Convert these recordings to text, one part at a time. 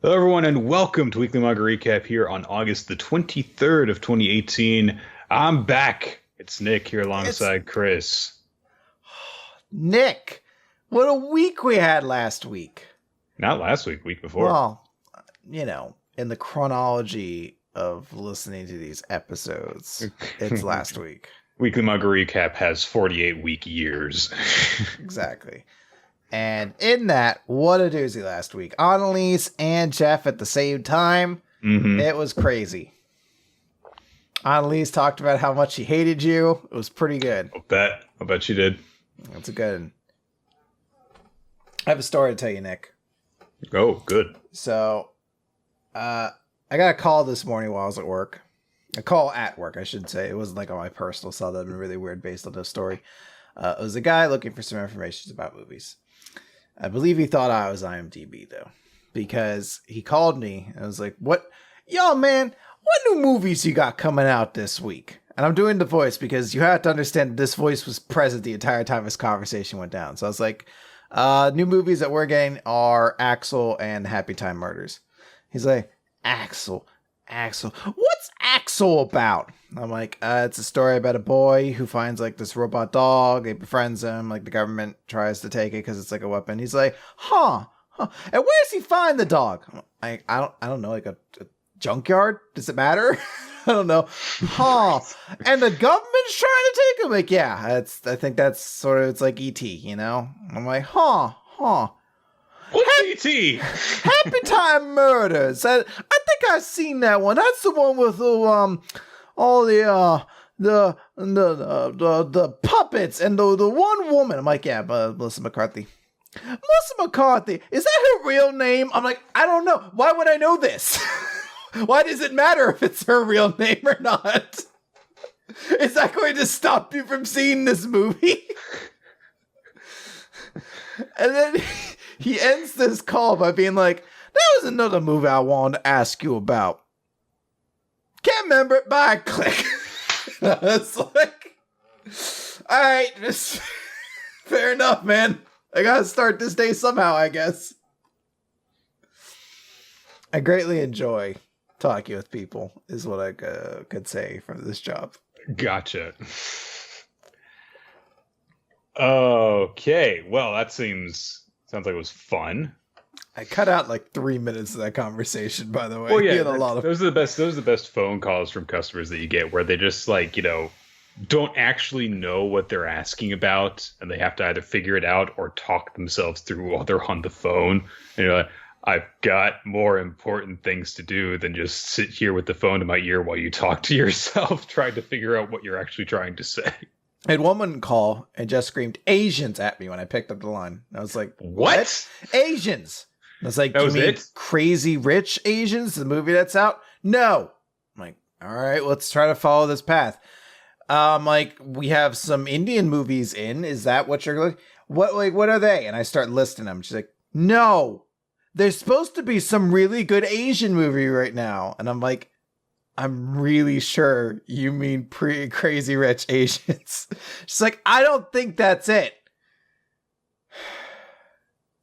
Hello, everyone, and welcome to Weekly Manga Recap here on August the 23rd of 2018. I'm back. It's Nick here It's alongside Chris. Nick. What a week we had last week. Not last week, week before. Well, in the chronology of listening to these episodes, it's last week. Weekly Manga Recap has 48 week years. Exactly. And in that, what a doozy last week. Annalise and Jeff at the same time. Mm-hmm. It was crazy. Annalise talked about how much she hated you. It was pretty good. I'll bet she did. That's a good one. I have a story to tell you, Nick. Oh, good. So, I got a call this morning while I was at work. A call at work, I should say. It wasn't like on my personal cell. That would be really weird based on this story. It was a guy looking for some information about movies. I believe he thought I was IMDb, though. Because he called me and I was like, what? Yo, man, what new movies you got coming out this week? And I'm doing the voice because you have to understand this voice was present the entire time this conversation went down. So I was like, new movies that we're getting are Axel and Happy Time Murders. He's like, Axel. What's Axel about? I'm like, it's a story about a boy who finds like this robot dog. It befriends him. Like the government tries to take it because it's like a weapon. He's like, huh. And where does he find the dog? I don't know, like a junkyard? Does it matter? I don't know. Huh. And the government's trying to take him. Like, yeah, I think that's sort of, it's like E.T., you know? I'm like, huh. What's E.T.? Happy Time Murders. I think I've seen that one. That's the one with all the puppets and the one woman. I'm like, yeah, but Melissa McCarthy. Melissa McCarthy. Is that her real name? I'm like, I don't know. Why would I know this? Why does it matter if it's her real name or not? Is that going to stop you from seeing this movie? And then he ends this call by being like, there was another movie I wanted to ask you about. Can't remember it, bye, click. It's like, all right, fair enough, man. I gotta start this day somehow, I guess. I greatly enjoy talking with people, is what I could say from this job. Gotcha. Okay, well, that sounds like it was fun. I cut out like 3 minutes of that conversation, by the way. Well, yeah, Those are the best phone calls from customers that you get, where they just like, don't actually know what they're asking about, and they have to either figure it out or talk themselves through while they're on the phone. And you're like, I've got more important things to do than just sit here with the phone in my ear while you talk to yourself, trying to figure out what you're actually trying to say. I had one woman call and just screamed Asians at me when I picked up the line. I was like, what? Asians? I was like, you mean it? Crazy Rich Asians, the movie that's out? No. I'm like, all right, let's try to follow this path. Like, we have some Indian movies in. Is that what you're like? What are they? And I start listing them. She's like, no, there's supposed to be some really good Asian movie right now. And I'm like, I'm really sure you mean Crazy Rich Asians. She's like, I don't think that's it.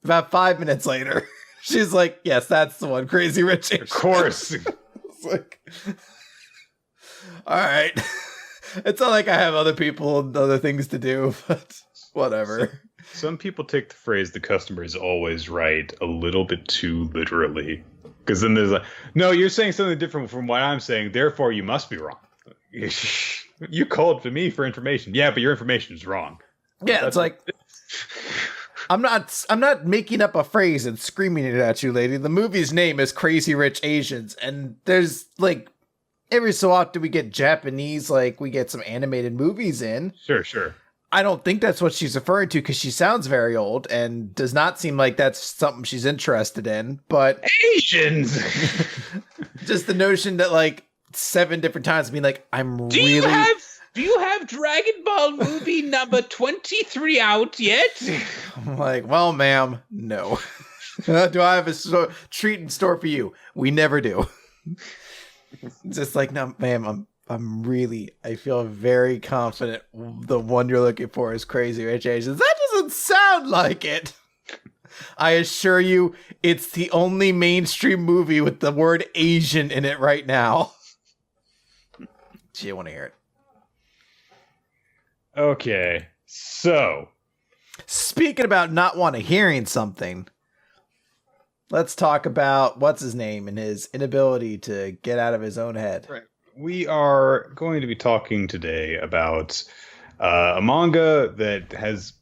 About 5 minutes later, she's like, yes, that's the one, Crazy Rich Asians. Of course. It's like, all right. It's not like I have other people and other things to do, but whatever. Some people take the phrase "the customer is always right" a little bit too literally. Because then there's like, no, you're saying something different from what I'm saying, therefore you must be wrong. You called to me for information. Yeah, but your information is wrong. Yeah, it's like, I'm not making up a phrase and screaming it at you, lady. The movie's name is Crazy Rich Asians, and there's like, every so often we get Japanese, like we get some animated movies in. Sure. I don't think that's what she's referring to because she sounds very old and does not seem like that's something she's interested in. But Asians, just the notion that like 7 different times being like, I'm do you have Dragon Ball movie number 23 out yet? I'm like, well, ma'am, no. Do I have a treat in store for you? We never do. Just like, no, ma'am, I feel very confident the one you're looking for is Crazy Rich Asians. That doesn't sound like it. I assure you, it's the only mainstream movie with the word Asian in it right now. Gee, I want to hear it. Okay, so speaking about not want to hearing something, let's talk about what's his name and his inability to get out of his own head. Right. We are going to be talking today about a manga that has,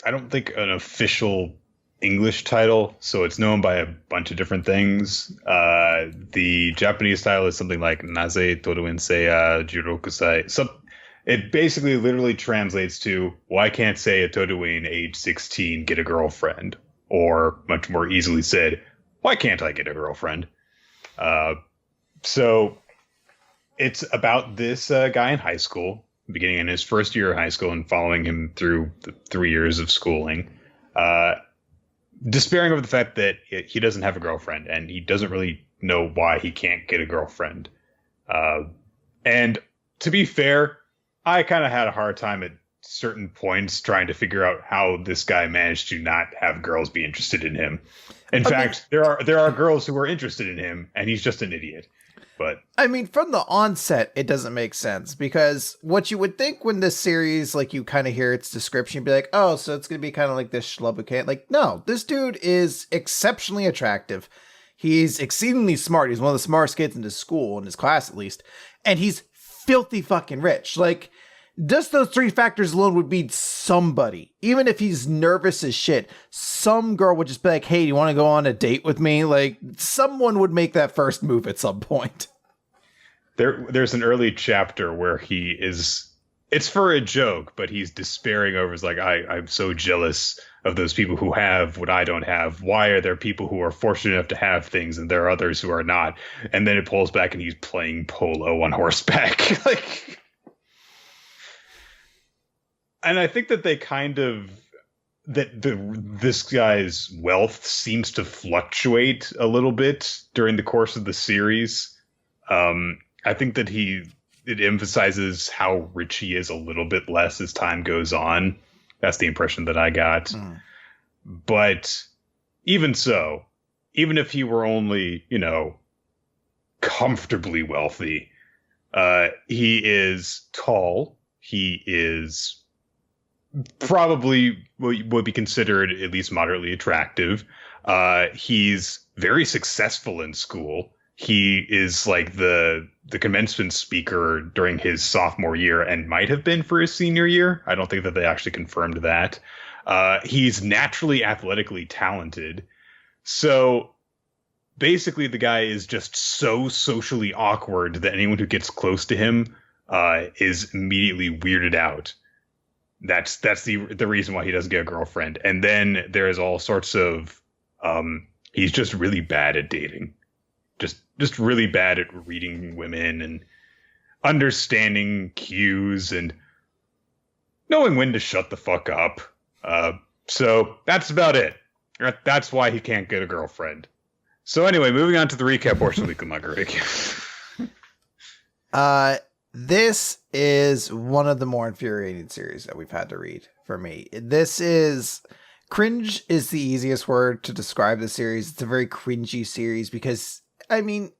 I don't think, an official English title, so it's known by a bunch of different things. The Japanese title is something like Naze Todoen Seiya Jirokusai. So it basically literally translates to, why can't say a Todoen age 16 get a girlfriend? Or, much more easily said, why can't I get a girlfriend? So it's about this guy in high school, beginning in his first year of high school and following him through the 3 years of schooling, despairing over the fact that he doesn't have a girlfriend and he doesn't really know why he can't get a girlfriend. And to be fair, I kind of had a hard time at certain points trying to figure out how this guy managed to not have girls be interested in him. In fact, there are girls who are interested in him, and he's just an idiot. But I mean, from the onset, it doesn't make sense, because what you would think when this series, like, you kind of hear its description, you'd be like, oh, so it's going to be kind of like this schlubbucate. Like, no, this dude is exceptionally attractive. He's exceedingly smart. He's one of the smartest kids in his school, in his class at least. And he's filthy fucking rich. Like, just those three factors alone would be somebody. Even if he's nervous as shit, some girl would just be like, hey, do you want to go on a date with me? Like, someone would make that first move at some point. There's an early chapter where he is, it's for a joke, but he's despairing over, it's like, I'm so jealous of those people who have what I don't have. Why are there people who are fortunate enough to have things and there are others who are not? And then it pulls back and he's playing polo on horseback. Like, and I think that they kind of, this guy's wealth seems to fluctuate a little bit during the course of the series. I think that it emphasizes how rich he is a little bit less as time goes on. That's the impression that I got. But even so, even if he were only, comfortably wealthy, he is tall. He is probably would be considered at least moderately attractive. He's very successful in school. He is like the commencement speaker during his sophomore year and might have been for his senior year. I don't think that they actually confirmed that. He's naturally athletically talented. So basically the guy is just so socially awkward that anyone who gets close to him is immediately weirded out. That's the reason why he doesn't get a girlfriend. And then there's all sorts of he's just really bad at dating. Just really bad at reading women and understanding cues and knowing when to shut the fuck up. So that's about it. That's why he can't get a girlfriend. So anyway, moving on to the recap portion of Weekly Manga Review. This is one of the more infuriating series that we've had to read for me. Cringe is the easiest word to describe the series. It's a very cringy series because, I mean,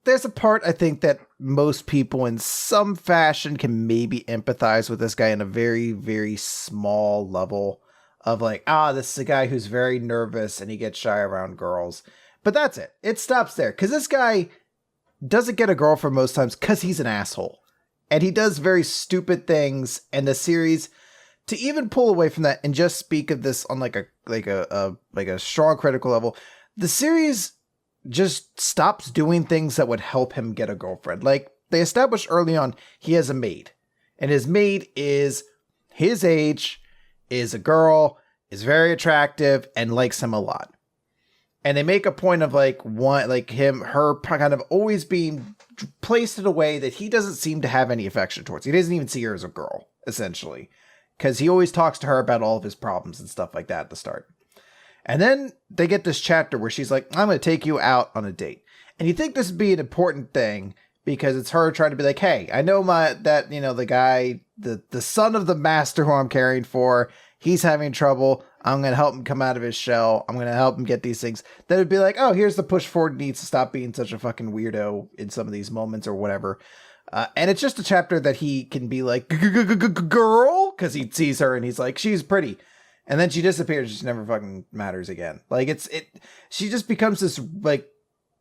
there's a part I think that most people in some fashion can maybe empathize with this guy in a very, very small level of like, this is a guy who's very nervous and he gets shy around girls. But that's it. It stops there because this guy doesn't get a girlfriend most times because he's an asshole. And he does very stupid things. And the series, to even pull away from that and just speak of this on like a strong critical level, the series just stops doing things that would help him get a girlfriend. Like, they established early on, he has a maid. And his maid is his age, is a girl, is very attractive, and likes him a lot. And they make a point of her kind of always being placed in a way that he doesn't seem to have any affection towards. He doesn't even see her as a girl, essentially. Because he always talks to her about all of his problems and stuff like that at the start. And then they get this chapter where she's like, I'm going to take you out on a date. And you think this would be an important thing because it's her trying to be like, hey, I know the guy, the son of the master who I'm caring for, he's having trouble. I'm going to help him come out of his shell. I'm going to help him get these things. That would be like, oh, here's the push forward. He needs to stop being such a fucking weirdo in some of these moments or whatever. And it's just a chapter that he can be like, girl, because he sees her and he's like, she's pretty. And then she disappears. She never fucking matters again. Like she just becomes this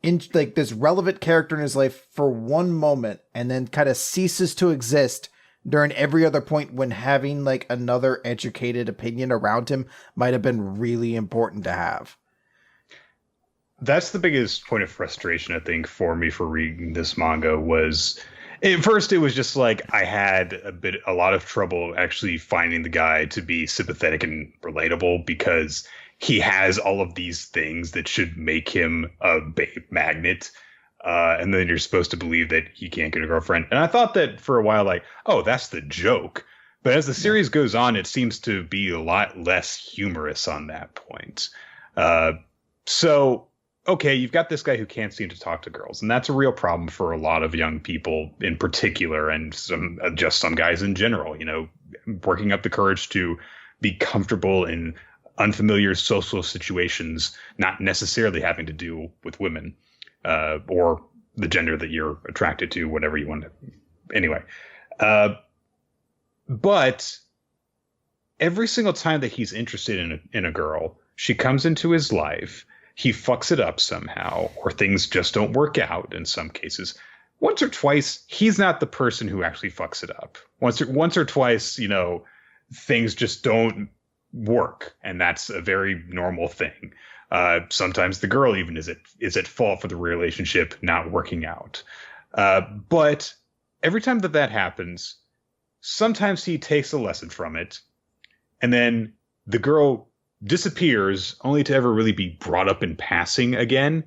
this relevant character in his life for one moment and then kind of ceases to exist during every other point when having like another educated opinion around him might have been really important to have. That's the biggest point of frustration, I think, for me for reading this manga was at first it was just like I had a lot of trouble actually finding the guy to be sympathetic and relatable because he has all of these things that should make him a babe magnet. And then you're supposed to believe that he can't get a girlfriend. And I thought that for a while, like, oh, that's the joke. But as the series goes on, it seems to be a lot less humorous on that point. So, okay, you've got this guy who can't seem to talk to girls. And that's a real problem for a lot of young people in particular and some guys in general, you know, working up the courage to be comfortable in unfamiliar social situations, not necessarily having to do with women. Or the gender that you're attracted to, whatever you want to. Anyway. But every single time that he's interested in a girl, she comes into his life, he fucks it up somehow, or things just don't work out in some cases. Once or twice, he's not the person who actually fucks it up. Once or twice, you know, things just don't work, and that's a very normal thing. Sometimes the girl even is at fault for the relationship not working out. But every time that happens, sometimes he takes a lesson from it, and then the girl disappears only to ever really be brought up in passing again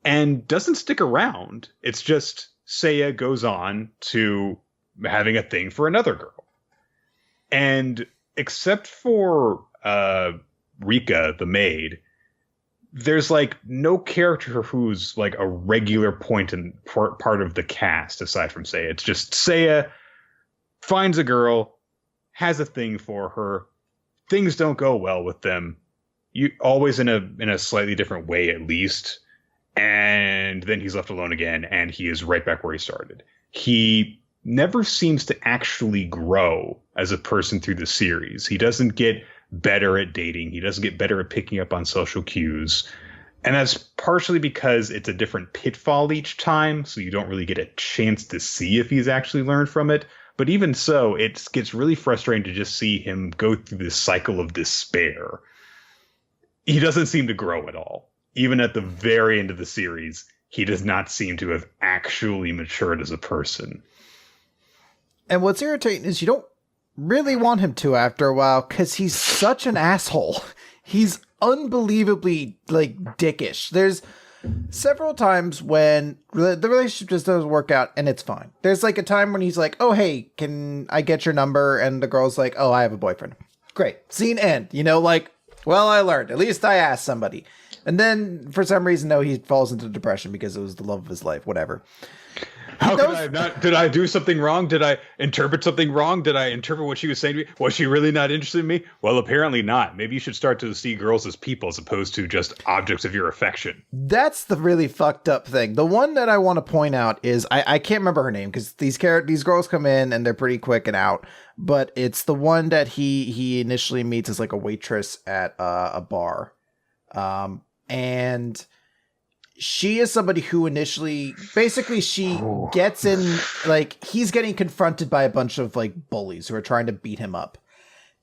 and doesn't stick around. It's just Seiya goes on to having a thing for another girl. And except for Rika, the maid, there's like no character who's like a regular point and part of the cast aside from Seiya. It's just Seiya finds a girl, has a thing for her. Things don't go well with them. You always in a slightly different way, at least. And then he's left alone again, and he is right back where he started. He never seems to actually grow as a person through the series. He doesn't get better at dating. He doesn't get better at picking up on social cues. And that's partially because it's a different pitfall each time, so you don't really get a chance to see if he's actually learned from it. But even so, it gets really frustrating to just see him go through this cycle of despair. He doesn't seem to grow at all. Even at the very end of the series, he does not seem to have actually matured as a person. And what's irritating is you don't really want him to after a while because he's such an asshole. He's unbelievably like dickish. There's several times when the relationship just doesn't work out and it's fine. There's like a time when he's like, oh, hey, can I get your number? And the girl's like, oh, I have a boyfriend. Great. Scene end. You know, like, well, I learned. At least I asked somebody. And then for some reason, no, he falls into depression because it was the love of his life. Whatever. How could I have not? Did I do something wrong? Did I interpret something wrong? Did I interpret what she was saying to me? Was she really not interested in me? Well, apparently not. Maybe you should start to see girls as people as opposed to just objects of your affection. That's the really fucked up thing. The one that I want to point out is I can't remember her name because these girls come in and they're pretty quick and out. But it's the one that he initially meets as like a waitress at a bar, and she is somebody who initially, basically she gets in, like, he's getting confronted by a bunch of, like, bullies who are trying to beat him up.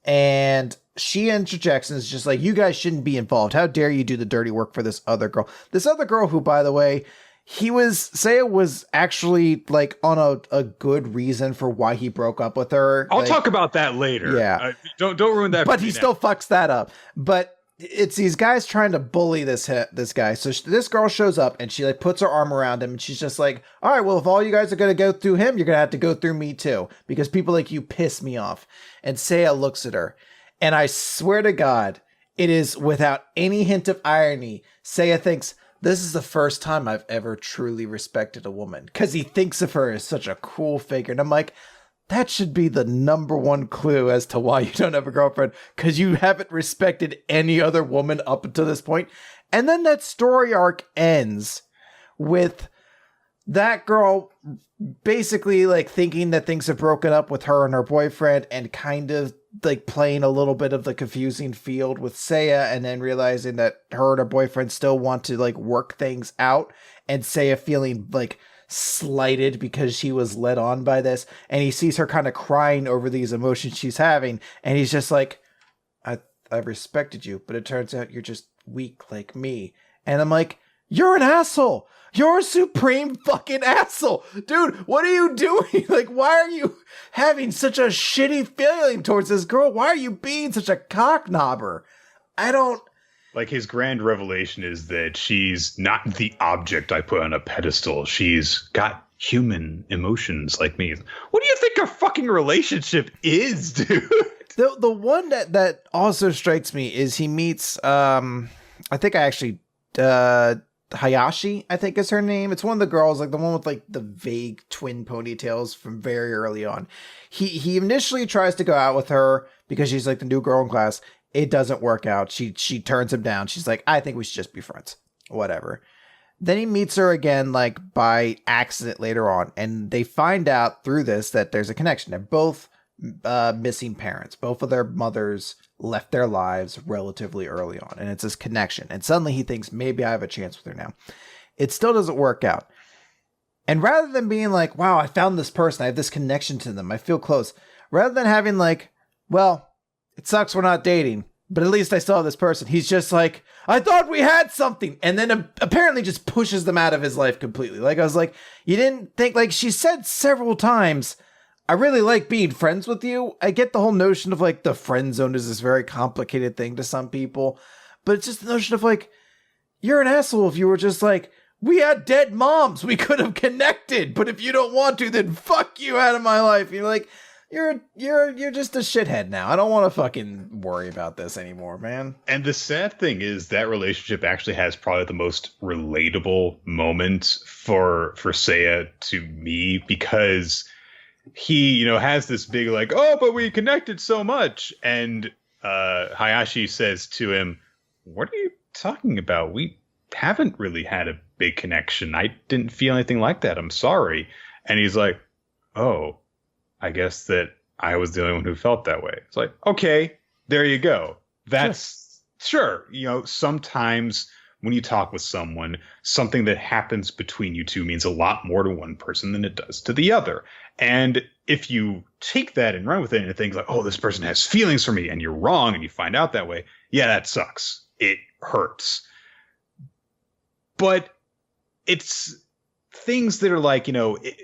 And she interjects and is just like, you guys shouldn't be involved. How dare you do the dirty work for this other girl? This other girl who, by the way, Seiya was actually, like, on a good reason for why he broke up with her. I'll talk about that later. Yeah. Don't ruin that. But he still fucks that up. But it's these guys trying to bully this guy. So this girl shows up and she like puts her arm around him and she's just like, all right, well, if all you guys are going to go through him, you're going to have to go through me too, because people like you piss me off. And Seiya looks at her and I swear to God, it is without any hint of irony. Seiya thinks, this is the first time I've ever truly respected a woman, because he thinks of her as such a cool figure. And I'm like, that should be the number one clue as to why you don't have a girlfriend, because you haven't respected any other woman up until this point. And then that story arc ends with that girl basically like thinking that things have broken up with her and her boyfriend, and kind of like playing a little bit of the confusing field with Seiya, and then realizing that her and her boyfriend still want to like work things out, and Seiya feeling like slighted because she was led on by this, and he sees her kind of crying over these emotions she's having, and he's just like, I respected you, but it turns out you're just weak like me. And I'm like, you're an asshole. You're a supreme fucking asshole. Dude, what are you doing? Like, why are you having such a shitty feeling towards this girl? Why are you being such a cocknobber? I don't... Like, his grand revelation is that she's not the object I put on a pedestal. She's got human emotions like me. What do you think a fucking relationship is, dude? The one that also strikes me is he meets, I think Hayashi, I think is her name. It's one of the girls, like the one with like the vague twin ponytails from very early on. He initially tries to go out with her because she's like the new girl in class. It doesn't work out. She turns him down. She's like, I think we should just be friends. Whatever. Then he meets her again, like by accident later on, and they find out through this that there's a connection. They're both missing parents. Both of their mothers left their lives relatively early on, and it's this connection. And suddenly he thinks, maybe I have a chance with her now. It still doesn't work out. And rather than being like, wow, I found this person, I have this connection to them, I feel close, rather than having like, well, it sucks we're not dating, but at least I saw this person, he's just like, I thought we had something, and then apparently just pushes them out of his life completely. Like, I was like, you didn't think, like, she said several times, I really like being friends with you. I get the whole notion of like the friend zone is this very complicated thing to some people, but it's just the notion of like, you're an asshole if you were just like, we had dead moms, we could have connected, but if you don't want to, then fuck you out of my life. You're like, you're just a shithead now. I don't want to fucking worry about this anymore, man. And the sad thing is that relationship actually has probably the most relatable moment for Seiya to me, because he, has this big like, oh, but we connected so much. And Hayashi says to him, what are you talking about? We haven't really had a big connection. I didn't feel anything like that. I'm sorry. And he's like, oh, I guess that I was the only one who felt that way. It's like, okay, there you go. That's sure. Sometimes when you talk with someone, something that happens between you two means a lot more to one person than it does to the other. And if you take that and run with it and think like, oh, this person has feelings for me, and you're wrong and you find out that way, yeah, that sucks. It hurts. But it's things that are like,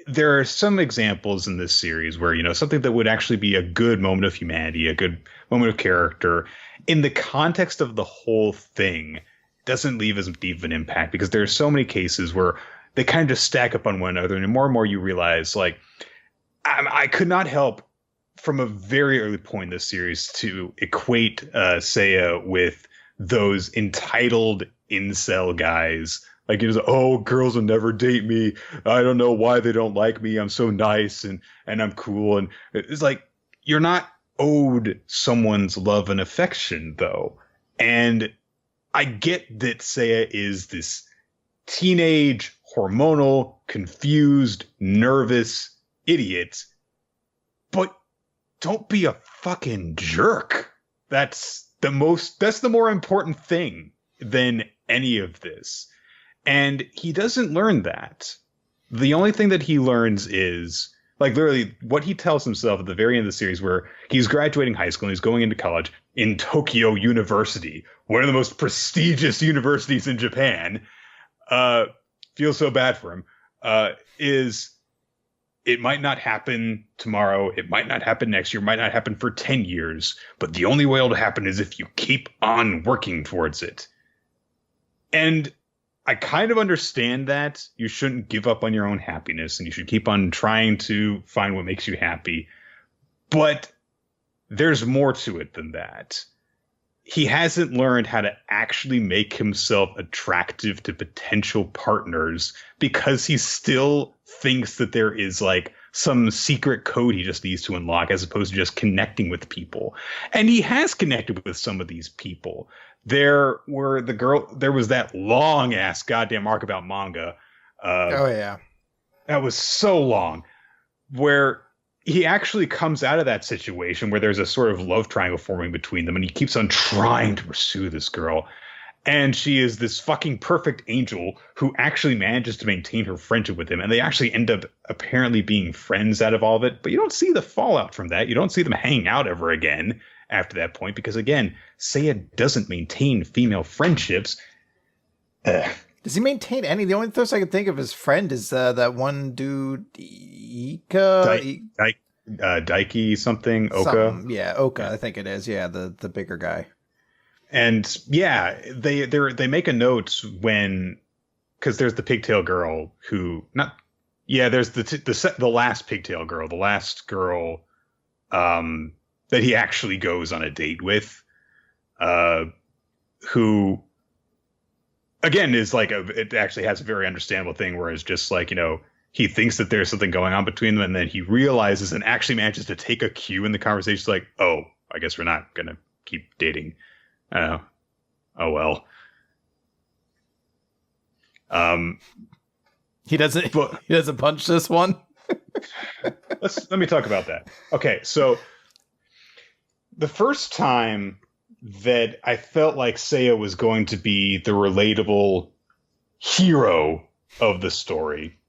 there are some examples in this series where, something that would actually be a good moment of humanity, a good moment of character, in the context of the whole thing, doesn't leave as deep of an impact, because there are so many cases where they kind of just stack up on one another, and more you realize, like, I could not help from a very early point in this series to equate Seiya with those entitled incel guys. Like, oh, girls will never date me. I don't know why they don't like me. I'm so nice and I'm cool. And it's like, you're not owed someone's love and affection, though. And I get that Seiya is this teenage, hormonal, confused, nervous idiot, but don't be a fucking jerk. That's the more important thing than any of this. And he doesn't learn that. The only thing that he learns is, like, literally what he tells himself at the very end of the series, where he's graduating high school and he's going into college in Tokyo University, one of the most prestigious universities in Japan. Feel so bad for him. Is it might not happen tomorrow. It might not happen next year. It might not happen for 10 years. But the only way it'll happen is if you keep on working towards it. And I kind of understand that you shouldn't give up on your own happiness and you should keep on trying to find what makes you happy. But there's more to it than that. He hasn't learned how to actually make himself attractive to potential partners because he still thinks that there is like some secret code he just needs to unlock, as opposed to just connecting with people. And he has connected with some of these people. There was that long ass goddamn arc about manga. Oh yeah, that was so long, where he actually comes out of that situation where there's a sort of love triangle forming between them, and he keeps on trying to pursue this girl. And she is this fucking perfect angel who actually manages to maintain her friendship with him. And they actually end up apparently being friends out of all of it. But you don't see the fallout from that. You don't see them hanging out ever again after that point. Because, again, Seiya doesn't maintain female friendships. Does he maintain any? The only person I can think of his friend is that one dude, Daiki something, Oka. Yeah, Oka, I think it is. Yeah, the bigger guy. And yeah, they make a note because there's the pigtail girl there's the last pigtail girl, the last girl that he actually goes on a date with, who again is like it actually has a very understandable thing where it's just like, he thinks that there's something going on between them, and then he realizes and actually manages to take a cue in the conversation, like, oh, I guess we're not gonna keep dating. Oh well. He doesn't punch this one. Let me talk about that. Okay, so the first time that I felt like Seiya was going to be the relatable hero of the story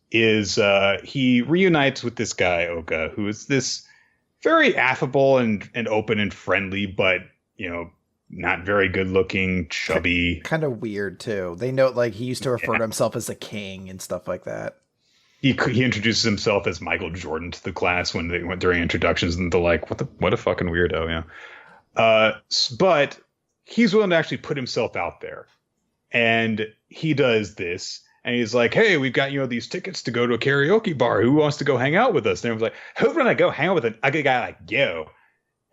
is he reunites with this guy Oka, who is this very affable and open and friendly, but not very good looking, chubby. Kind of weird, too. They note, like, he used to refer to himself as a king and stuff like that. He introduces himself as Michael Jordan to the class when they went during introductions, and they're like, what a fucking weirdo, yeah. But he's willing to actually put himself out there. And he does this, and he's like, hey, we've got, these tickets to go to a karaoke bar. Who wants to go hang out with us? And everyone's like, who would I go hang out with an ugly guy like you?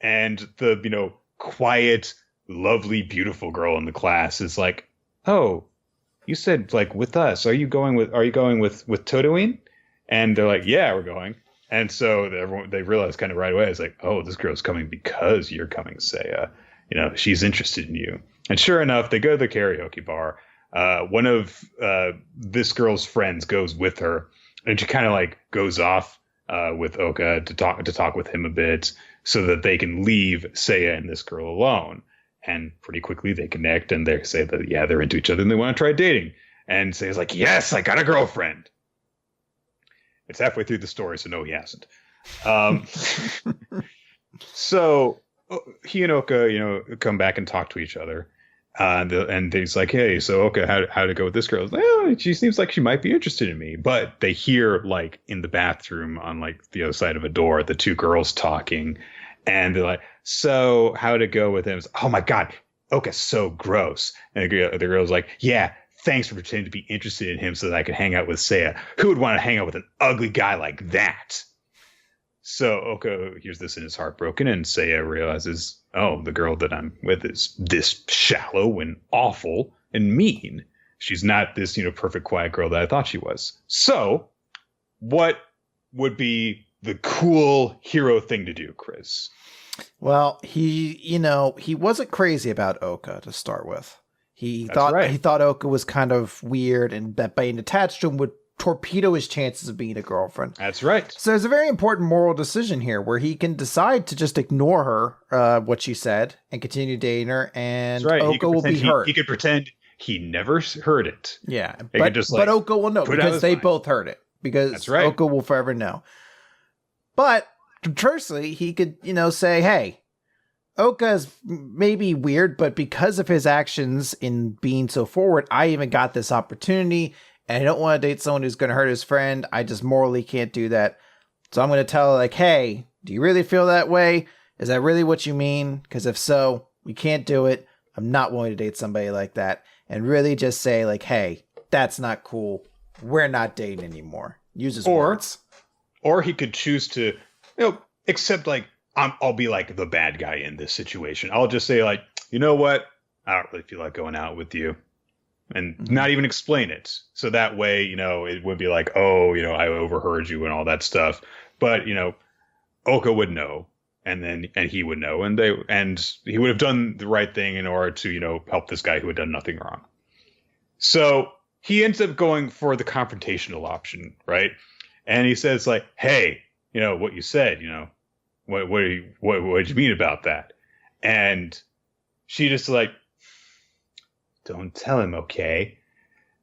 And the, quiet, lovely, beautiful girl in the class is like, oh, you said like with us. Are you going with Totoween? And they're like, yeah, we're going. And so they realize kind of right away, it's like, oh, this girl's coming because you're coming, Seiya. She's interested in you. And sure enough, they go to the karaoke bar. One of this girl's friends goes with her, and she kind of like goes off with Oka to talk with him a bit so that they can leave Seiya and this girl alone. And pretty quickly they connect, and they say that, yeah, they're into each other and they want to try dating. And Seiya's like, yes, I got a girlfriend. It's halfway through the story, so no, he hasn't. So he and Oka, come back and talk to each other. And he's like, hey, so Oka, how'd it go with this girl? Well, she seems like she might be interested in me. But they hear, like, in the bathroom on, like, the other side of a door, the two girls talking. And they're like, so how'd it go with him? Oh, my God, Oka's so gross. And the girl's like, yeah, thanks for pretending to be interested in him so that I could hang out with Seiya. Who would want to hang out with an ugly guy like that? So Oka hears this and is heartbroken, and Seiya realizes, oh, the girl that I'm with is this shallow and awful and mean. She's not this, perfect, quiet girl that I thought she was. So what would be the cool hero thing to do, Chris? Well, he wasn't crazy about Oka to start with. He thought Oka was kind of weird, and that being attached to him would torpedo his chances of being a girlfriend. That's right. So there's a very important moral decision here where he can decide to just ignore her, what she said, and continue dating her, and right. Oka will be hurt. He could pretend he never heard it. Yeah, but Oka will know because they both heard it. Because that's right. Oka will forever know. But conversely, he could, say, hey, Oka's maybe weird, but because of his actions in being so forward, I even got this opportunity, and I don't want to date someone who's going to hurt his friend. I just morally can't do that. So I'm going to tell her, like, hey, do you really feel that way? Is that really what you mean? Because if so, we can't do it. I'm not willing to date somebody like that. And really just say, like, hey, that's not cool. We're not dating anymore. Use his words. Or he could choose to, accept, like, I'll be like the bad guy in this situation. I'll just say, like, you know what? I don't really feel like going out with you. and not even explain it. So that way, it would be like, oh, I overheard you and all that stuff. But, Oka would know, and he would know, and he would have done the right thing in order to, help this guy who had done nothing wrong. So he ends up going for the confrontational option, right? And he says like, hey, what you said, what did you mean about that? And she just like, don't tell him, okay?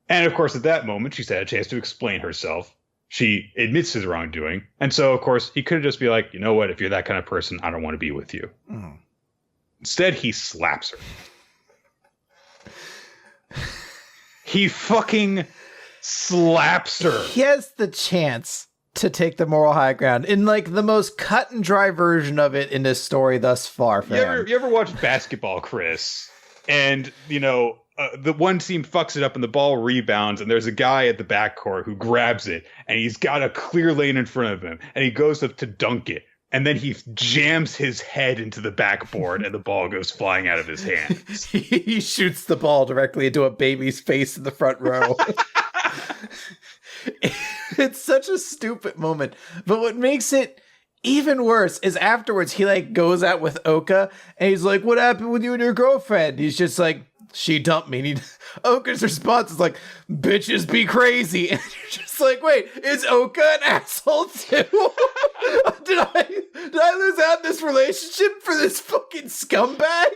And of course, at that moment, she's had a chance to explain herself. She admits his wrongdoing. And so, of course, he could have just be like, you know what? If you're that kind of person, I don't want to be with you. Mm. Instead, he slaps her. He fucking slaps her. He has the chance to take the moral high ground in like the most cut and dry version of it in this story thus far. You ever watched basketball, Chris? And, the one team fucks it up and the ball rebounds, and there's a guy at the backcourt who grabs it, and he's got a clear lane in front of him, and he goes up to dunk it, and then he jams his head into the backboard, and the ball goes flying out of his hands. He shoots the ball directly into a baby's face in the front row. It's such a stupid moment, but what makes it even worse is afterwards he like goes out with Oka, and he's like, what happened with you and your girlfriend? He's just like, she dumped me. And Oka's response is like, bitches be crazy. And you're just like, wait, is Oka an asshole too? Did I lose out in this relationship for this fucking scumbag?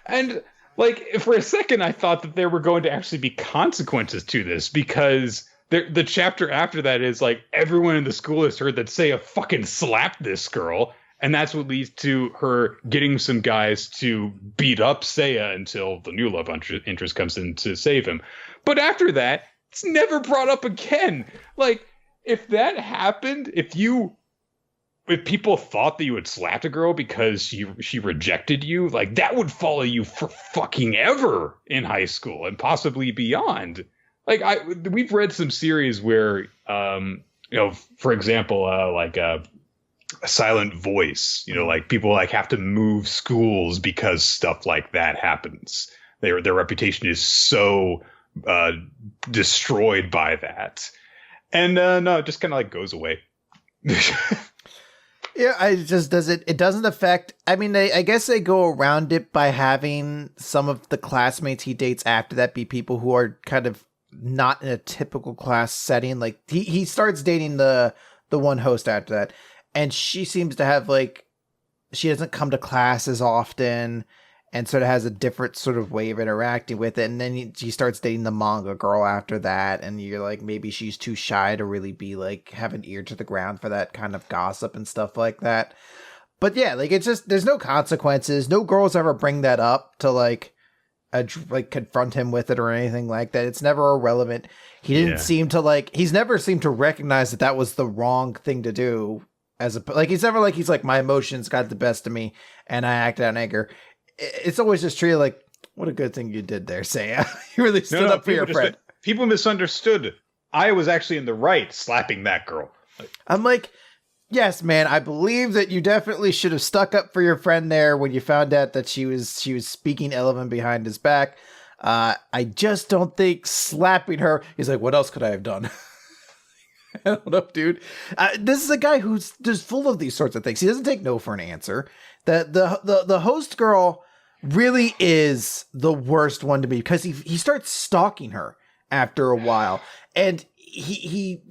And like, for a second, I thought that there were going to actually be consequences to this, because the chapter after that is like, everyone in the school has heard that Seiya fucking slapped this girl. And that's what leads to her getting some guys to beat up Seiya until the new love interest comes in to save him. But after that, it's never brought up again. Like, if that happened, if people thought that you had slapped a girl because she rejected you, like, that would follow you for fucking ever in high school and possibly beyond. Like, we've read some series where, for example, a silent voice, like people like have to move schools because stuff like that happens. Their reputation is so destroyed by that. And no, it just kind of like goes away. Yeah, it doesn't affect. I mean, I guess they go around it by having some of the classmates he dates after that be people who are kind of not in a typical class setting. Like he starts dating the one host after that. And she seems to have like, she doesn't come to class as often and sort of has a different sort of way of interacting with it. And then she starts dating the manga girl after that. And you're like, maybe she's too shy to really be like, have an ear to the ground for that kind of gossip and stuff like that. But yeah, like it's just, there's no consequences. No girls ever bring that up to like confront him with it or anything like that. It's never irrelevant. He didn't seem to like, he's never seemed to recognize that was the wrong thing to do. He's never like, he's like, my emotions got the best of me and I acted out in anger. It's always just treated like, what a good thing you did there, Seiya. You really stood up for your friend. People misunderstood. I was actually in the right slapping that girl. I'm like, yes, man, I believe that you definitely should have stuck up for your friend there when you found out that she was speaking ill of him behind his back. I just don't think slapping her, he's like, what else could I have done? I don't know, dude. This is a guy who's just full of these sorts of things. He doesn't take no for an answer. The host girl really is the worst one to be, because he starts stalking her after a while, and he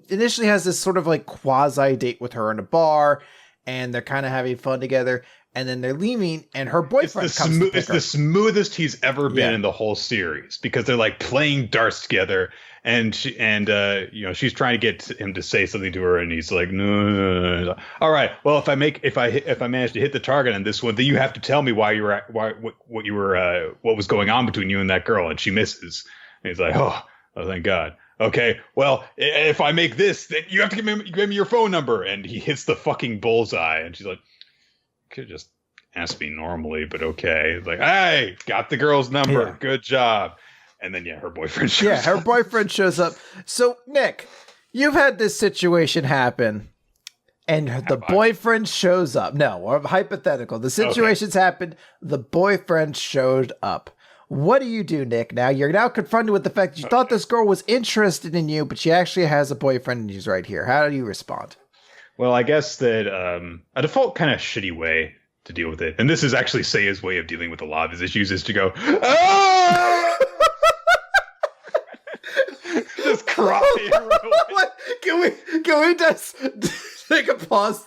initially has this sort of like quasi date with her in a bar, and they're kind of having fun together, and then they're leaving, and her boyfriend comes to pick her. It's the smoothest he's ever been in the whole series, because they're like playing darts together. And she's trying to get him to say something to her, and he's like, no. All right, well, if I manage to hit the target on this one, then you have to tell me what was going on between you and that girl. And she misses. And he's like, oh, thank God. Okay, well, if I make this, then you have to give me your phone number. And he hits the fucking bullseye, and she's like, could have just asked me normally, but okay. It's like, hey, got the girl's number. Yeah. Good job. And then, her boyfriend shows up. Yeah, her boyfriend shows up. So, Nick, you've had this situation happen, and the boyfriend shows up. No, hypothetical. The situation's happened. The boyfriend showed up. What do you do, Nick? Now you're now confronted with the fact that you thought this girl was interested in you, but she actually has a boyfriend and he's right here. How do you respond? Well, I guess that a default kind of shitty way to deal with it, and this is actually Seiya's way of dealing with a lot of his issues, is to go, ah! Just cry. Can we just take a pause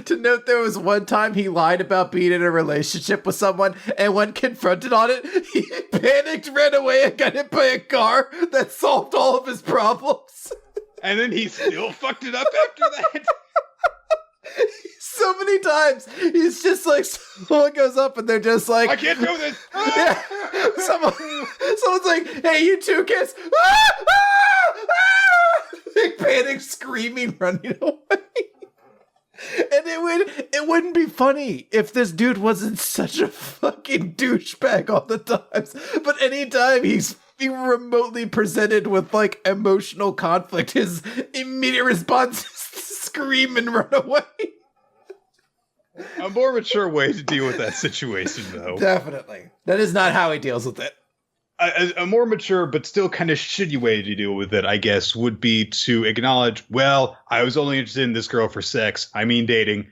to note there was one time he lied about being in a relationship with someone, and when confronted on it, he panicked, ran away, and got hit by a car that solved all of his problems. And then he still fucked it up after that. So many times he's just like, someone goes up and they're just like, I can't do this. Yeah. Someone's like, hey, you two kids. They panic, screaming, running away. And it wouldn't be funny if this dude wasn't such a fucking douchebag all the times. But anytime he's remotely presented with like emotional conflict, his immediate response is to scream and run away. A more mature way to deal with that situation, though. Definitely. That is not how he deals with it. A more mature but still kind of shitty way to deal with it, I guess, would be to acknowledge, well, I was only interested in this girl for sex. I mean dating.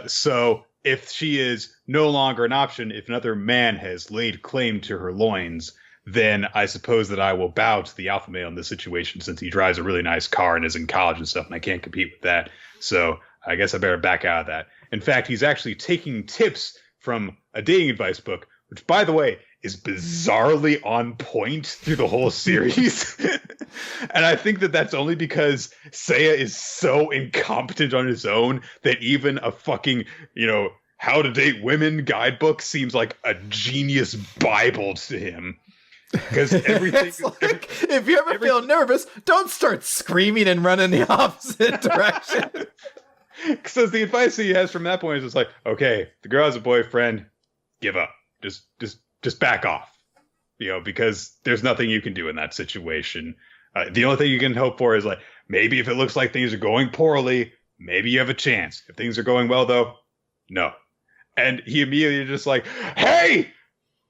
So if she is no longer an option, if another man has laid claim to her loins, then I suppose that I will bow to the alpha male in this situation, since he drives a really nice car and is in college and stuff, and I can't compete with that. So I guess I better back out of that. In fact, he's actually taking tips from a dating advice book, which, by the way, is bizarrely on point through the whole series. And I think that that's only because Seiya is so incompetent on his own that even a fucking, how to date women guidebook seems like a genius Bible to him. Because everything... if you ever feel nervous, don't start screaming and run in the opposite direction. So the advice that he has from that point is just like, okay, the girl has a boyfriend, give up. Just back off. Because there's nothing you can do in that situation. The only thing you can hope for is like, maybe if it looks like things are going poorly, maybe you have a chance. If things are going well, though, no. And he immediately just like, hey,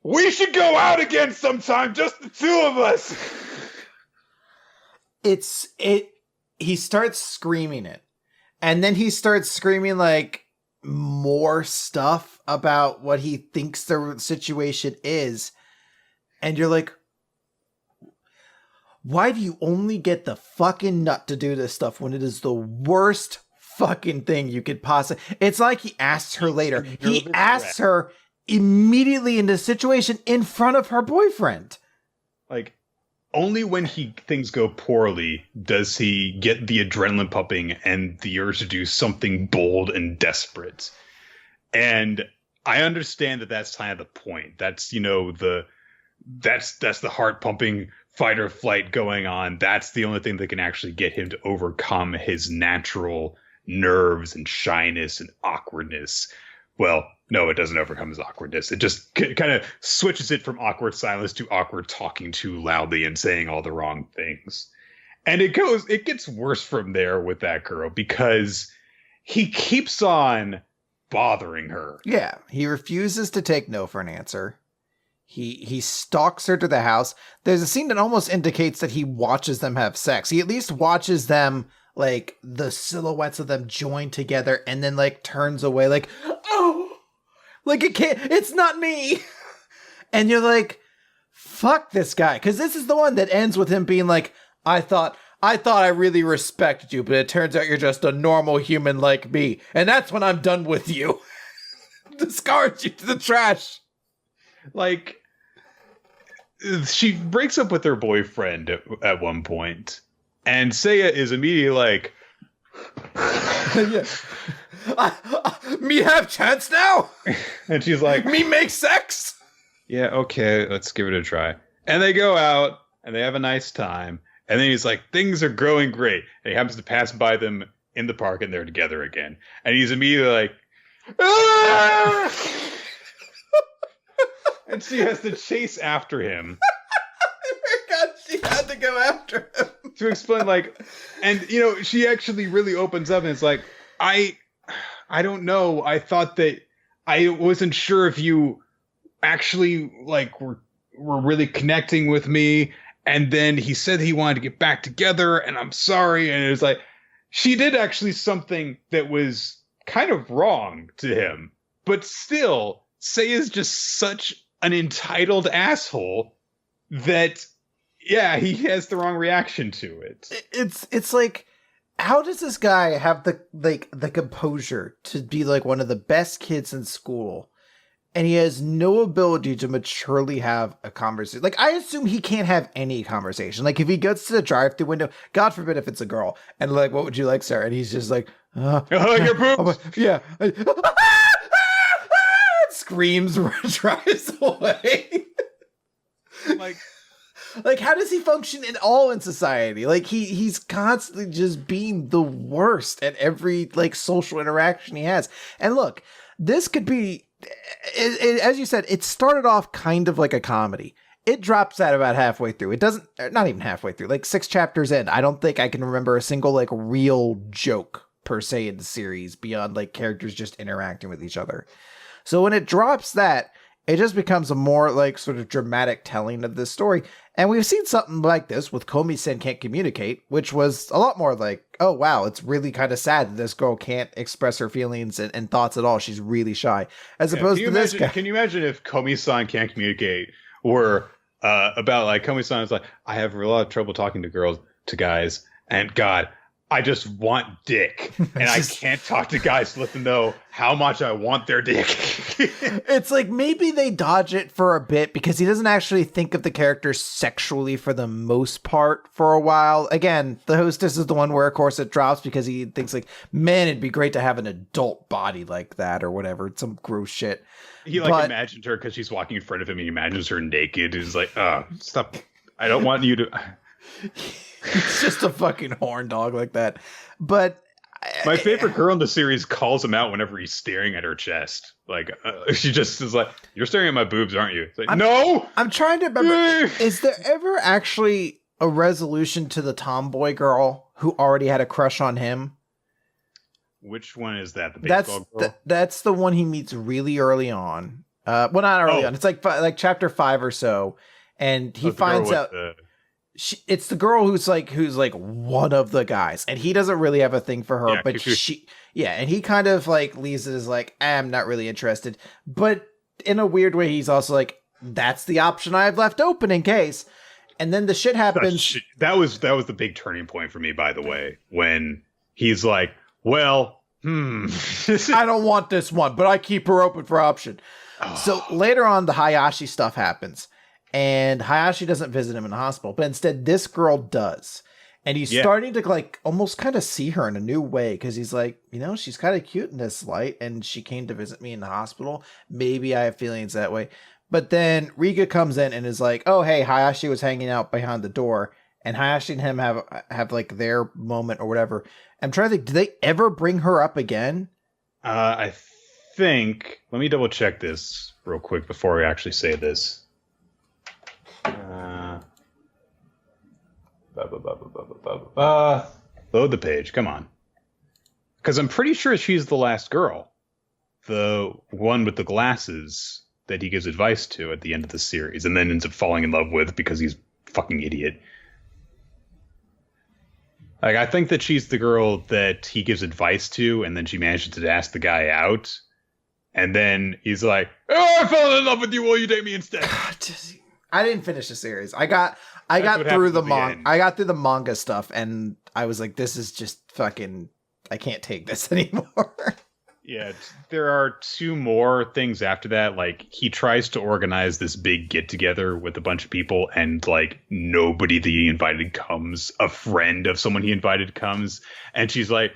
we should go out again sometime, just the two of us. He starts screaming it. And then he starts screaming like more stuff about what he thinks the situation is. And you're like, why do you only get the fucking nut to do this stuff when it is the worst fucking thing you could possibly... It's like he asks her later. He asks her immediately in the situation in front of her boyfriend. Like, only when things go poorly does he get the adrenaline pumping and the urge to do something bold and desperate. And I understand that that's kind of the point. That's, that's the heart pumping fight or flight going on. That's the only thing that can actually get him to overcome his natural nerves and shyness and awkwardness. Well, no, it doesn't overcome his awkwardness. It just kind of switches it from awkward silence to awkward talking too loudly and saying all the wrong things. And it gets worse from there with that girl because he keeps on bothering her. Yeah, he refuses to take no for an answer. He stalks her to the house. There's a scene that almost indicates that he watches them have sex. He at least watches them, like, the silhouettes of them join together and then, like, turns away like, oh! Like, it's not me! And you're like, fuck this guy. Because this is the one that ends with him being like, I thought I really respected you, but it turns out you're just a normal human like me. And that's when I'm done with you. Discard you to the trash. Like, she breaks up with her boyfriend at one point, and Seiya is immediately like, yeah. Me have chance now? And she's like, me make sex? Yeah, okay, let's give it a try. And they go out, and they have a nice time, and then he's like, things are growing great. And he happens to pass by them in the park, and they're together again. And he's immediately like, ah! And she has to chase after him. I forgot she had to go after him. To explain, like, and, she actually really opens up, and it's like, I don't know. I thought that I wasn't sure if you actually, like, were really connecting with me. And then he said he wanted to get back together, and I'm sorry. And it was like, she did actually something that was kind of wrong to him, but still, Sei is just such an entitled asshole that, yeah, he has the wrong reaction to it. It's like, how does this guy have the composure to be like one of the best kids in school, and he has no ability to maturely have a conversation? Like, I assume he can't have any conversation. Like, if he gets to the drive-through window, God forbid if it's a girl, and like, what would you like, sir? And he's just like, your boobs. Yeah. Screams, drives away. Like, how does he function at all in society? Like, he's constantly just being the worst at every, like, social interaction he has. And look, this could be, as you said, it started off kind of like a comedy. It drops out about halfway through. It doesn't, not even halfway through, like 6 chapters in. I don't think I can remember a single, like, real joke, per se, in the series beyond, like, characters just interacting with each other. So when it drops that, it just becomes a more, like, sort of dramatic telling of this story. And we've seen something like this with Komi-sen Can't Communicate, which was a lot more like, oh, wow, it's really kind of sad that this girl can't express her feelings and thoughts at all. She's really shy. As opposed to this guy. Can you imagine if Komi-san Can't Communicate were about, like, Komi-san is like, I have a lot of trouble talking to guys, and God, I just want dick, and I can't talk to guys to let them know how much I want their dick. It's like, maybe they dodge it for a bit because he doesn't actually think of the character sexually for the most part for a while. Again, the hostess is the one where, of course, it drops because he thinks like, man, it'd be great to have an adult body like that or whatever. It's some gross shit. He imagined her because she's walking in front of him. He imagines her naked. He's like, oh, stop. I don't want you to... It's just a fucking horn dog like that. But my favorite girl in the series calls him out whenever he's staring at her chest. Like, she just is like, you're staring at my boobs, aren't you? It's like, no! I'm trying to remember. Is there ever actually a resolution to the tomboy girl who already had a crush on him? Which one is that? The baseball girl? That's the one he meets really early on. Well, not early on. It's like chapter 5 or so. And he finds out... it's the girl who's like one of the guys, and he doesn't really have a thing for her, but and he kind of like leaves it as like, I'm not really interested, but in a weird way, he's also like, that's the option I have left open in case. And then the shit happens. That was the big turning point for me, by the way, when he's like, well, I don't want this one, but I keep her open for option. Oh. So later on, the Hayashi stuff happens. And Hayashi doesn't visit him in the hospital, but instead this girl does. And he's starting to like almost kind of see her in a new way because he's like, you know, she's kind of cute in this light and she came to visit me in the hospital. Maybe I have feelings that way. But then Riga comes in and is like, oh, hey, Hayashi was hanging out behind the door. And Hayashi and him have like their moment or whatever. I'm trying to think, do they ever bring her up again? I think, let me double check this real quick before we actually say this. Load the page, come on. Because I'm pretty sure she's the last girl. The one with the glasses that he gives advice to at the end of the series and then ends up falling in love with because he's a fucking idiot. Like, I think that she's the girl that he gives advice to and then she manages to ask the guy out. And then he's like, oh, I fell in love with you, will you date me instead? I didn't finish the series. I got through the manga. I got through the manga stuff, and I was like, "This is just fucking. I can't take this anymore." Yeah, there are 2 more things after that. Like, he tries to organize this big get together with a bunch of people, and like nobody that he invited comes. A friend of someone he invited comes, and she's like,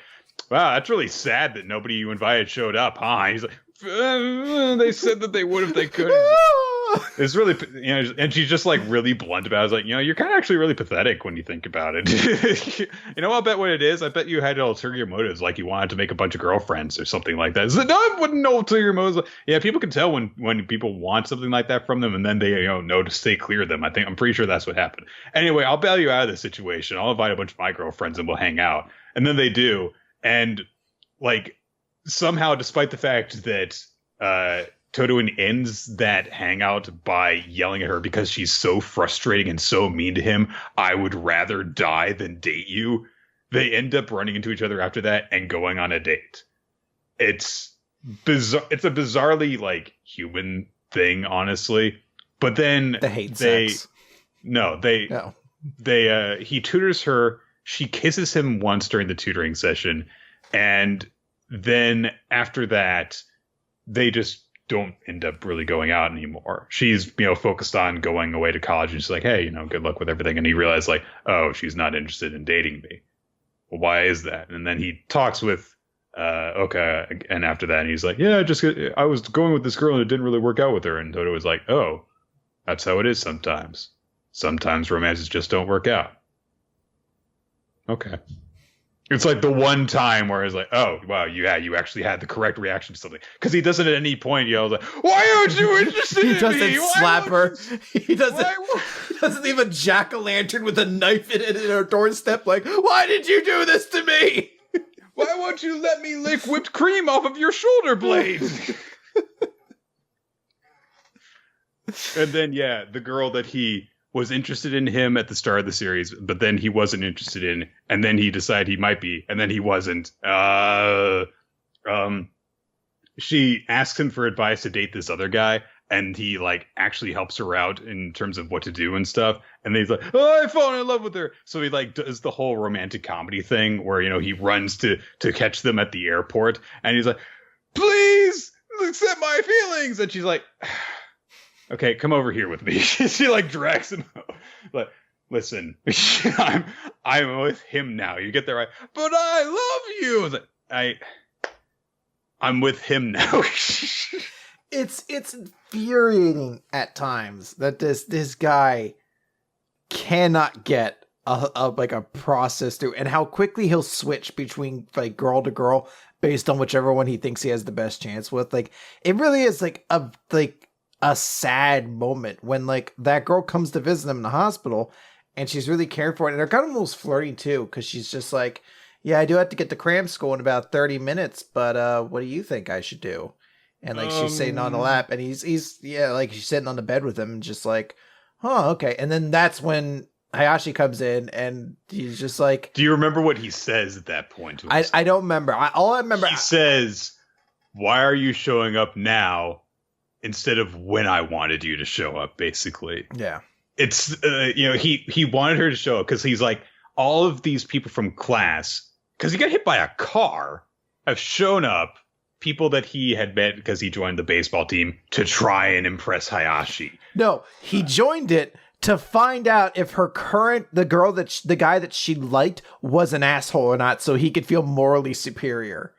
"Wow, that's really sad that nobody you invited showed up, huh?" And he's like, "They said that they would if they could." It's really, you know, and she's just like really blunt about it. I was like, you know, you're kind of actually really pathetic when you think about it. You know, I'll bet what it is. I bet you had ulterior motives, like you wanted to make a bunch of girlfriends or something like that. No, I wouldn't know ulterior motives. Yeah, people can tell when people want something like that from them, and then they know to stay clear of them. I'm pretty sure that's what happened. Anyway, I'll bail you out of this situation. I'll invite a bunch of my girlfriends and we'll hang out. And then they do, and like somehow, despite the fact that Totodile ends that hangout by yelling at her because she's so frustrating and so mean to him. I would rather die than date you. They end up running into each other after that and going on a date. It's bizarre. It's a bizarrely like human thing, honestly. But then sex. He tutors her. She kisses him once during the tutoring session, and then after that, they just don't end up really going out anymore. She's, focused on going away to college, and she's like, hey, good luck with everything. And he realized, like, oh, she's not interested in dating me. Well, why is that? And then he talks with Oka, and after that, he's like, yeah, I was going with this girl, and it didn't really work out with her. And Toto was like, oh, that's how it is sometimes. Sometimes romances just don't work out. Okay. It's like the one time where it's like, oh, wow, you actually had the correct reaction to something. Because he doesn't at any point yell like, why aren't you interested in me? He doesn't slap her. He doesn't even jack-o'-lantern with a knife in it at her doorstep like, why did you do this to me? Why won't you let me lick whipped cream off of your shoulder blades? And then, the girl that he was interested in him at the start of the series, but then he wasn't interested in, and then he decided he might be, and then he wasn't. She asks him for advice to date this other guy, and he like actually helps her out in terms of what to do and stuff. And then he's like, oh, I've fallen in love with her. So he like does the whole romantic comedy thing where, he runs to catch them at the airport, and he's like, please accept my feelings. And she's like, okay, come over here with me. She like drags him out. Like, listen, I'm with him now. You get that right? But I love you. I was like, I'm with him now. It's infuriating at times that this guy cannot get a process through, and how quickly he'll switch between like girl to girl based on whichever one he thinks he has the best chance with. Like, it really is like a sad moment when like that girl comes to visit him in the hospital, and she's really caring for it, and they're kind of almost flirting too, because she's just like, yeah, I do have to get to cram school in about 30 minutes, but what do you think I should do? And like she's sitting on the lap, and he's like she's sitting on the bed with him, and just like, oh, okay. And then that's when Hayashi comes in, and he's just like, do you remember what he says at that point? I don't remember. All I remember, he says, why are you showing up now instead of when I wanted you to show up, basically. Yeah. It's, he wanted her to show up because he's like, all of these people from class, because he got hit by a car, have shown up, people that he had met because he joined the baseball team, to try and impress Hayashi. No, he joined it to find out if the guy that she liked was an asshole or not, so he could feel morally superior.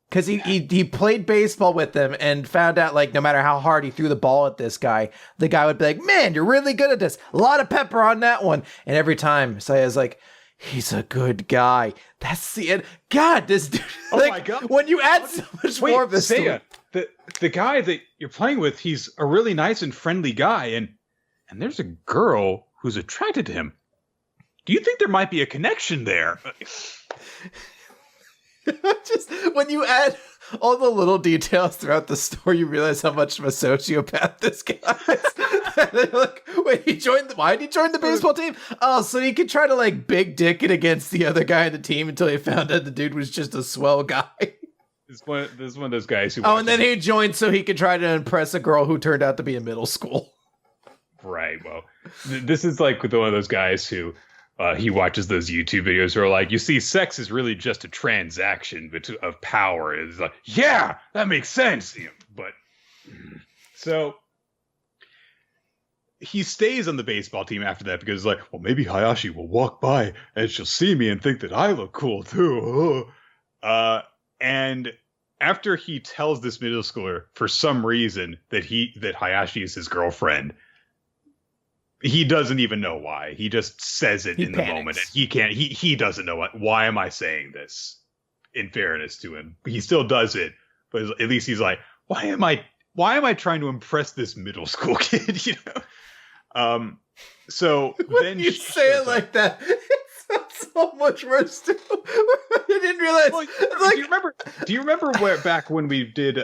Because he played baseball with them and found out, like, no matter how hard he threw the ball at this guy, the guy would be like, man, you're really good at this. A lot of pepper on that one. And every time, Saya's like, he's a good guy. That's the end. God, this dude. Oh like, my God. When you add so much more of this Saya, the guy that you're playing with, he's a really nice and friendly guy. And there's a girl who's attracted to him. Do you think there might be a connection there? Just when you add all the little details throughout the story, you realize how much of a sociopath this guy is. They're like, wait, why did he join the baseball team? Oh, so he could try to like big dick it against the other guy in the team until he found out the dude was just a swell guy. This is one of those guys who. Oh, and then he joined so he could try to impress a girl who turned out to be in middle school. Right. Well, this is like with one of those guys who. He watches those YouTube videos where like, you see, sex is really just a transaction of power. It's like, yeah, that makes sense. But so he stays on the baseball team after that because like, well, maybe Hayashi will walk by and she'll see me and think that I look cool too. And after he tells this middle schooler for some reason that Hayashi is his girlfriend, he doesn't even know why. He just says it in the moment. And he doesn't know why am I saying this? In fairness to him, he still does it, but at least he's like, why am I trying to impress this middle school kid? So when then you say it like that, it sounds so much worse too. I didn't realize. Well, Like, do you remember where back when we did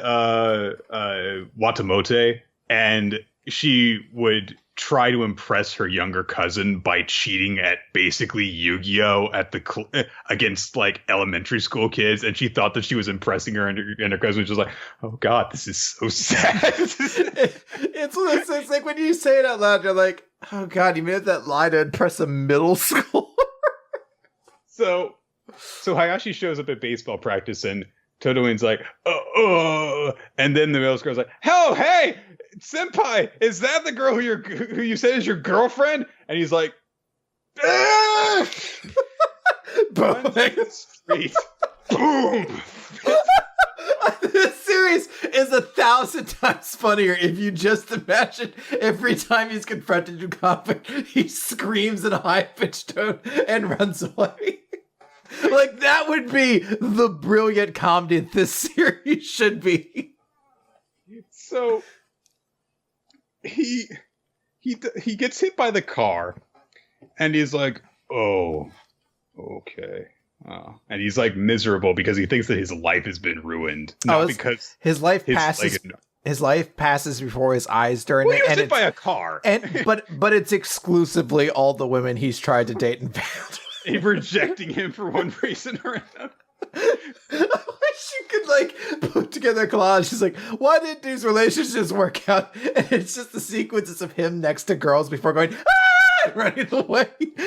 Watamote, and she would try to impress her younger cousin by cheating at basically Yu-Gi-Oh at the against like elementary school kids, and she thought that she was impressing her, and her cousin was just like, "Oh God, this is so sad." it's one of those things, like when you say it out loud, you're like, "Oh God, you made that lie to impress a middle school." So Hayashi shows up at baseball practice, and Todoin's like, oh, and then the middle school's like, "Oh, hey, senpai, is that the girl who you said is your girlfriend?" And he's like, ah! Runs in the street. Boom. This series is 1,000 times funnier if you just imagine every time he's confronted in conflict, he screams in a high-pitched tone and runs away. Like, that would be the brilliant comedy this series should be. So he gets hit by the car, and he's like, "Oh, okay." And he's like miserable because he thinks that his life has been ruined. Not because his life passes. His life passes before his eyes during it. He was hit by a car. But it's exclusively all the women he's tried to date and failed. Rejecting him for one reason or another. I wish you could like put together a collage. She's like, why did these relationships work out? And it's just the sequences of him next to girls before going, ah! Running away.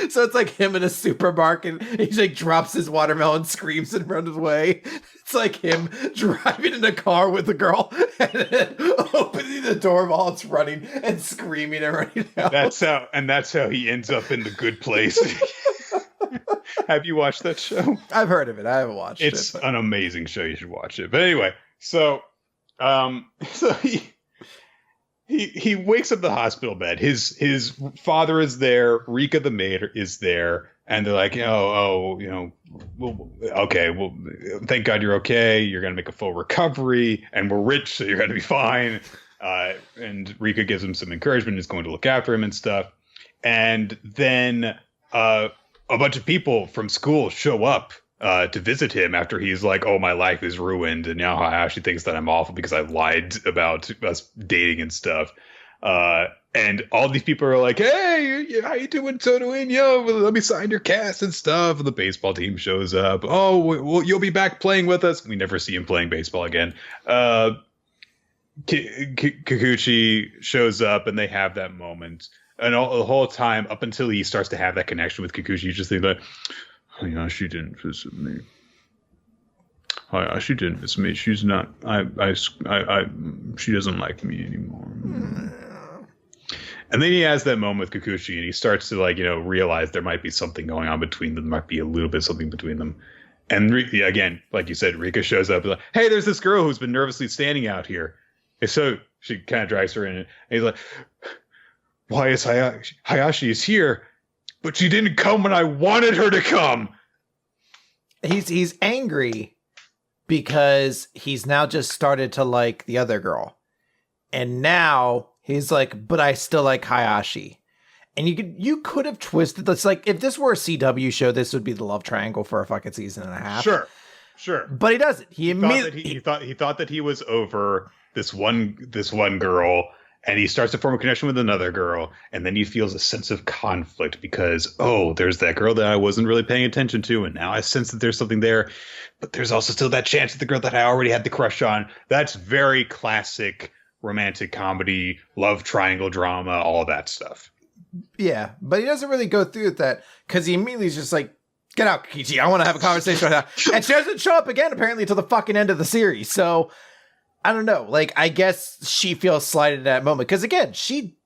So it's like him in a supermarket. He like drops his watermelon, screams, and runs away. It's like him driving in a car with a girl and then opening the door while it's running and screaming and running out. That's how he ends up in the good place. Have you watched that show? I've heard of it. I haven't watched it. It's an amazing show. You should watch it. But anyway, so he wakes up in the hospital bed. His father is there. Rika the maid is there, and they're like, okay, well, thank God you're okay. You're gonna make a full recovery, and we're rich, so you're gonna be fine. And Rika gives him some encouragement. Is going to look after him and stuff. And then a bunch of people from school show up to visit him after he's like, "Oh, my life is ruined, and now Hayashi thinks that I'm awful because I lied about us dating and stuff." And all these people are like, "Hey, how you doing, Todoin? Yo, let me sign your cast and stuff." And the baseball team shows up. "Oh, well, you'll be back playing with us." We never see him playing baseball again. Kikuchi shows up, and they have that moment. And the whole time, up until he starts to have that connection with Kikuchi, you just think that, Hayashi didn't visit me. Hayashi didn't visit me. She's not. She doesn't like me anymore. And then he has that moment with Kikuchi, and he starts to realize there might be something going on between them. There might be a little bit something between them. And again, like you said, Rika shows up and like, "Hey, there's this girl who's been nervously standing out here." And so she kind of drags her in, and he's like, "Why is Hayashi is here, but she didn't come when I wanted her to come." He's angry because he's now just started to like the other girl. And now he's like, "But I still like Hayashi." And you could have twisted this. Like, if this were a CW show, this would be the love triangle for a fucking season and a half. Sure. But he doesn't. He thought that he was over this one girl. And he starts to form a connection with another girl, and then he feels a sense of conflict because, there's that girl that I wasn't really paying attention to, and now I sense that there's something there, but there's also still that chance at the girl that I already had the crush on. That's very classic romantic comedy, love triangle drama, all that stuff. Yeah, but he doesn't really go through with that because he immediately is just like, "Get out, Kichi, I want to have a conversation right now." And she doesn't show up again, apparently, until the fucking end of the series, so I don't know. Like, I guess she feels slighted at that moment. Because, again, she,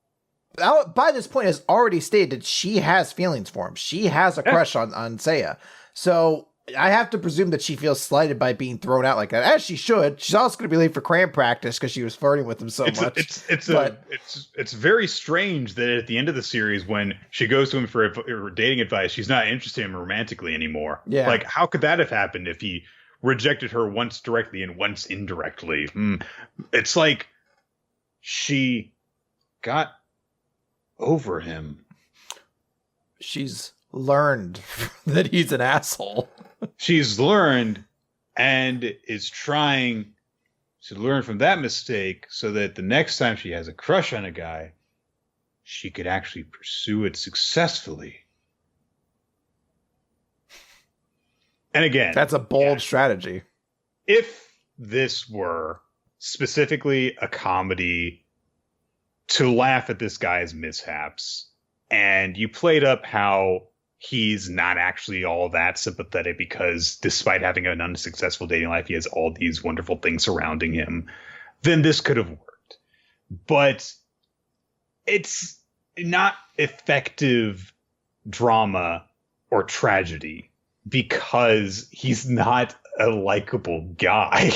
by this point, has already stated she has feelings for him. She has a crush on Seiya. So, I have to presume that she feels slighted by being thrown out like that. As she should. She's also going to be late for cram practice because she was flirting with him so much. It's very strange that at the end of the series, when she goes to him for dating advice, she's not interested in him romantically anymore. Yeah. Like, how could that have happened if he rejected her once directly and once indirectly? It's like she got over him. She's learned that he's an asshole. she's learned and is trying to learn from that mistake so that the next time she has a crush on a guy, she could actually pursue it successfully. And again, That's a bold strategy. If this were specifically a comedy to laugh at this guy's mishaps, and you played up how he's not actually all that sympathetic because despite having an unsuccessful dating life, he has all these wonderful things surrounding him, then this could have worked. But it's not effective drama or tragedy because he's not a likable guy.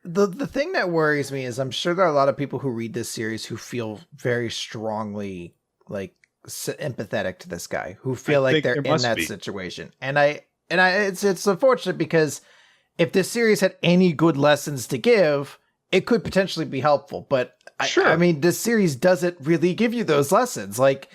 The thing that worries me is I'm sure there are a lot of people who read this series who feel very strongly like empathetic to this guy, who feel like they're in that situation. And it's unfortunate because if this series had any good lessons to give, it could potentially be helpful. But I mean, this series doesn't really give you those lessons. Like,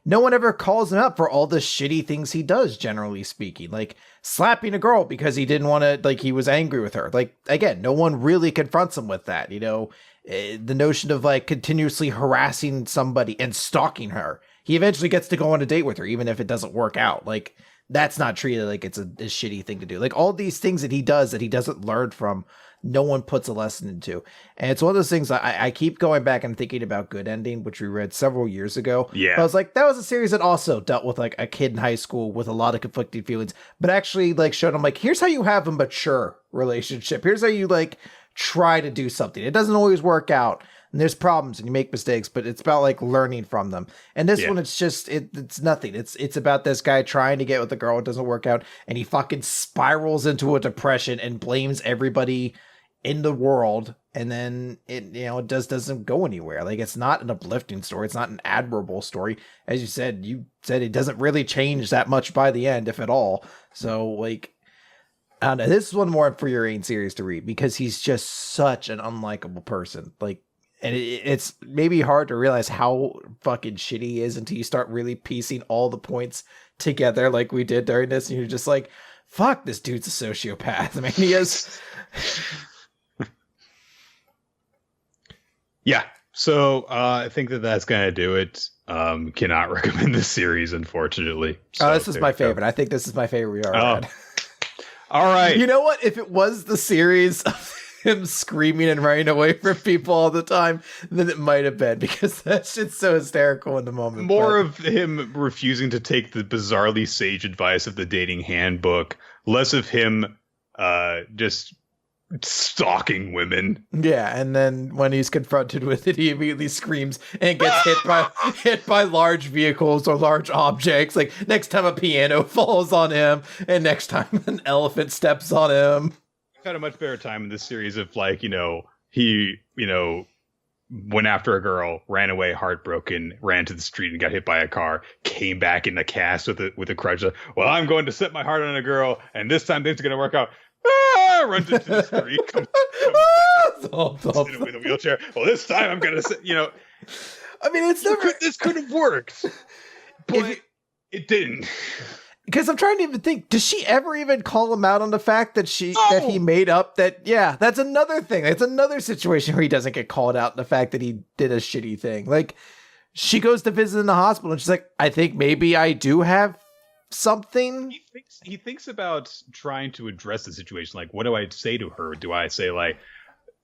no one ever calls him up for all the shitty things he does, generally speaking. Like slapping a girl because he didn't want to, like he was angry with her. Like, again, no one really confronts him with that. You know, the notion of like continuously harassing somebody and stalking her. He eventually gets to go on a date with her, even if it doesn't work out. Like, that's not treated like it's a shitty thing to do. Like, all these things that he does that he doesn't learn from, no one puts a lesson into. And it's one of those things I keep going back and thinking about Good Ending, which we read several years ago. Yeah. But I was like, that was a series that also dealt with like a kid in high school with a lot of conflicting feelings, but actually like showed him like, here's how you have a mature relationship. Here's how you like try to do something. It doesn't always work out. And there's problems and you make mistakes, but it's about like learning from them. And this one, it's just, it's nothing. It's about this guy trying to get with the girl. It doesn't work out. And he fucking spirals into a depression and blames everybody in the world. And then it doesn't go anywhere. Like, it's not an uplifting story. It's not an admirable story. As you said it doesn't really change that much by the end, if at all. So like, I don't know. This is one more infuriating series to read because he's just such an unlikable person. Like, and it's maybe hard to realize how fucking shitty he is until you start really piecing all the points together like we did during this. And you're just like, fuck, this dude's a sociopath. I mean, he is. Yeah. So I think that's going to do it. Cannot recommend this series, unfortunately. So, this is my favorite. I think this is my favorite we already had. All right. You know what? If it was the series of him screaming and running away from people all the time, then it might have been, because that shit's so hysterical in the moment. More of him refusing to take the bizarrely sage advice of the dating handbook, less of him just stalking women. Yeah, and then when he's confronted with it, he immediately screams and gets hit by large vehicles or large objects. Like, next time a piano falls on him, and next time an elephant steps on him. I've had a much better time in this series of, like, he went after a girl, ran away heartbroken, ran to the street and got hit by a car, came back in the cast with a crutch. Well, I'm going to set my heart on a girl, and this time things are going to work out. Runs into the street, comes with a wheelchair. Well, this time I'm gonna say, I mean, this could have worked, but it didn't. Because I'm trying to even think, does she ever even call him out on the fact that that he made up that? Yeah, that's another thing. It's another situation where he doesn't get called out on the fact that he did a shitty thing. Like, she goes to visit in the hospital and she's like, I think maybe I do have something. He thinks about trying to address the situation. Like, what do I say to her? Do I say, like,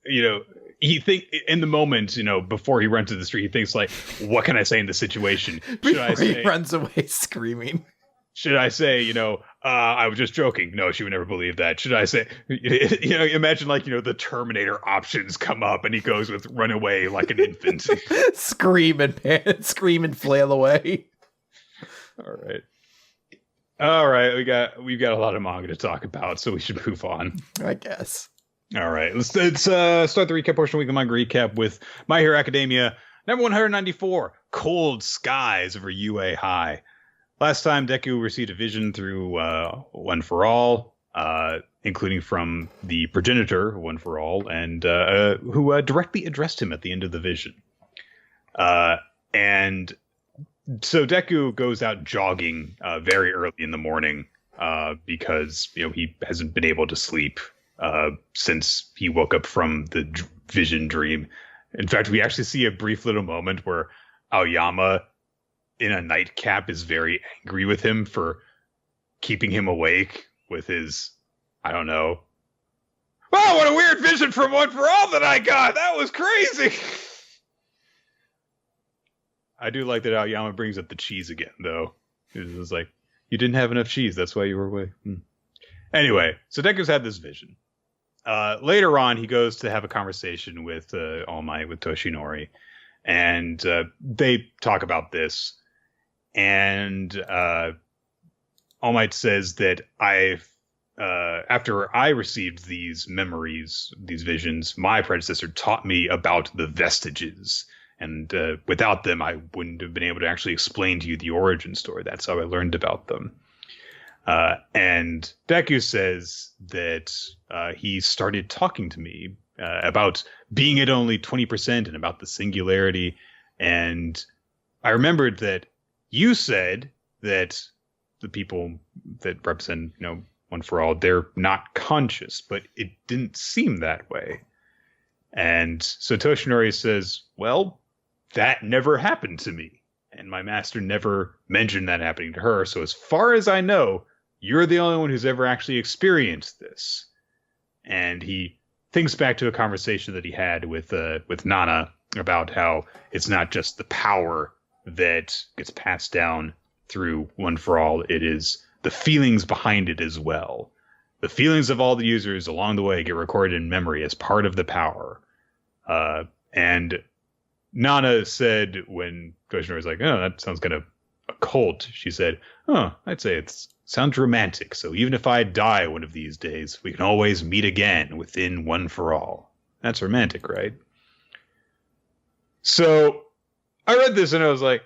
he think in the moment, before he runs to the street, he thinks, like, what can I say in the situation? He runs away screaming. Should I say, I was just joking? No, she would never believe that. Should I say, imagine, like, the Terminator options come up and he goes with run away like an infant. Scream and flail away. All right, we've got a lot of manga to talk about, so we should move on, I guess. All right, let's start the recap portion of Weekly Manga Recap with My Hero Academia, number 194, Cold Skies over UA High. Last time, Deku received a vision through One For All, including from the progenitor, One For All, and who directly addressed him at the end of the vision. And so Deku goes out jogging very early in the morning because he hasn't been able to sleep since he woke up from the vision dream. In fact, we actually see a brief little moment where Aoyama in a nightcap is very angry with him for keeping him awake with his, I don't know. Wow, what a weird vision from One for All that I got. That was crazy. I do like that Aoyama brings up the cheese again, though. It was like, you didn't have enough cheese. That's why you were away. Anyway, so Deku's had this vision. Later on, he goes to have a conversation with All Might, with Toshinori. And they talk about this. And All Might says that after I received these memories, these visions, my predecessor taught me about the vestiges. And without them, I wouldn't have been able to actually explain to you the origin story. That's how I learned about them. And Deku says that he started talking to me about being at only 20% and about the singularity. And I remembered that you said that the people that represent, One for All, they're not conscious, but it didn't seem that way. And so Toshinori says, well, that never happened to me. And my master never mentioned that happening to her. So as far as I know, you're the only one who's ever actually experienced this. And he thinks back to a conversation that he had with Nana about how it's not just the power that gets passed down through One for All. It is the feelings behind it as well. The feelings of all the users along the way get recorded in memory as part of the power. And Nana said when Toshinori was like, oh, that sounds kind of occult, she said, oh, I'd say it sounds romantic. So even if I die one of these days, we can always meet again within One for All. That's romantic, right? So I read this and I was like,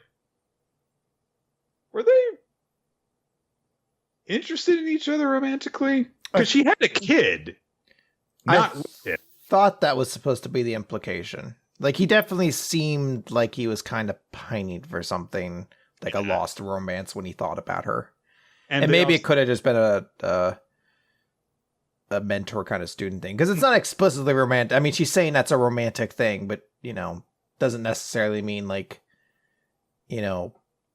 were they interested in each other romantically? Because she had a kid. I thought that was supposed to be the implication. Like, he definitely seemed like he was kind of pining for something, like a lost romance when he thought about her. And maybe it could have just been a mentor kind of student thing. Because it's not explicitly romantic. I mean, she's saying that's a romantic thing, but, doesn't necessarily mean, like,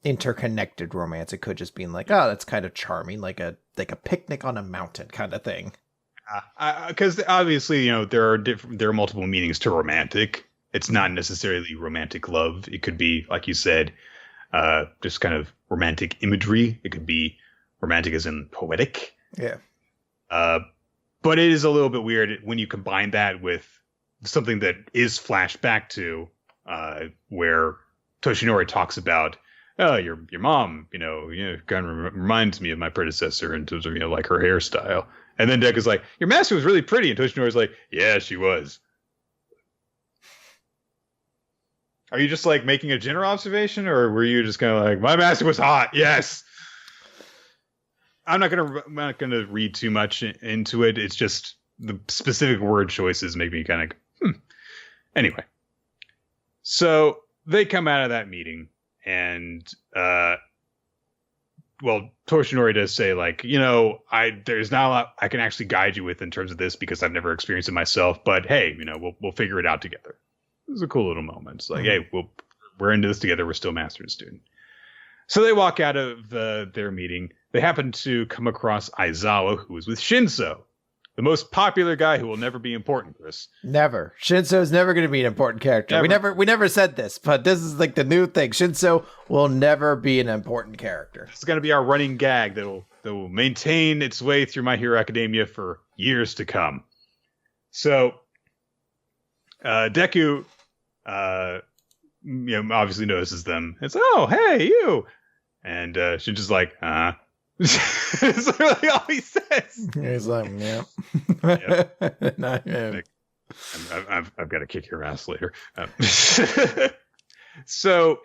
interconnected romance. It could just be like, oh, that's kind of charming, like a picnic on a mountain kind of thing. Because obviously, there are multiple meanings to romantic. It's not necessarily romantic love. It could be, like you said, just kind of romantic imagery. It could be romantic as in poetic. Yeah. But it is a little bit weird when you combine that with something that is flashed back to where Toshinori talks about, oh, your mom, kind of reminds me of my predecessor in terms of, like her hairstyle. And then Deku's like, your master was really pretty. And Toshinori's like, yeah, she was. Are you just like making a general observation, or were you just kind of like, my master was hot? Yes. I'm not gonna read too much into it. It's just the specific word choices make me kind of Anyway, so they come out of that meeting, and Toshinori does say, like, there's not a lot I can actually guide you with in terms of this because I've never experienced it myself. But hey, we'll figure it out together. It was a cool little moment. It's like, hey, we're into this together. We're still master and student. So they walk out of their meeting. They happen to come across Aizawa, who is with Shinso, the most popular guy who will never be important, Chris. Never. Shinso is never going to be an important character. We never said this, but this is like the new thing. Shinso will never be an important character. It's going to be our running gag that will maintain its way through My Hero Academia for years to come. So Deku obviously notices them. It's, oh, hey, you. And Shinso's like, That's really all he says. He's like, yeah. Yep. Not him. I've got to kick your ass later. So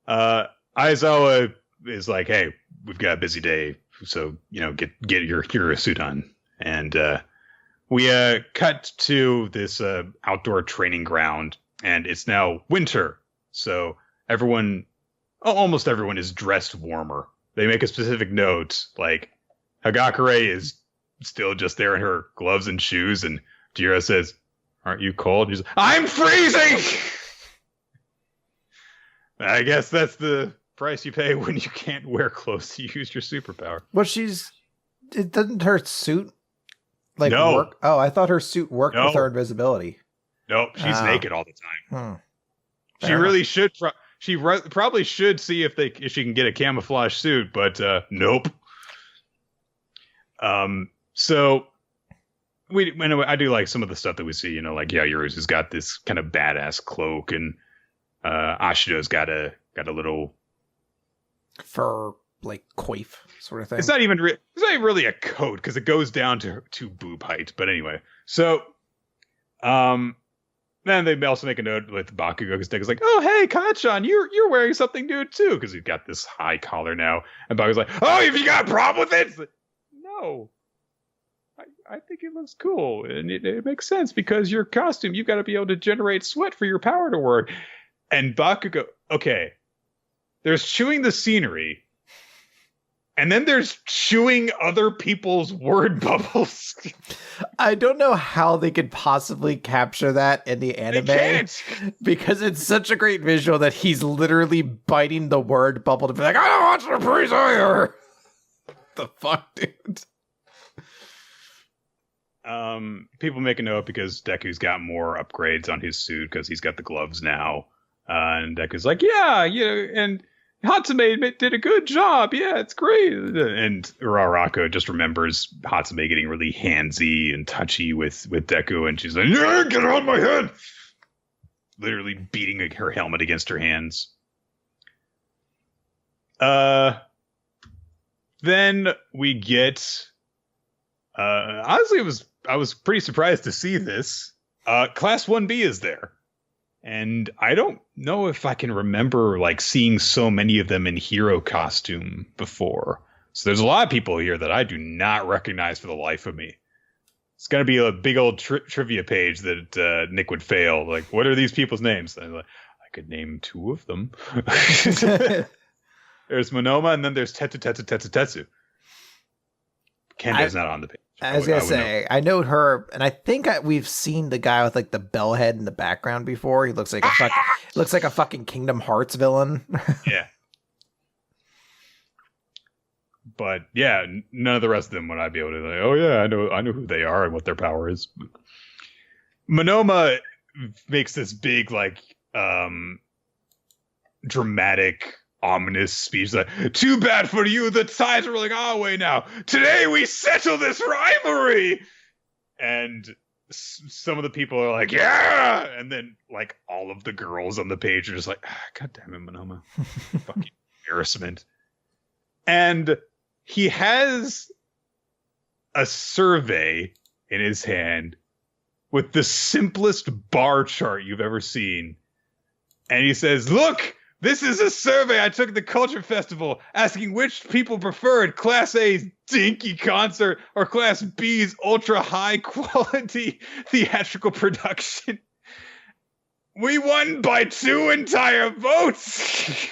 Aizawa is like, hey, we've got a busy day, so get your suit on. And we cut to this outdoor training ground, and it's now winter, so almost everyone is dressed warmer. They make a specific note, like, Hagakure is still just there in her gloves and shoes, and Jiro says, "Aren't you cold?" She's like, "I'm freezing!" I guess that's the price you pay when you can't wear clothes to use your superpower. Well, it doesn't her suit no. work? Oh, I thought her suit worked with her invisibility. Nope, she's naked all the time. She Fair really should. She probably should see if she can get a camouflage suit, but nope. So I do like some of the stuff that we see. Like Yaoyuru's got this kind of badass cloak, and Ashido's got a little fur coif sort of thing. It's not even really a coat because it goes down to boob height. But anyway, so then they also make a note with Bakugo because Deku's like, "Oh hey, Kanchan, you're wearing something new too," because he's got this high collar now, and Bakugo's like, "Oh, have you got a problem with it?" It's like, no, I think it looks cool and it makes sense because your costume, you've got to be able to generate sweat for your power to work. And Bakugo, okay, there's chewing the scenery. And then there's chewing other people's word bubbles. I don't know how they could possibly capture that in the anime. Because it's such a great visual that he's literally biting the word bubble to be like, "I don't want you to breathe here." The fuck, dude? People make a note because Deku's got more upgrades on his suit because he's got the gloves now. And Deku's like, "Yeah, and Hatsume did a good job. Yeah, it's great." And Uraraka just remembers Hatsume getting really handsy and touchy with Deku, and she's like, "Yeah, get out of my head!" Literally beating her helmet against her hands. Then we get. Honestly, I was pretty surprised to see this. Class 1B is there. And I don't know if I can remember seeing so many of them in hero costume before. So there's a lot of people here that I do not recognize for the life of me. It's going to be a big old trivia page that Nick would fail. Like, what are these people's names? And I could name two of them. There's Monoma, and then there's Tetsu. Kenda's not on the page. I was going to say, I know her, and I think we've seen the guy with the bell head in the background before. He looks like a fucking Kingdom Hearts villain. Yeah. But yeah, none of the rest of them would I be able to "Oh yeah, I know who they are and what their power is." Monoma makes this big dramatic, ominous speech like, "Too bad for you, the tides are rolling our way now. Today we settle this rivalry." And some of the people are like, "Yeah!" And then all of the girls on the page are just like, "God damn it, Monoma." Fucking embarrassment. And he has a survey in his hand with the simplest bar chart you've ever seen. And he says, "Look, this is a survey I took at the Culture Festival asking which people preferred Class A's dinky concert or Class B's ultra high quality theatrical production. We won by 2 entire votes."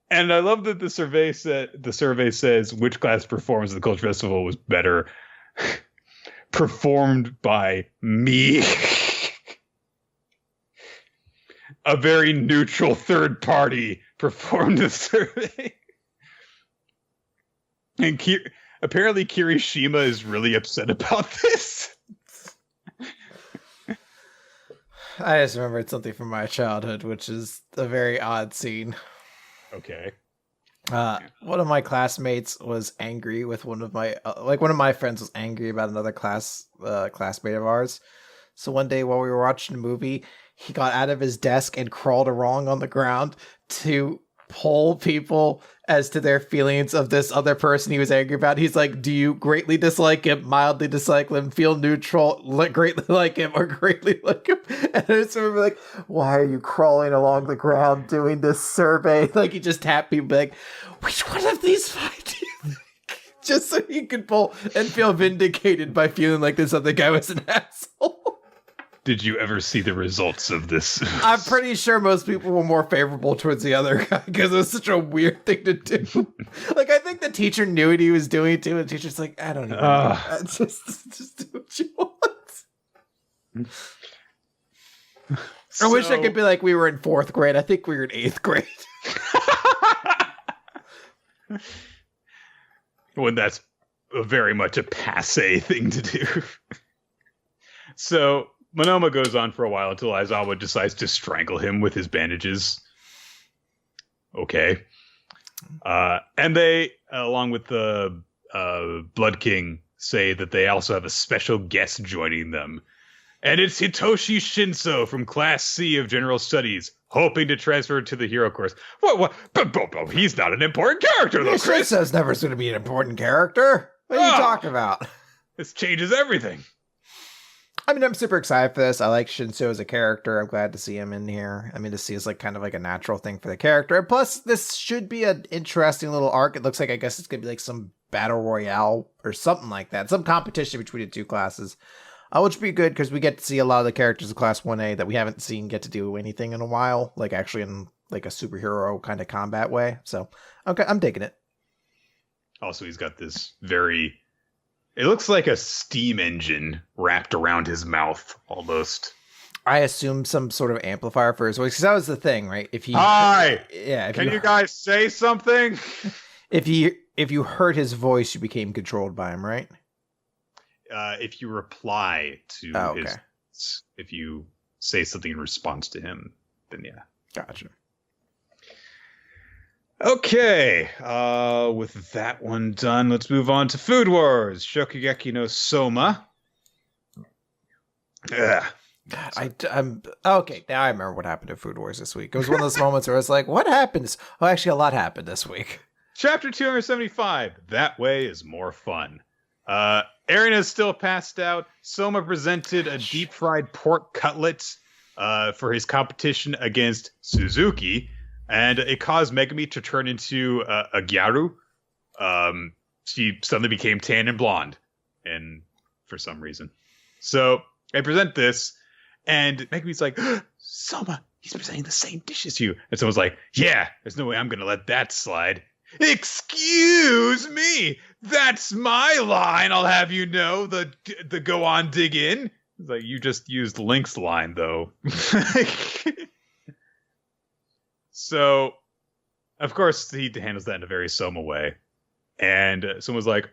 And I love that the survey says which class performance at the Culture Festival was better. Performed by me. A very neutral third party performed the survey. And apparently Kirishima is really upset about this. I just remembered something from my childhood, which is a very odd scene. Okay. One of my classmates was angry with one of my friends was angry about another classmate of ours. So one day while we were watching a movie, he got out of his desk and crawled along on the ground to poll people as to their feelings of this other person he was angry about. He's like, "Do you greatly dislike him, mildly dislike him, feel neutral, greatly like him, or greatly like him?" And I just remember "Why are you crawling along the ground doing this survey?" He just tapped people "Which one of these 5 do you think?" Just so he could pull and feel vindicated by feeling like this other guy was an asshole. Did you ever see the results of this? I'm pretty sure most people were more favorable towards the other guy because it was such a weird thing to do. Like, I think the teacher knew what he was doing too, and the teacher's like, I don't even know. Just do what you want. I wish I could be like, we were in 4th grade. I think we were in 8th grade. When that's very much a passé thing to do. So Monoma goes on for a while until Aizawa decides to strangle him with his bandages. Okay. And they, along with the Blood King, say that they also have a special guest joining them. And it's Hitoshi Shinso from Class C of General Studies, hoping to transfer to the hero course. What? But he's not an important character, though, Chris. Shinso's never going to be an important character. What are you talking about? This changes everything. I mean, I'm super excited for this. I like Shinso as a character. I'm glad to see him in here. I mean, to see is like kind of like a natural thing for the character. And plus, this should be an interesting little arc. It looks like, I guess it's going to be like some battle royale or something like that. Some competition between the two classes. Which would be good because we get to see a lot of the characters of Class 1A that we haven't seen get to do anything in a while. Like actually in like a superhero kind of combat way. So, okay, I'm digging it. Also, he's got this very... It looks like a steam engine wrapped around his mouth, almost. I assume some sort of amplifier for his voice, because that was the thing, right? If he, Hi! Yeah. Can you guys say something? If you heard his voice, you became controlled by him, right? If you reply to his... If you say something in response to him, then yeah. Gotcha. Okay, with that one done, let's move on to Food Wars. Shokugeki no Soma. God, I'm okay. Now I remember what happened to Food Wars this week. It was one of those moments where I was like, "What happened?" Oh, actually, a lot happened this week. Chapter 275. That way is more fun. Aaron is still passed out. Soma presented a deep fried pork cutlet for his competition against Suzuki. And it caused Megami to turn into a Gyaru. She suddenly became tan and blonde, and for some reason. So I present this, and Megami's like, Soma, he's presenting the same dish as you. And someone's like, yeah, there's no way I'm going to let that slide. Excuse me, that's my line, I'll have you know, the go on dig in. It's like, you just used Link's line, though. So, of course, he handles that in a very Soma way. And someone's like,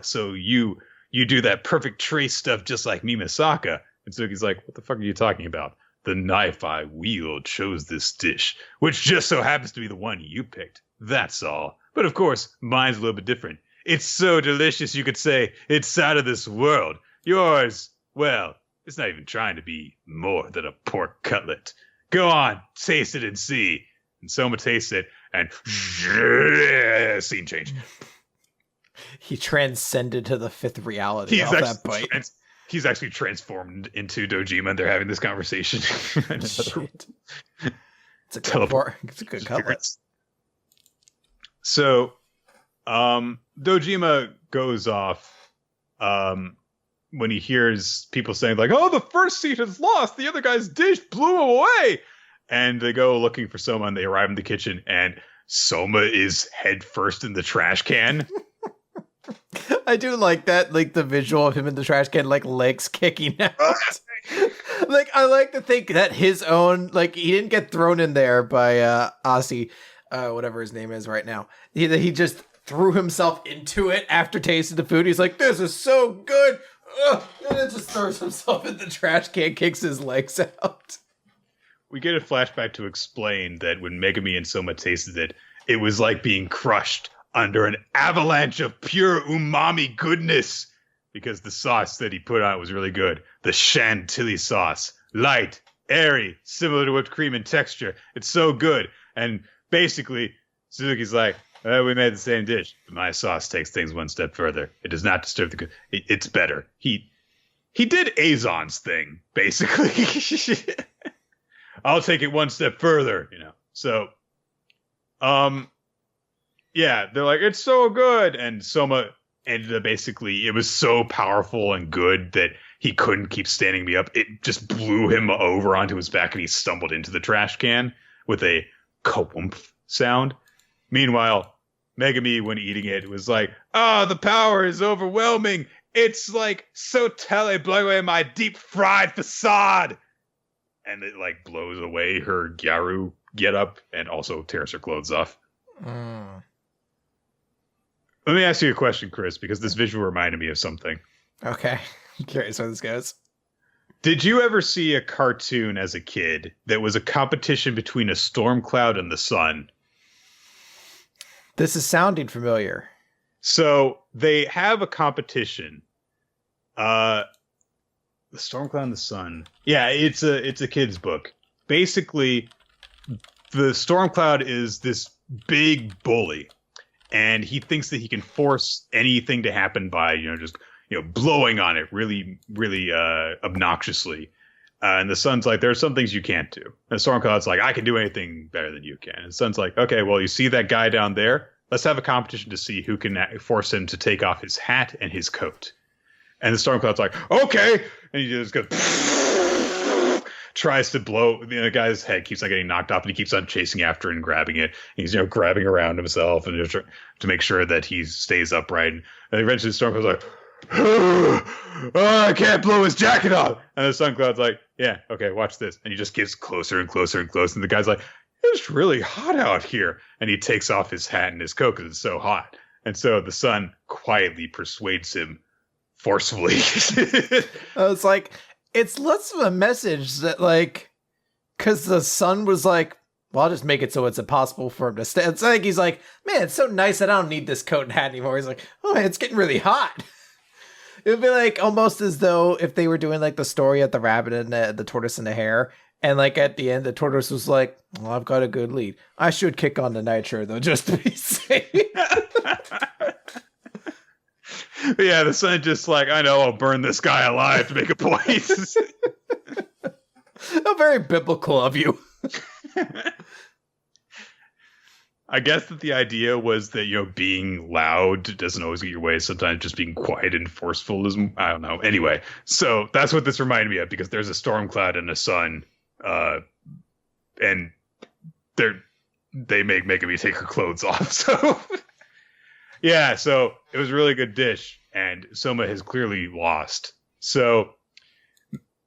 so you do that perfect trace stuff just like me, Misaka. And Suzuki's like, what the fuck are you talking about? The knife I wield chose this dish, which just so happens to be the one you picked. That's all. But of course, mine's a little bit different. It's so delicious you could say it's out of this world. Yours, well, it's not even trying to be more than a pork cutlet. Go on, taste it and see. And Soma tastes it, and scene change. He transcended to the 5th reality off that bite. He's actually transformed into Dojima, and they're having this conversation. It's a good cutlet. So, Dojima goes off when he hears people saying, like, oh, the first seat is lost. The other guy's dish blew away. And they go looking for Soma, and they arrive in the kitchen, and Soma is head first in the trash can. I do like that, like the visual of him in the trash can, like legs kicking out. Like, I like to think that his own, like, he didn't get thrown in there by Asi, whatever his name is right now. He just threw himself into it after tasting the food. He's like, this is so good. And then just throws himself in the trash can, kicks his legs out. We get a flashback to explain that when Megami and Soma tasted it, it was like being crushed under an avalanche of pure umami goodness. Because the sauce that he put on it was really good. The chantilly sauce. Light, airy, similar to whipped cream in texture. It's so good. And basically, Suzuki's like, we made the same dish. But my sauce takes things one step further. It does not disturb the... It's better. He did Azon's thing, basically. I'll take it one step further, you know. So, yeah, they're like, it's so good. And Soma ended up basically, it was so powerful and good that he couldn't keep standing me up. It just blew him over onto his back, and he stumbled into the trash can with a ka-woomph sound. Meanwhile, Megami, when eating it, was like, "Oh, the power is overwhelming. It's like so blowing away my deep fried facade." And it like blows away her Gyaru getup and also tears her clothes off. Mm. Let me ask you a question, Chris, because this visual reminded me of something. Okay. I'm curious where this goes. Did you ever see a cartoon as a kid that was a competition between a storm cloud and the sun? This is sounding familiar. So they have a competition. The storm cloud and the sun. Yeah, it's a kid's book. Basically, the storm cloud is this big bully, and he thinks that he can force anything to happen by, just blowing on it really, really obnoxiously. And the sun's like, there's some things you can't do. And the storm cloud's like, I can do anything better than you can. And the sun's like, okay, well, you see that guy down there? Let's have a competition to see who can force him to take off his hat and his coat. And the storm cloud's like, okay. And he just goes, tries to blow. The guy's head keeps on getting knocked off, and he keeps on chasing after it and grabbing it. He's grabbing around himself and to make sure that he stays upright. And eventually the storm cloud's like, oh, I can't blow his jacket off. And the sun cloud's like, yeah, okay, watch this. And he just gets closer and closer and closer. And the guy's like, it's really hot out here. And he takes off his hat and his coat because it's so hot. And so the sun quietly persuades him forcefully. It's like, it's less of a message that, like, because the sun was like, well, I'll just make it so it's impossible for him to stay. It's like, he's like, man, it's so nice that I don't need this coat and hat anymore. He's like, oh, man, it's getting really hot. It would be like almost as though if they were doing like the story of the rabbit and the tortoise and the hare. And like at the end, the tortoise was like, well, I've got a good lead. I should kick on the nitro though, just to be safe. Yeah, the sun just like, I know, I'll burn this guy alive to make a point. How very biblical of you. I guess that the idea was that, being loud doesn't always get your way. Sometimes just being quiet and forceful is, I don't know. Anyway, so that's what this reminded me of, because there's a storm cloud and a sun, and they make me take her clothes off. So yeah, so it was a really good dish, and Soma has clearly lost. So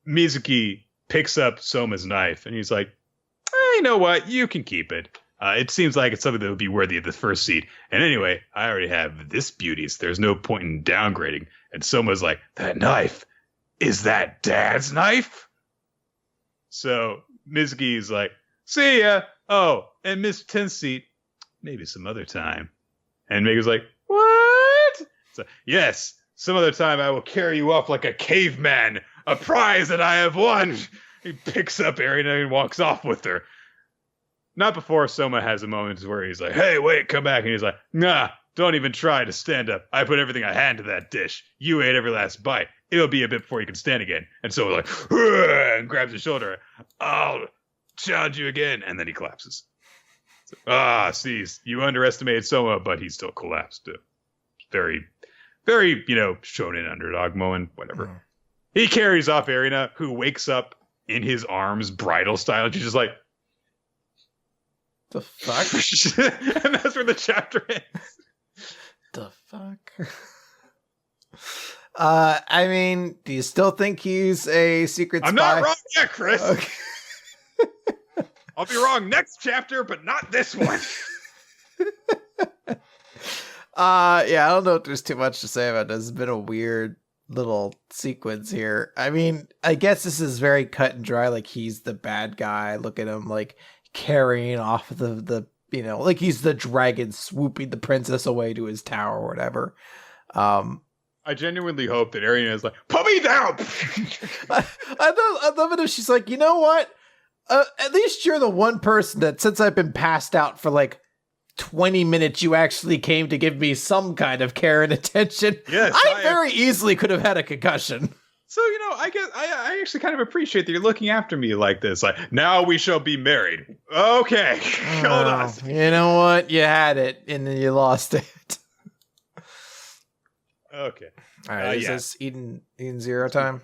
Mizuki picks up Soma's knife, and he's like, you know what? You can keep it. It seems like it's something that would be worthy of the first seat. And anyway, I already have this beauty, so there's no point in downgrading. And Soma's like, that knife, is that Dad's knife? So Mizuki's like, see ya. Oh, and Miss 10th seat, maybe some other time. And Mega's like, what? So, yes, some other time I will carry you off like a caveman, a prize that I have won. He picks up Erina and walks off with her. Not before Soma has a moment where he's like, hey, wait, come back. And he's like, nah, don't even try to stand up. I put everything I had into that dish. You ate every last bite. It'll be a bit before you can stand again. And Soma's like, and grabs his shoulder. I'll challenge you again. And then he collapses. So, see, you underestimated Soma, but he still collapsed. Very, very, shonen underdog moment, whatever. Mm. He carries off Erina, who wakes up in his arms, bridal style. And she's just like, the fuck? And that's where the chapter ends. The fuck? I mean, do you still think he's a secret spy? I'm not wrong yet, Chris. Okay. I'll be wrong next chapter, but not this one. Yeah, I don't know if there's too much to say about this. It's been a weird little sequence here. I mean, I guess this is very cut and dry. Like, he's the bad guy. Look at him, like, carrying off the like he's the dragon swooping the princess away to his tower or whatever. I genuinely hope that Erina is like, put me down. I love it if she's like, you know what? At least you're the one person that, since I've been passed out for like 20 minutes, you actually came to give me some kind of care and attention. Yes, I very easily could have had a concussion. So, I guess I actually kind of appreciate that you're looking after me like this. Like, now we shall be married. Okay. Hold on. You know what? You had it, and then you lost it. Okay. All right. Is this Eden Zero time?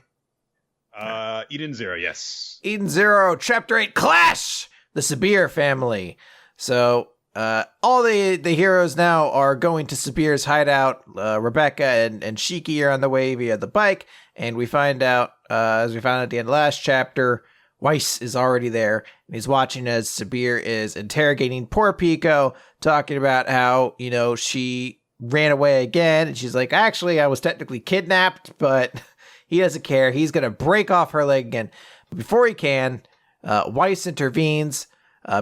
Eden Zero, yes. Eden Zero, Chapter 8, Clash! The Sabir family. So, all the heroes now are going to Sabir's hideout. Rebecca and Shiki are on the way via the bike. And we find out, as we found out at the end of the last chapter, Weiss is already there. And he's watching as Sabir is interrogating poor Pico, talking about how, she ran away again. And she's like, actually, I was technically kidnapped, but he doesn't care. He's going to break off her leg again. But before he can, Weiss intervenes,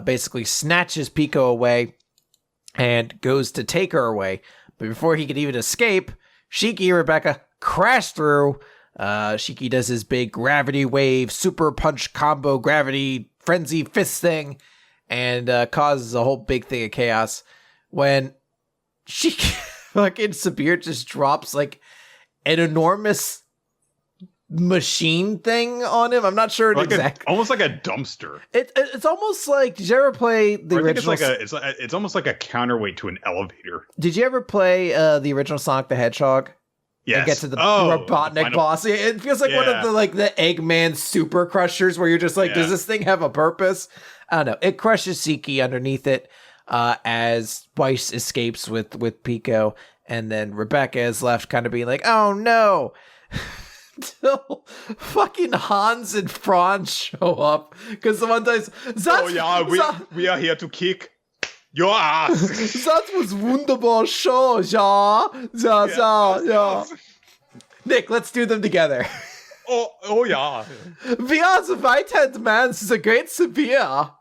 basically snatches Pico away and goes to take her away. But before he could even escape, Shiki and Rebecca crash through. Shiki does his big gravity wave, super punch combo, gravity frenzy fist thing, and causes a whole big thing of chaos. When Shiki fucking Sabir just drops like an enormous machine thing on him. I'm not sure exactly. Almost like a dumpster. It's almost like, did you ever play the original? It's almost like a counterweight to an elevator. Did you ever play the original Sonic the Hedgehog? Yes. And get to the Robotnik boss. It feels like one of the Eggman super crushers where you're just like, does this thing have a purpose? I don't know. It crushes Shiki underneath it as Weiss escapes with Pico, and then Rebecca is left kind of being like, oh no. Till fucking Hans and Franz show up because the one time we are here to kick your ass. That was wunderbar show, ja. Nick, let's do them together. Oh yeah. We are the White-Head Man, the Great Sabir.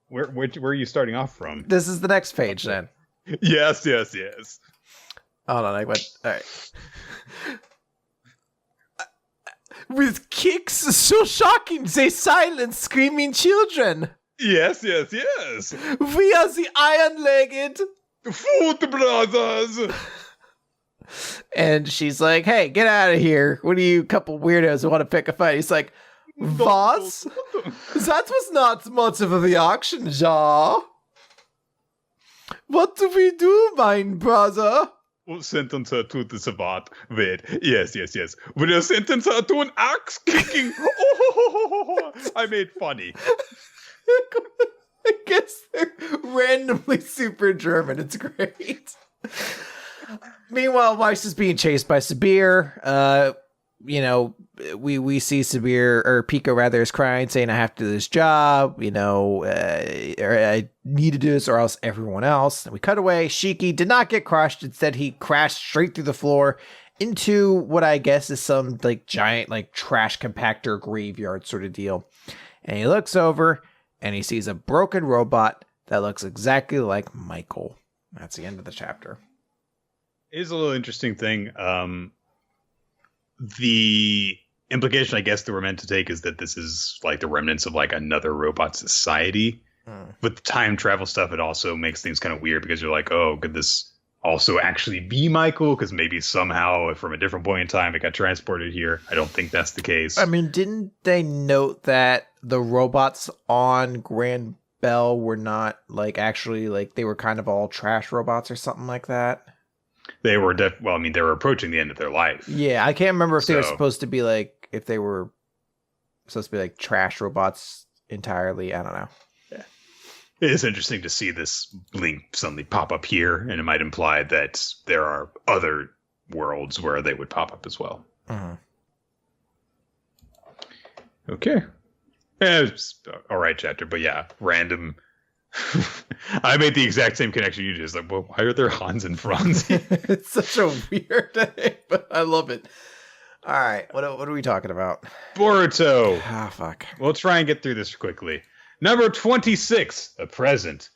Where are you starting off from? This is the next page then. Yes. Hold on, I went. All right. With kicks so shocking, they silence screaming children. Yes. We are the iron-legged Foot Brothers. And she's like, hey, get out of here. What are you, couple weirdos who want to pick a fight? He's like, was? That was not much of a reaction, ja. What do we do, mein brother? We'll sentence her to the Savat. Wait, yes. We'll sentence her to an axe kicking. Oh, I made funny. I guess they're randomly super German. It's great. Meanwhile, Weiss is being chased by Sabir. We see Sabir, or Pico rather, is crying, saying, I have to do this job, or I need to do this or else everyone else. And we cut away. Shiki did not get crushed. Instead, he crashed straight through the floor into what I guess is some giant trash compactor graveyard sort of deal. And he looks over and he sees a broken robot that looks exactly like Michael. That's the end of the chapter. It is a little interesting thing. The implication, I guess, that we're meant to take is that this is like the remnants of like another robot society. With the time travel stuff, it also makes things kind of weird because you're like, oh, could this also actually be Michael? Because maybe somehow from a different point in time it got transported here. I don't think that's the case. I mean, didn't they note that the robots on Grand Bell were not actually they were kind of all trash robots or something like that? They were they were approaching the end of their life. Yeah, I can't remember if they were supposed to be if they were supposed to be trash robots entirely. I don't know. Yeah. It is interesting to see this link suddenly pop up here, and it might imply that there are other worlds where they would pop up as well. Mm-hmm. Okay. Yeah, it's all right, chapter, but yeah, random. I made the exact same connection you just well, why are there Hans and Franz? It's such a weird thing, but I love it. All right, what are we talking about? Boruto. Fuck. We'll try and get through this quickly. Number 26, a present.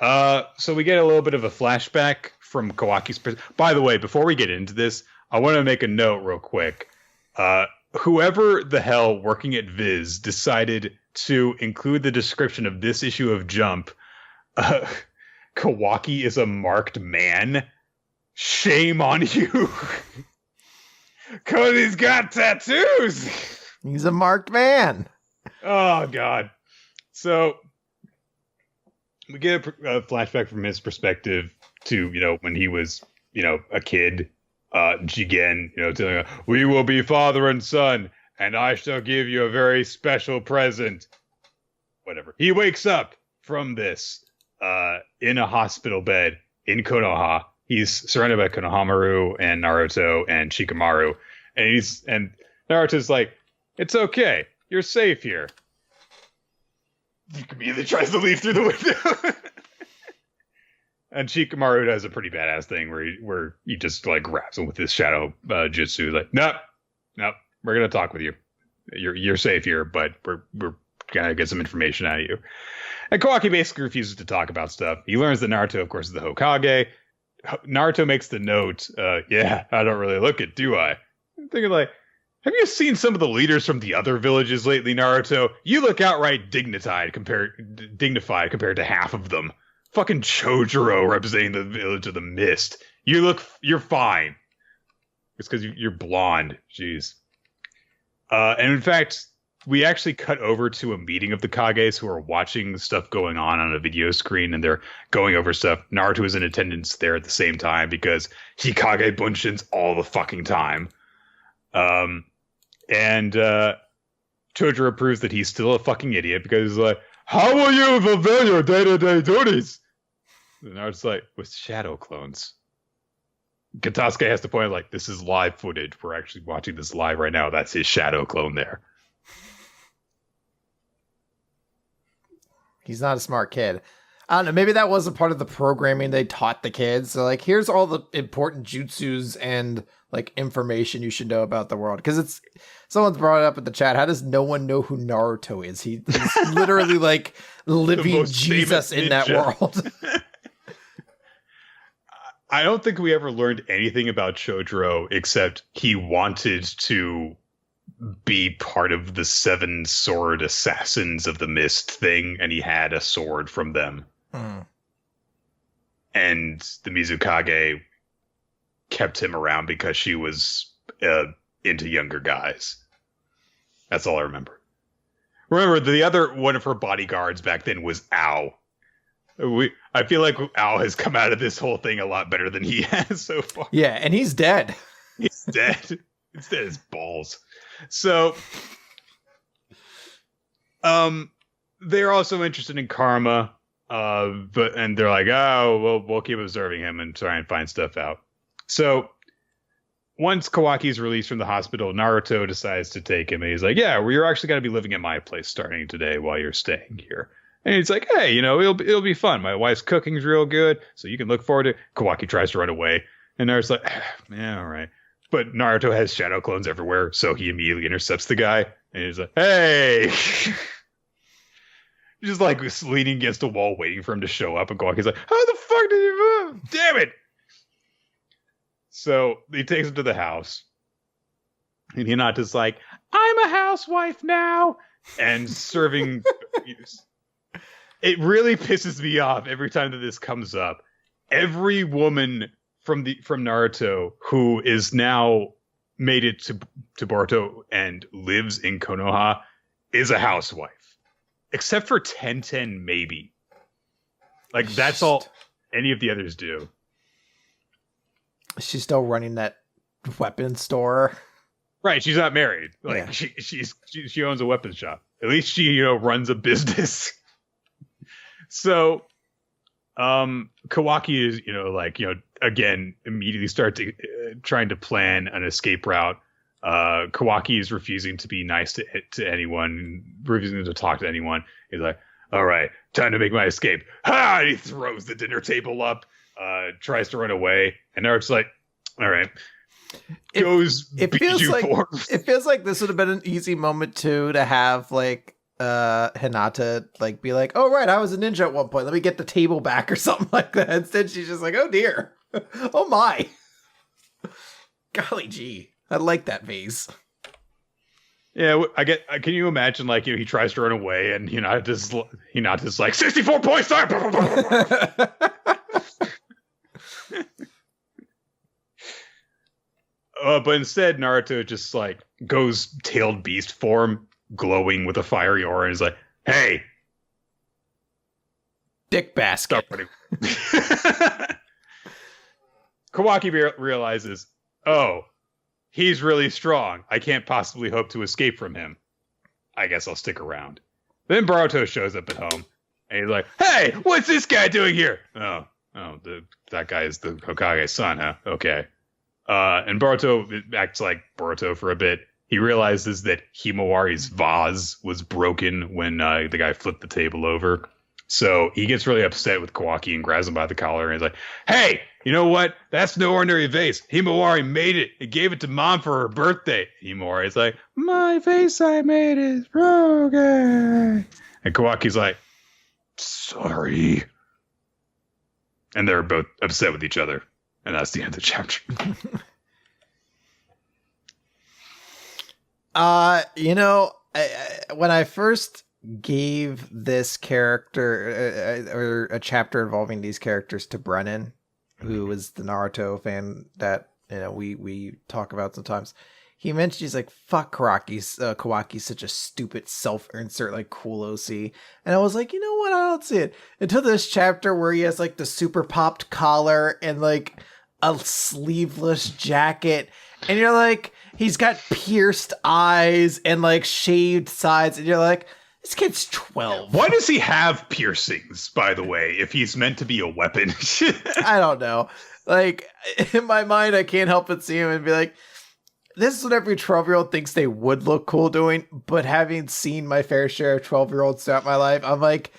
So we get a little bit of a flashback from Kawaki's perspective. By the way, before we get into this, I want to make a note real quick. Whoever the hell working at Viz decided to include the description of this issue of Jump, Kawaki is a marked man. Shame on you. Because he's got tattoos. He's a marked man. Oh, God. So we get a flashback from his perspective to, when he was, a kid Jigen, telling her, "We will be father and son, and I shall give you a very special present." Whatever. He wakes up from this in a hospital bed in Konoha. He's surrounded by Konohamaru and Naruto and Shikamaru, and Naruto's like, "It's okay, you're safe here." He immediately tries to leave through the window. And Shikamaru does a pretty badass thing where he just like grabs him with his shadow jutsu. Like, nope, we're gonna talk with you. You're safe here, but we're gonna get some information out of you. And Kawaki basically refuses to talk about stuff. He learns that Naruto, of course, is the Hokage. Naruto makes the note, "Yeah, I don't really look it, do I?" I'm thinking like, have you seen some of the leaders from the other villages lately, Naruto? You look outright dignified compared to half of them. Fucking Chojuro representing the village of the mist. You're fine. It's because you're blonde. Jeez. And in fact, we actually cut over to a meeting of the Kages who are watching stuff going on a video screen, and they're going over stuff. Naruto is in attendance there at the same time because Hikage Bunshins all the fucking time. And Chojuro proves that he's still a fucking idiot because he's like, "How will you fulfill your day-to-day duties?" And Naruto's like, "With shadow clones." Katasuke has to point out, like, this is live footage. We're actually watching this live right now. That's his shadow clone there. He's not a smart kid. I don't know. Maybe that wasn't part of the programming they taught the kids. So, like, here's all the important jutsus and, like, information you should know about the world. Because someone's brought it up in the chat. How does no one know who Naruto is? He's literally, like, living Jesus in that world. I don't think we ever learned anything about Chojuro except he wanted to be part of the 7 sword assassins of the mist thing, and he had a sword from them. And the Mizukage kept him around because she was into younger guys. That's all I remember. Remember, the other one of her bodyguards back then was Ao. I feel like Al has come out of this whole thing a lot better than he has so far. Yeah, and he's dead. He's dead. He's dead as balls. So, they're also interested in karma, and they're like, "Oh, we'll keep observing him and try and find stuff out." So, once Kawaki's released from the hospital, Naruto decides to take him, and he's like, "Yeah, well, you're actually going to be living at my place starting today while you're staying here." And he's like, "Hey, it'll be fun. My wife's cooking's real good, so you can look forward to it." Kawaki tries to run away, and Naruto's like, "Yeah, all right." But Naruto has shadow clones everywhere, so he immediately intercepts the guy, and he's like, "Hey!" Just like leaning against a wall, waiting for him to show up, and Kawaki's like, "How the fuck did you move? Damn it!" So he takes him to the house, and Hinata's like, "I'm a housewife now," and serving. It really pisses me off every time that this comes up. Every woman from Naruto who is now made it to Boruto and lives in Konoha is a housewife, except for Tenten, maybe. Like, that's all any of the others do. She's still running that weapons store. Right, she's not married. Like, yeah. She owns a weapons shop. At least she, runs a business. So, Kawaki is, again, immediately trying to plan an escape route. Kawaki is refusing to be nice to anyone, refusing to talk to anyone. He's like, "All right, time to make my escape." Ha! And he throws the dinner table up, tries to run away, and Naruto's like, "All right." It feels like this would have been an easy moment to have like Hinata like be like, "Oh right, I was a ninja at one point. Let me get the table back," or something like that. Instead, she's just like, "Oh dear, oh my, golly gee, I like that vase." Yeah, can you imagine like he tries to run away and Hinata's like 64 points time. But instead, Naruto just like goes tailed beast form, glowing with a fiery aura, and is like, "Hey, dick basket." Kawaki realizes, oh, he's really strong. I can't possibly hope to escape from him. I guess I'll stick around. Then Boruto shows up at home, and he's like, hey, what's this guy doing here? That guy is the Hokage's son, huh? Okay. And Boruto acts like Boruto for a bit. He realizes that Himawari's vase was broken when the guy flipped the table over. So he gets really upset with Kawaki and grabs him by the collar and he's like, hey, you know what? That's no ordinary vase. Himawari made it and gave it to mom for her birthday. Himawari's like, my vase I made is broken. And Kawaki's like, sorry. And they're both upset with each other. And that's the end of the chapter. When I first gave this character or a chapter involving these characters to Brennan, who was the Naruto fan that we talk about sometimes, he mentioned, he's like, fuck Kawaki's such a stupid self-insert like cool OC. And I was like, you know what, I don't see it until this chapter where he has like the super popped collar and like a sleeveless jacket, and you're like, he's got pierced eyes and like shaved sides, and you're like, this kid's 12. Why does he have piercings, by the way, if he's meant to be a weapon? I don't know. Like, in my mind, I can't help but see him and be like, this is what every 12-year-old thinks they would look cool doing. But having seen my fair share of 12-year-olds throughout my life, I'm like,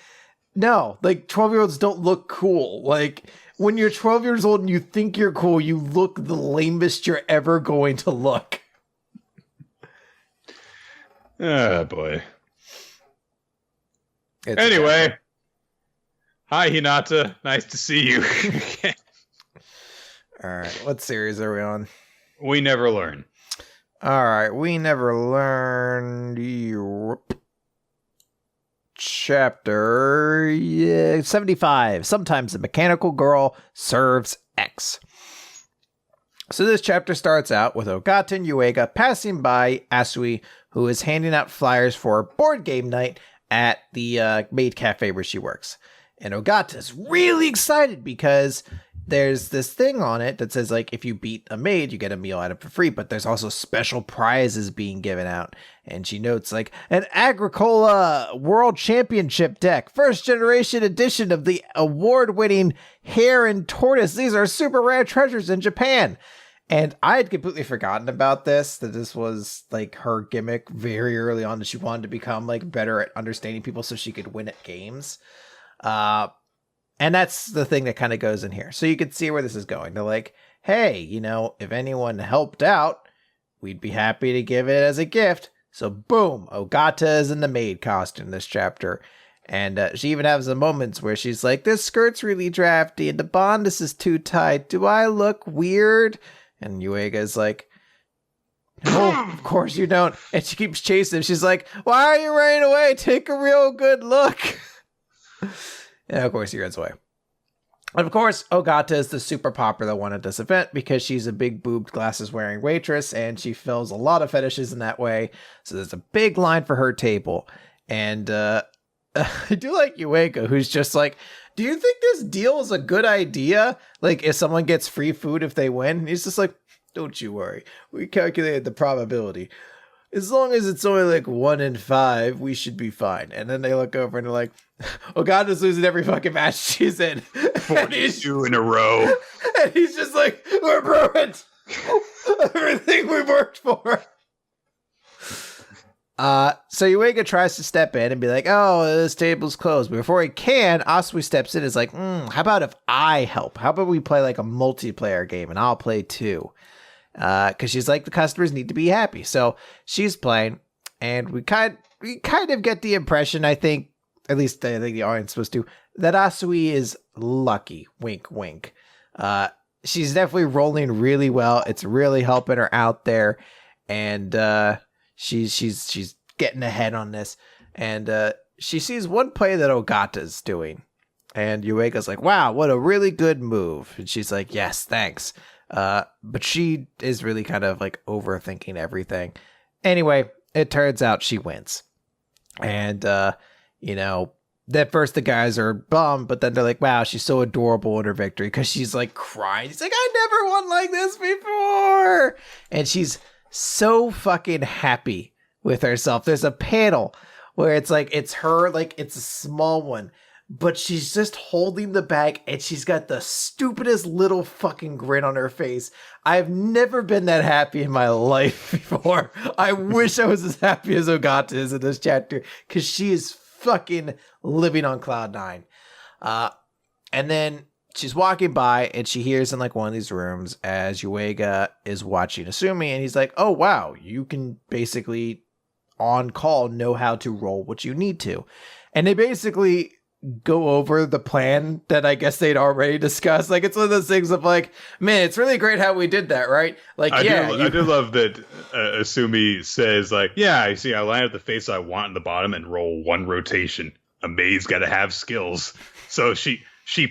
no, like 12-year-olds don't look cool. Like, when you're 12 years old and you think you're cool, you look the lamest you're ever going to look. Oh, boy. Anyway, hi Hinata, nice to see you. All right, what series are we on? We Never Learn. All right, We Never Learn. Chapter 75. Sometimes a mechanical girl serves X. So this chapter starts out with Ogata and Yuiga passing by Asui, who is handing out flyers for board game night at the maid cafe where she works. And Ogata's really excited because there's this thing on it that says, like, if you beat a maid, you get a meal item for free, but there's also special prizes being given out. And she notes, like, an Agricola World Championship deck, first generation edition of the award-winning Hare and Tortoise. These are super rare treasures in Japan. And I had completely forgotten about this, that this was like her gimmick very early on, that she wanted to become like better at understanding people so she could win at games. And that's the thing that kind of goes in here. So you can see where this is going. They're like, hey, if anyone helped out, we'd be happy to give it as a gift. So boom, Ogata is in the maid costume this chapter. And she even has the moments where she's like, this skirt's really drafty and the bodice is too tight. Do I look weird? And Yuiga's like, no, of course you don't. And she keeps chasing him. She's like, why are you running away? Take a real good look. And of course he runs away. And of course, Ogata is the super popular one at this event because she's a big boobed glasses wearing waitress and she fills a lot of fetishes in that way. So there's a big line for her table. And I do like Yuiga, who's just like, do you think this deal is a good idea? Like, if someone gets free food if they win? And he's just like, don't you worry. We calculated the probability. As long as it's only like 1 in 5, we should be fine. And then they look over and they're like, Ogata's losing every fucking match she's in. 42 in a row. And he's just like, we're ruined. Everything we worked for. So Yuiga tries to step in and be like, oh, this table's closed. But before he can, Asui steps in and is like, how about if I help? How about we play like a multiplayer game and I'll play too? Because she's like, the customers need to be happy. So she's playing and we kind of get the impression, I think, at least I think the audience is supposed to, that Asui is lucky. Wink, wink. She's definitely rolling really well. It's really helping her out there. And, She's getting ahead on this, and she sees one play that Ogata's doing, and Yuiga's like, wow, what a really good move. And she's like, yes, thanks. But she is really kind of like overthinking everything. Anyway, it turns out she wins. And, at first the guys are bummed, but then they're like, wow, she's so adorable in her victory because she's like crying. He's like, I never won like this before. And she's so fucking happy with herself. There's a panel where it's like, it's her, like it's a small one, but she's just holding the bag and she's got the stupidest little fucking grin on her face. I've never been that happy in my life before. I wish I was as happy as Ogata is in this chapter because she is fucking living on cloud nine. And then she's walking by and she hears in like one of these rooms as Yuiga is watching Asumi, and he's like, oh wow, you can basically on call know how to roll what you need to. And they basically go over the plan that I guess they'd already discussed. Like, it's one of those things of like, man, it's really great how we did that, right? Like, I do love that Asumi says like, yeah, I see, I line up the face I want in the bottom and roll one rotation. A maid's got to have skills. So she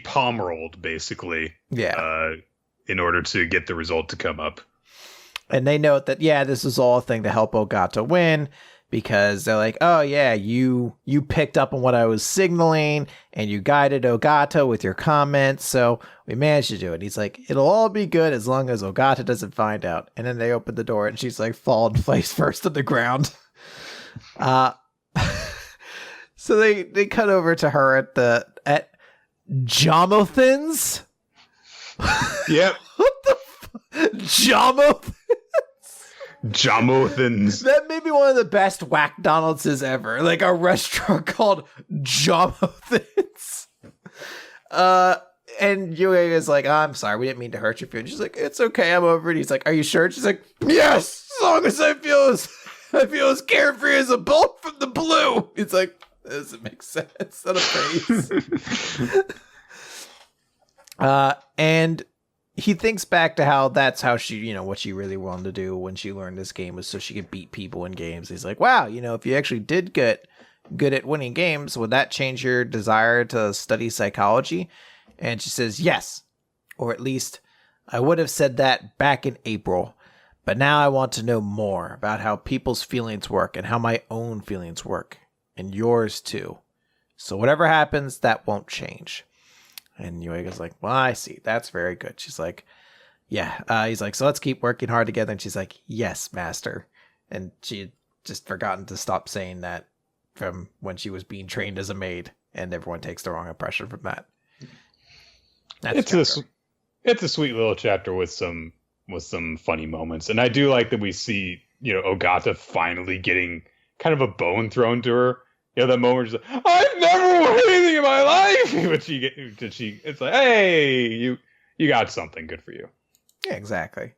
palm rolled basically, in order to get the result to come up. And they note that, yeah, this is all a thing to help Ogata win, because they're like, oh yeah, you picked up on what I was signaling and you guided Ogata with your comments, so we managed to do it. He's like, it'll all be good as long as Ogata doesn't find out. And then they open the door and she's like fallen face first to the ground. So they cut over to her at Jomothin's. Yep. What the Jomothin's? Jomothin's. That may be one of the best whack Donald's ever. Like a restaurant called Jomothin's. And Yue is like, oh, I'm sorry, we didn't mean to hurt your feelings. She's like, it's okay, I'm over it. He's like, are you sure? She's like, yes, as long as I feel as carefree as a bolt from the blue. He's like, that doesn't make sense. Not a face. And he thinks back to how that's how she, what she really wanted to do when she learned this game was so she could beat people in games. He's like, wow, if you actually did get good at winning games, would that change your desire to study psychology? And she says, yes, or at least I would have said that back in April. But now I want to know more about how people's feelings work and how my own feelings work, and yours too. So whatever happens, that won't change. And Yuiga's like, well, I see. That's very good. She's like, yeah. He's like, so let's keep working hard together. And she's like, yes, master. And she had just forgotten to stop saying that from when she was being trained as a maid. And everyone takes the wrong impression from that. It's a sweet little chapter with some funny moments. And I do like that we see, Ogata finally getting kind of a bone thrown to her. That moment, she's like, I've never won anything in my life. But it's like, hey, you got something, good for you. Yeah, exactly.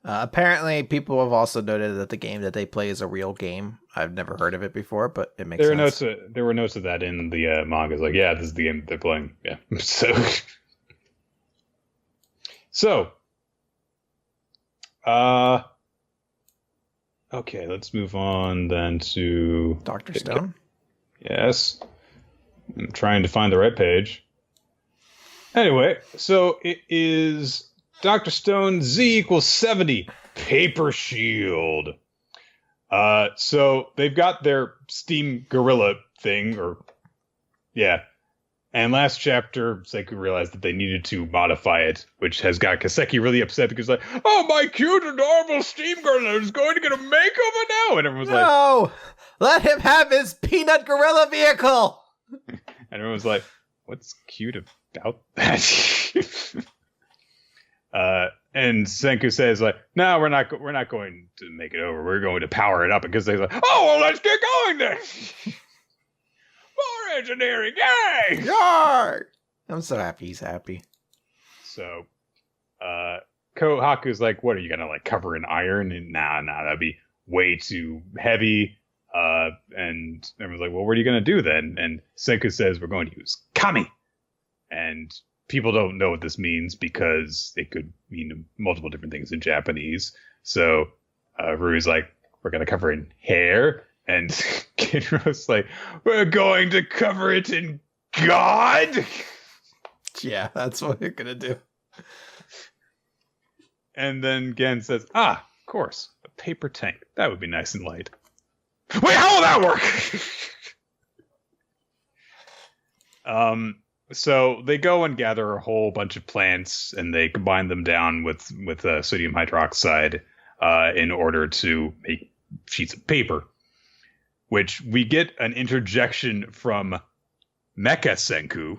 Apparently, people have also noted that the game that they play is a real game. I've never heard of it before, but it makes sense. There were notes of that in the manga. It's like, yeah, this is the game they're playing. Yeah. So, okay, let's move on then to Dr. Stone. Yes. I'm trying to find the right page. Anyway, so it is Dr. Stone Z equals 70 Paper Shield. So they've got their Steam Gorilla thing, and last chapter, Seku realized that they needed to modify it, which has got Kaseki really upset because like, oh, my cute, adorable Steam Gorilla is going to get a makeover now, and everyone's like, no, let him have his peanut gorilla vehicle. And everyone's like, what's cute about that? And Senku says like, no, we're not going to make it over. We're going to power it up, because they're like, oh, well, let's get going then. More engineering, yay! Yay! I'm so happy he's happy. So, Kohaku's like, what are you gonna like cover in iron? And nah, that'd be way too heavy. And everyone's like, well, what are you gonna do then? And Senku says, we're going to use kami. And people don't know what this means because it could mean multiple different things in Japanese. So, Rui's like, we're gonna cover in hair. And Kinro's like, we're going to cover it in God? Yeah, that's what you're going to do. And then Gen says, of course, a paper tank. That would be nice and light. Wait, how will that work? So they go and gather a whole bunch of plants, and they combine them down with sodium hydroxide in order to make sheets of paper. Which we get an interjection from Mecha Senku,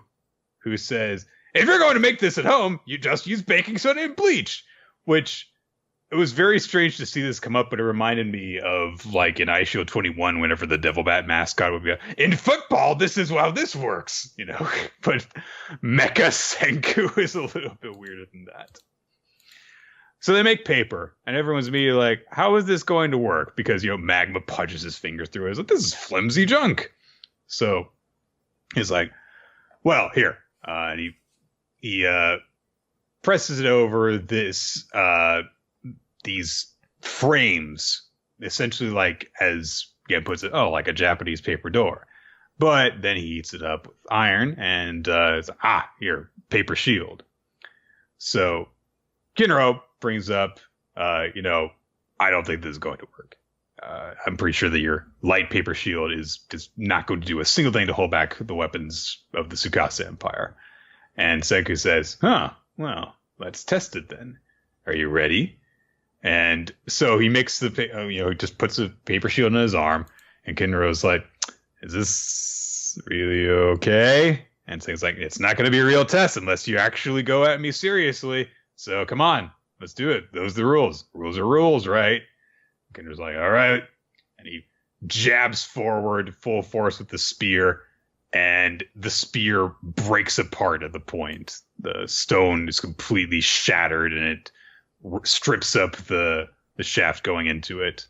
who says, "If you're going to make this at home, you just use baking soda and bleach." Which, it was very strange to see this come up, but it reminded me of, like, in iShield 21, whenever the Devil Bat mascot would be like, "In football, this is how this works," you know? But Mecha Senku is a little bit weirder than that. So they make paper, and everyone's immediately like, how is this going to work? Because, Magma punches his fingers through it. He's like, this is flimsy junk. So he's like, well, here. And he presses it over these frames, essentially like, as Gen puts it, like a Japanese paper door. But then he heats it up with iron, and it's like, here, paper shield. So Ginro brings up, I don't think this is going to work. I'm pretty sure that your light paper shield is just not going to do a single thing to hold back the weapons of the Tsukasa Empire. And Senku says, well, let's test it then. Are you ready? And so he makes he just puts a paper shield on his arm, and Kinro's like, is this really okay? And Senku's like, it's not going to be a real test unless you actually go at me seriously. So come on. Let's do it. Those are the rules. Rules are rules, right? Kinder's like, all right. And he jabs forward full force with the spear, and the spear breaks apart at the point. The stone is completely shattered, and it strips up the shaft going into it.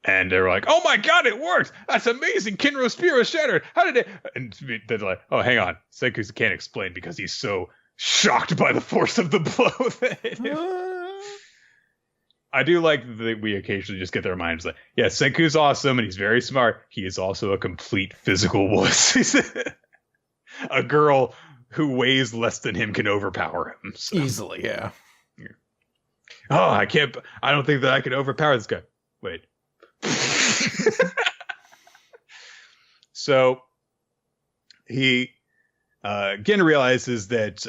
And they're like, oh my god, it worked! That's amazing! Kinro's spear was shattered! How did it... And they're like, oh, hang on. Senku can't explain because he's so shocked by the force of the blow. I do like that we occasionally just get their minds like, yeah, Senku's awesome and he's very smart. He is also a complete physical wuss. A girl who weighs less than him can overpower him. So. Easily, yeah. Oh, I don't think that I can overpower this guy. Wait. So he again realizes that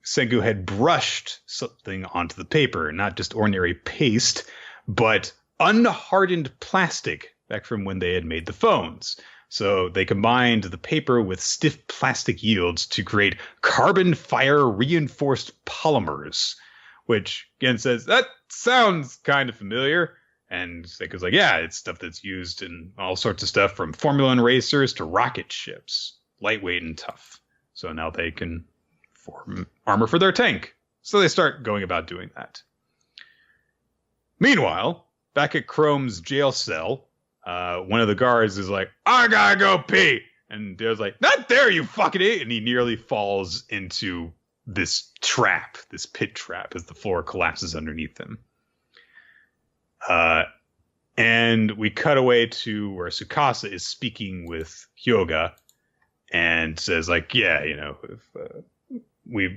Senku had brushed something onto the paper, not just ordinary paste, but unhardened plastic back from when they had made the phones. So they combined the paper with stiff plastic yields to create carbon fire reinforced polymers, which again says, that sounds kind of familiar. And Senku's like, yeah, it's stuff that's used in all sorts of stuff from Formula 1 racers to rocket ships, lightweight and tough. So now they can form armor for their tank. So they start going about doing that. Meanwhile, back at Chrome's jail cell, one of the guards is like, I gotta go pee. And Dare's like, not there, you fucking idiot. And he nearly falls into this trap, this pit trap, as the floor collapses underneath him. And we cut away to where Tsukasa is speaking with Hyoga and says, like, yeah, if, we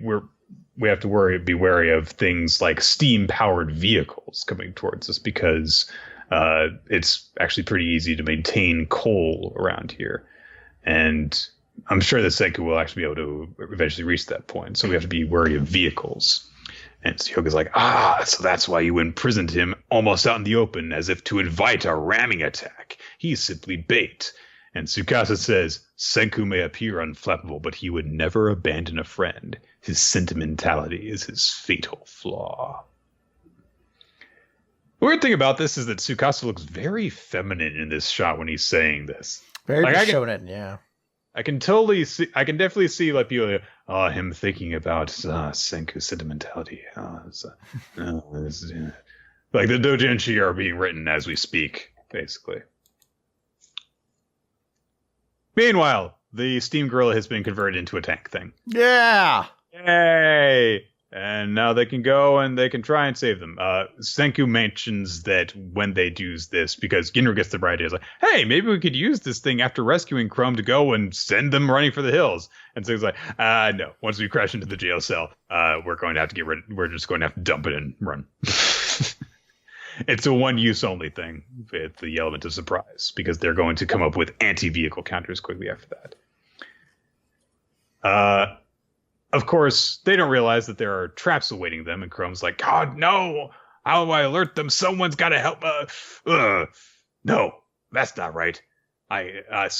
have to be wary of things like steam-powered vehicles coming towards us because it's actually pretty easy to maintain coal around here. And I'm sure that Senku will actually be able to eventually reach that point. So we have to be wary of vehicles. And Hyoga's like, so that's why you imprisoned him almost out in the open, as if to invite a ramming attack. He's simply bait. And Tsukasa says, Senku may appear unflappable, but he would never abandon a friend. His sentimentality is his fatal flaw. The weird thing about this is that Tsukasa looks very feminine in this shot when he's saying this. Very shonen, yeah. I can definitely see like people, him thinking about Senku's sentimentality. Like the doujinshi are being written as we speak, basically. Meanwhile, the steam gorilla has been converted into a tank thing. Yeah! Yay! And now they can go and they can try and save them. Senku mentions that when they do this, because Ginro gets the bright idea, is like, hey, maybe we could use this thing after rescuing Chrome to go and send them running for the hills. And Senku's like, no. Once we crash into the jail cell, we're going to have to we're just going to have to dump it and run. It's a one-use only thing with the element of surprise, because they're going to come up with anti-vehicle counters quickly after that. Uh, of course, they don't realize that there are traps awaiting them, and Chrome's like, God, no! How do I alert them? Someone's got to help. No, that's not right. I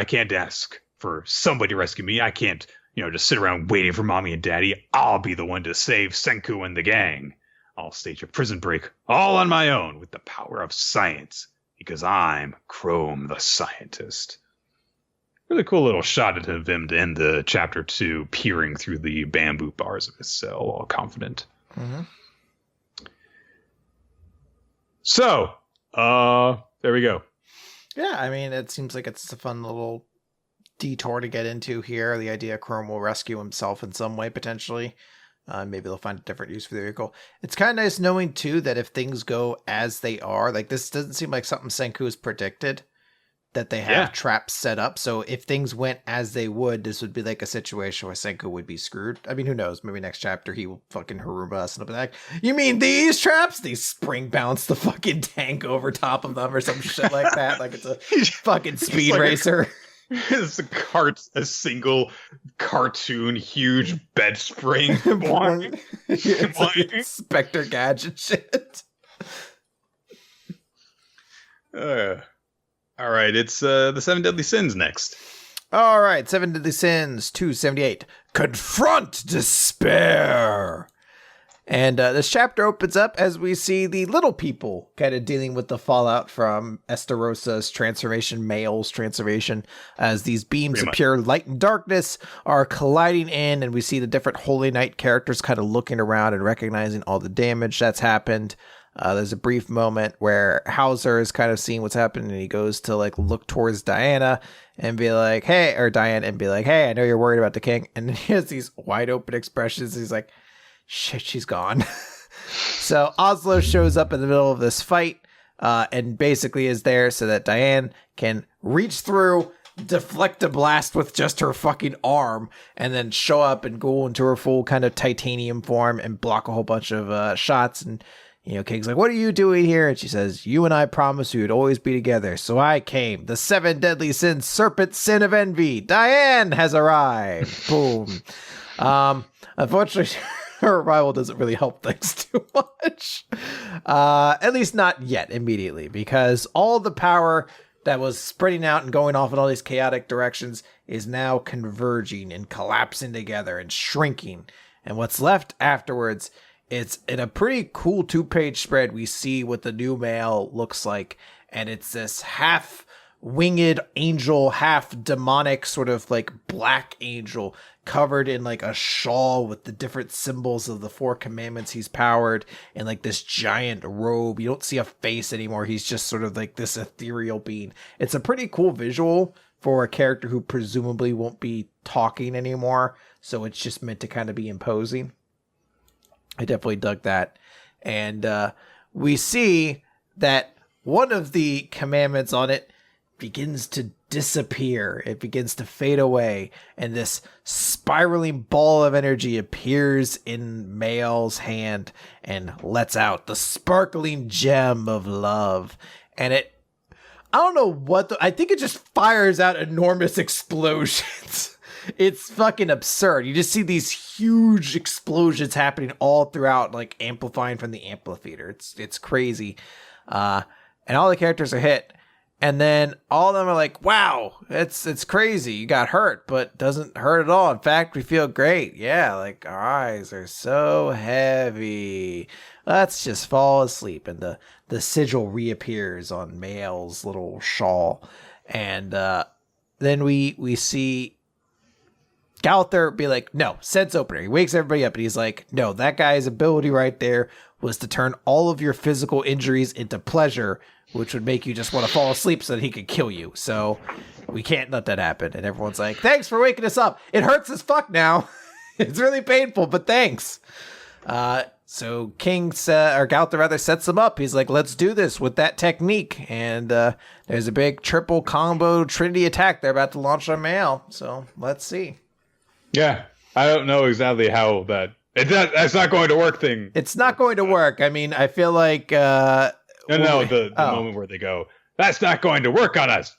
can't ask for somebody to rescue me. I can't, just sit around waiting for mommy and daddy. I'll be the one to save Senku and the gang. I'll stage a prison break all on my own with the power of science, because I'm Chrome the scientist. Really cool little shot of him to end the chapter 2, peering through the bamboo bars of his cell, all confident. Mm-hmm. So, there we go. Yeah, I mean, it seems like it's a fun little detour to get into here. The idea Chrome will rescue himself in some way, potentially. Maybe they'll find a different use for the vehicle. It's kind of nice knowing, too, that if things go as they are, like, this doesn't seem like something Senku has predicted, that they have traps set up. So if things went as they would, this would be like a situation where Senku would be screwed. I mean, who knows? Maybe next chapter he will fucking Haruma us and be like, you mean these traps? They spring bounce the fucking tank over top of them or some shit like that. Like it's a fucking speed racer. It's a single cartoon huge bed spring. It's like Spectre Gadget shit. All right, it's the 7 Deadly Sins next. All right, 7 Deadly Sins 278. Confront despair. And this chapter opens up as we see the little people kind of dealing with the fallout from Estarosa's transformation, Male's transformation, as these beams of pure light and darkness are colliding in, and we see the different Holy Knight characters kind of looking around and recognizing all the damage that's happened. There's a brief moment where Hauser is kind of seeing what's happening, and he goes to like look towards Diana and be like, hey, or Diane, and be like, hey, I know you're worried about the king. And then he has these wide open expressions. He's like, shit, she's gone. So Oslo shows up in the middle of this fight and basically is there so that Diane can reach through, deflect a blast with just her fucking arm, and then show up and go into her full kind of titanium form and block a whole bunch of shots. And King's like, what are you doing here? And she says, you and I promised we would always be together. So I came. The 7 deadly sins, serpent sin of envy. Diane has arrived. Boom. Unfortunately, her arrival doesn't really help things too much. At least not yet, immediately, because all the power that was spreading out and going off in all these chaotic directions is now converging and collapsing together and shrinking. And what's left afterwards, it's in a pretty cool 2-page spread. We see what the new male looks like, and it's this half winged angel, half demonic sort of like black angel covered in like a shawl with the different symbols of the 4 commandments he's powered, and like this giant robe. You don't see a face anymore. He's just sort of like this ethereal being. It's a pretty cool visual for a character who presumably won't be talking anymore. So it's just meant to kind of be imposing. I definitely dug that. And we see that one of the commandments on it begins to disappear. It begins to fade away. And this spiraling ball of energy appears in Male's hand and lets out the sparkling gem of love. And I don't know what, I think it just fires out enormous explosions. It's fucking absurd. You just see these huge explosions happening all throughout, like amplifying from the amplifier. It's crazy. And all the characters are hit. And then all of them are like, wow, it's crazy. You got hurt, but doesn't hurt at all. In fact, we feel great. Yeah, like our eyes are so heavy. Let's just fall asleep. And the sigil reappears on Male's little shawl. And then we see Gauther be like, no, sense opener. He wakes everybody up and he's like, no, that guy's ability right there was to turn all of your physical injuries into pleasure, which would make you just want to fall asleep so that he could kill you. So we can't let that happen. And everyone's like, thanks for waking us up. It hurts as fuck now. It's really painful, but thanks. So Gauther rather sets him up. He's like, let's do this with that technique. And there's a big triple combo Trinity attack they're about to launch on Male. So let's see. Yeah, I don't know exactly how that's not going to work thing. It's not going to work. I mean, I feel like... the moment where they go, that's not going to work on us.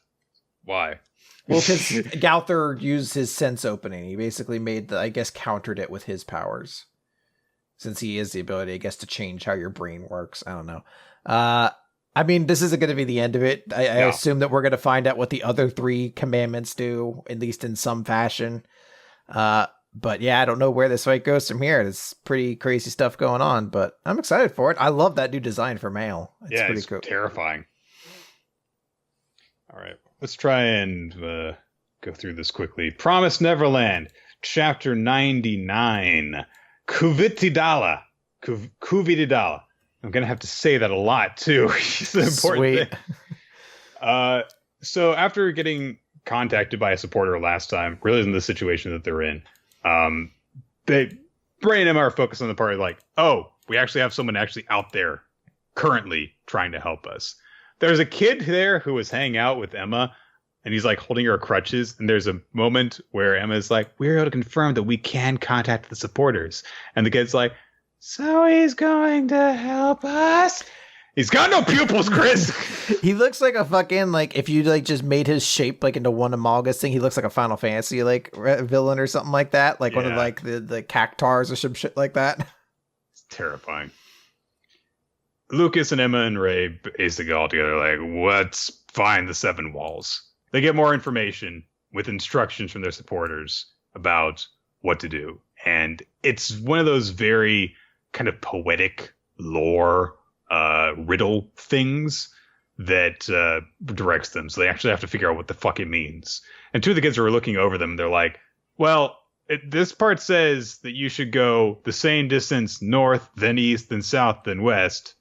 Why? Well, because Gauther used his sense opening. He basically countered it with his powers. Since he has the ability, I guess, to change how your brain works. I don't know. I mean, this isn't going to be the end of it. I assume that we're going to find out what the other 3 commandments do, at least in some fashion. But yeah, I don't know where this fight goes from here. There's pretty crazy stuff going on, but I'm excited for it. I love that new design for Male. It's cool. Terrifying. All right, let's try and go through this quickly. Promised Neverland, Chapter 99. Kuvitidala. Kuvitidala. I'm going to have to say that a lot, too. It's an important thing. So after getting contacted by a supporter last time, realizing the situation that they're in, Ray and Emma are focused on the part like, oh, we actually have someone actually out there currently trying to help us. There's a kid there who was hanging out with Emma, and he's like holding her crutches. And there's a moment where Emma's like, we're able to confirm that we can contact the supporters. And the kid's like, so he's going to help us? He's got no pupils, Chris. He looks like a fucking, like, if you like just made his shape like into one Amalga's thing, he looks like a Final Fantasy like villain or something like that. Like one of like the Cactars or some shit like that. It's terrifying. Lucas and Emma and Ray basically all together like, let's find the 7 walls. They get more information with instructions from their supporters about what to do. And it's one of those very kind of poetic lore riddle things that directs them. So they actually have to figure out what the fuck it means. And 2 of the kids who are looking over them, they're like, well, this part says that you should go the same distance north, then east, then south, then west.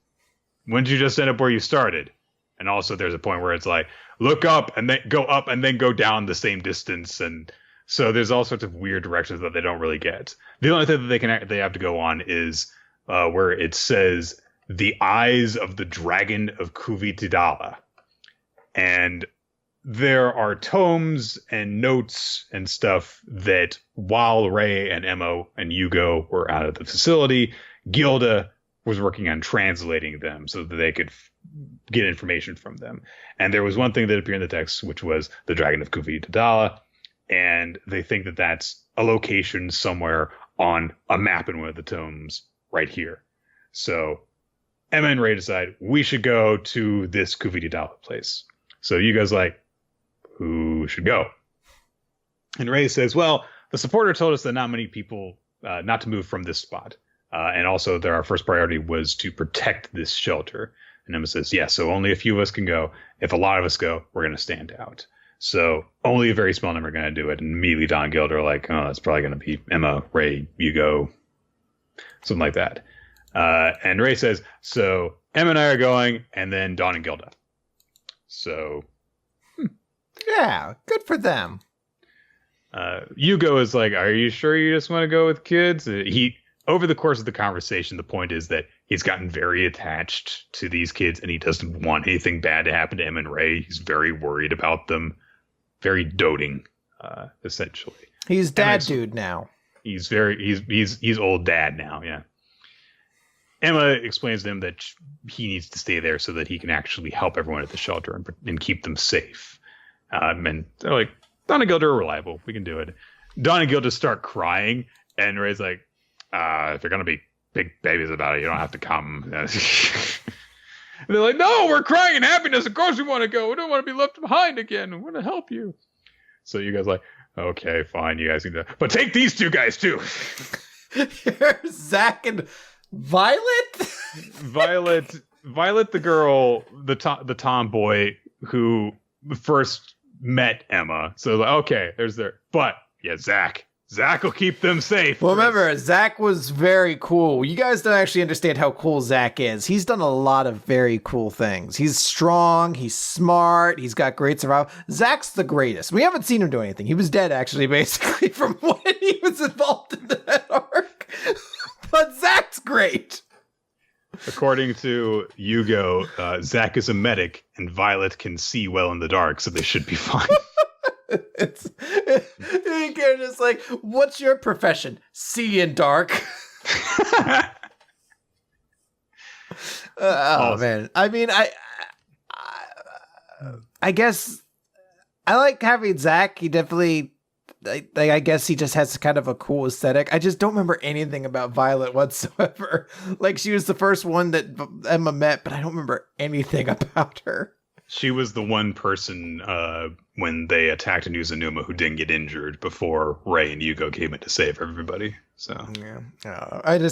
When did you just end up where you started? And also there's a point where it's like, look up and then go down the same distance. And so there's all sorts of weird directions that they don't really get. The only thing that they have to go on is where it says the eyes of the dragon of Kuvitidala. And there are tomes and notes and stuff that while Ray and Emma and Yugo were out of the facility, Gilda was working on translating them so that they could get information from them. And there was one thing that appeared in the text, which was the Dragon of Kuvitidala. And they think that that's a location somewhere on a map in one of the tomes right here. So Emma and Ray decide we should go to this Kuvitidala place. So you guys like, who should go? And Ray says, well, the supporter told us that not many people, not to move from this spot. And also that our first priority was to protect this shelter. And Emma says, yeah, so only a few of us can go. If a lot of us go, we're going to stand out. So only a very small number are going to do it. And immediately Don and Gilda are like, oh, that's probably going to be Emma, Ray, Yugo, something like that. And Ray says, so Emma and I are going, and then Don and Gilda. So. Yeah, good for them. Yugo is like, are you sure you just want to go with kids? Over the course of the conversation, the point is that he's gotten very attached to these kids and he doesn't want anything bad to happen to Emma and Ray. He's very worried about them. Very doting, essentially. He's dad dude now. He's old dad now, yeah. Emma explains to him that he needs to stay there so that he can actually help everyone at the shelter and keep them safe. And they're like, Don and Gilda are reliable. We can do it. Don and Gilda start crying, and Ray's like, if you're going to be big babies about it, you don't have to come. And they're like, no, we're crying in happiness. Of course we want to go. We don't want to be left behind again. We want to help you. So you guys are like, okay, fine. You guys can do it. But take these 2 guys too. Here's Zach and Violet? Violet, the girl, the tomboy who first met Emma. So like, okay, there's there. But yeah, Zach will keep them safe. Well, remember, Zach was very cool. You guys don't actually understand how cool Zach is. He's done a lot of very cool things. He's strong. He's smart. He's got great survival. Zach's the greatest. We haven't seen him do anything. He was dead, actually, basically, from when he was involved in that arc. But Zach's great. According to Yugo, Zach is a medic, and Violet can see well in the dark, so they should be fine. You're just like, what's your profession? See in dark. Oh man, I mean, I guess I like having Zach. He definitely, I guess he just has kind of a cool aesthetic. I just don't remember anything about Violet whatsoever. Like, she was the first one that Emma met, but I don't remember anything about her. She was the one person when they attacked Inuzanuma who didn't get injured before Rei and Yugo came in to save everybody. So yeah, it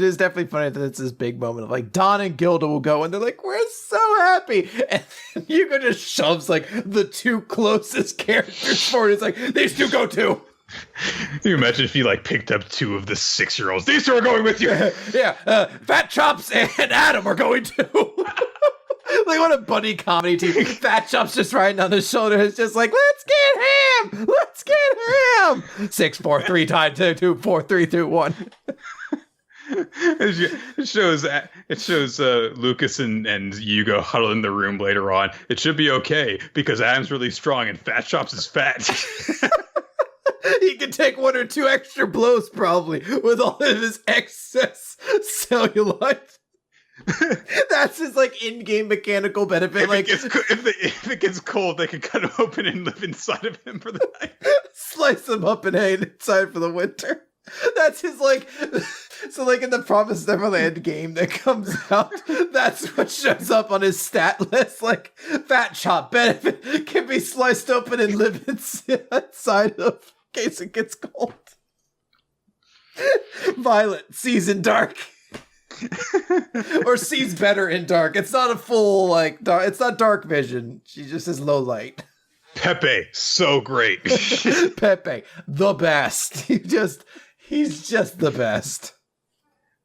is definitely funny that it's this big moment of like Don and Gilda will go and they're like, we're so happy, and Yugo just shoves like the two closest characters forward. It's like, these two go too. Can you imagine if you like picked up two of the 6-year-olds? These two are going with you. Yeah, Fat Chops and Adam are going too. Like, what a buddy comedy team. Fat Chops just riding on his shoulder. It's just like, let's get him. Let's get him. 6, 4, 3, tied 2, 4, 3, 2, 1. It shows Lucas and Yugo huddled in the room later on. It should be okay because Adam's really strong and Fat Chops is fat. He can take 1 or 2 extra blows probably with all of his excess cellulite. That's his like in-game mechanical benefit. If it gets cold, they can cut him open and live inside of him for the night. Slice him up and hang inside for the winter. That's his like. So like in the Promised Neverland game that comes out, that's what shows up on his stat list. Like, Fat Chop benefit can be sliced open and live inside of in case it gets cold. Violet sees in dark. Or sees better in dark. It's not a full like dark, it's not dark vision. She just has low light. Pepe, so great. Pepe, the best. He's just the best.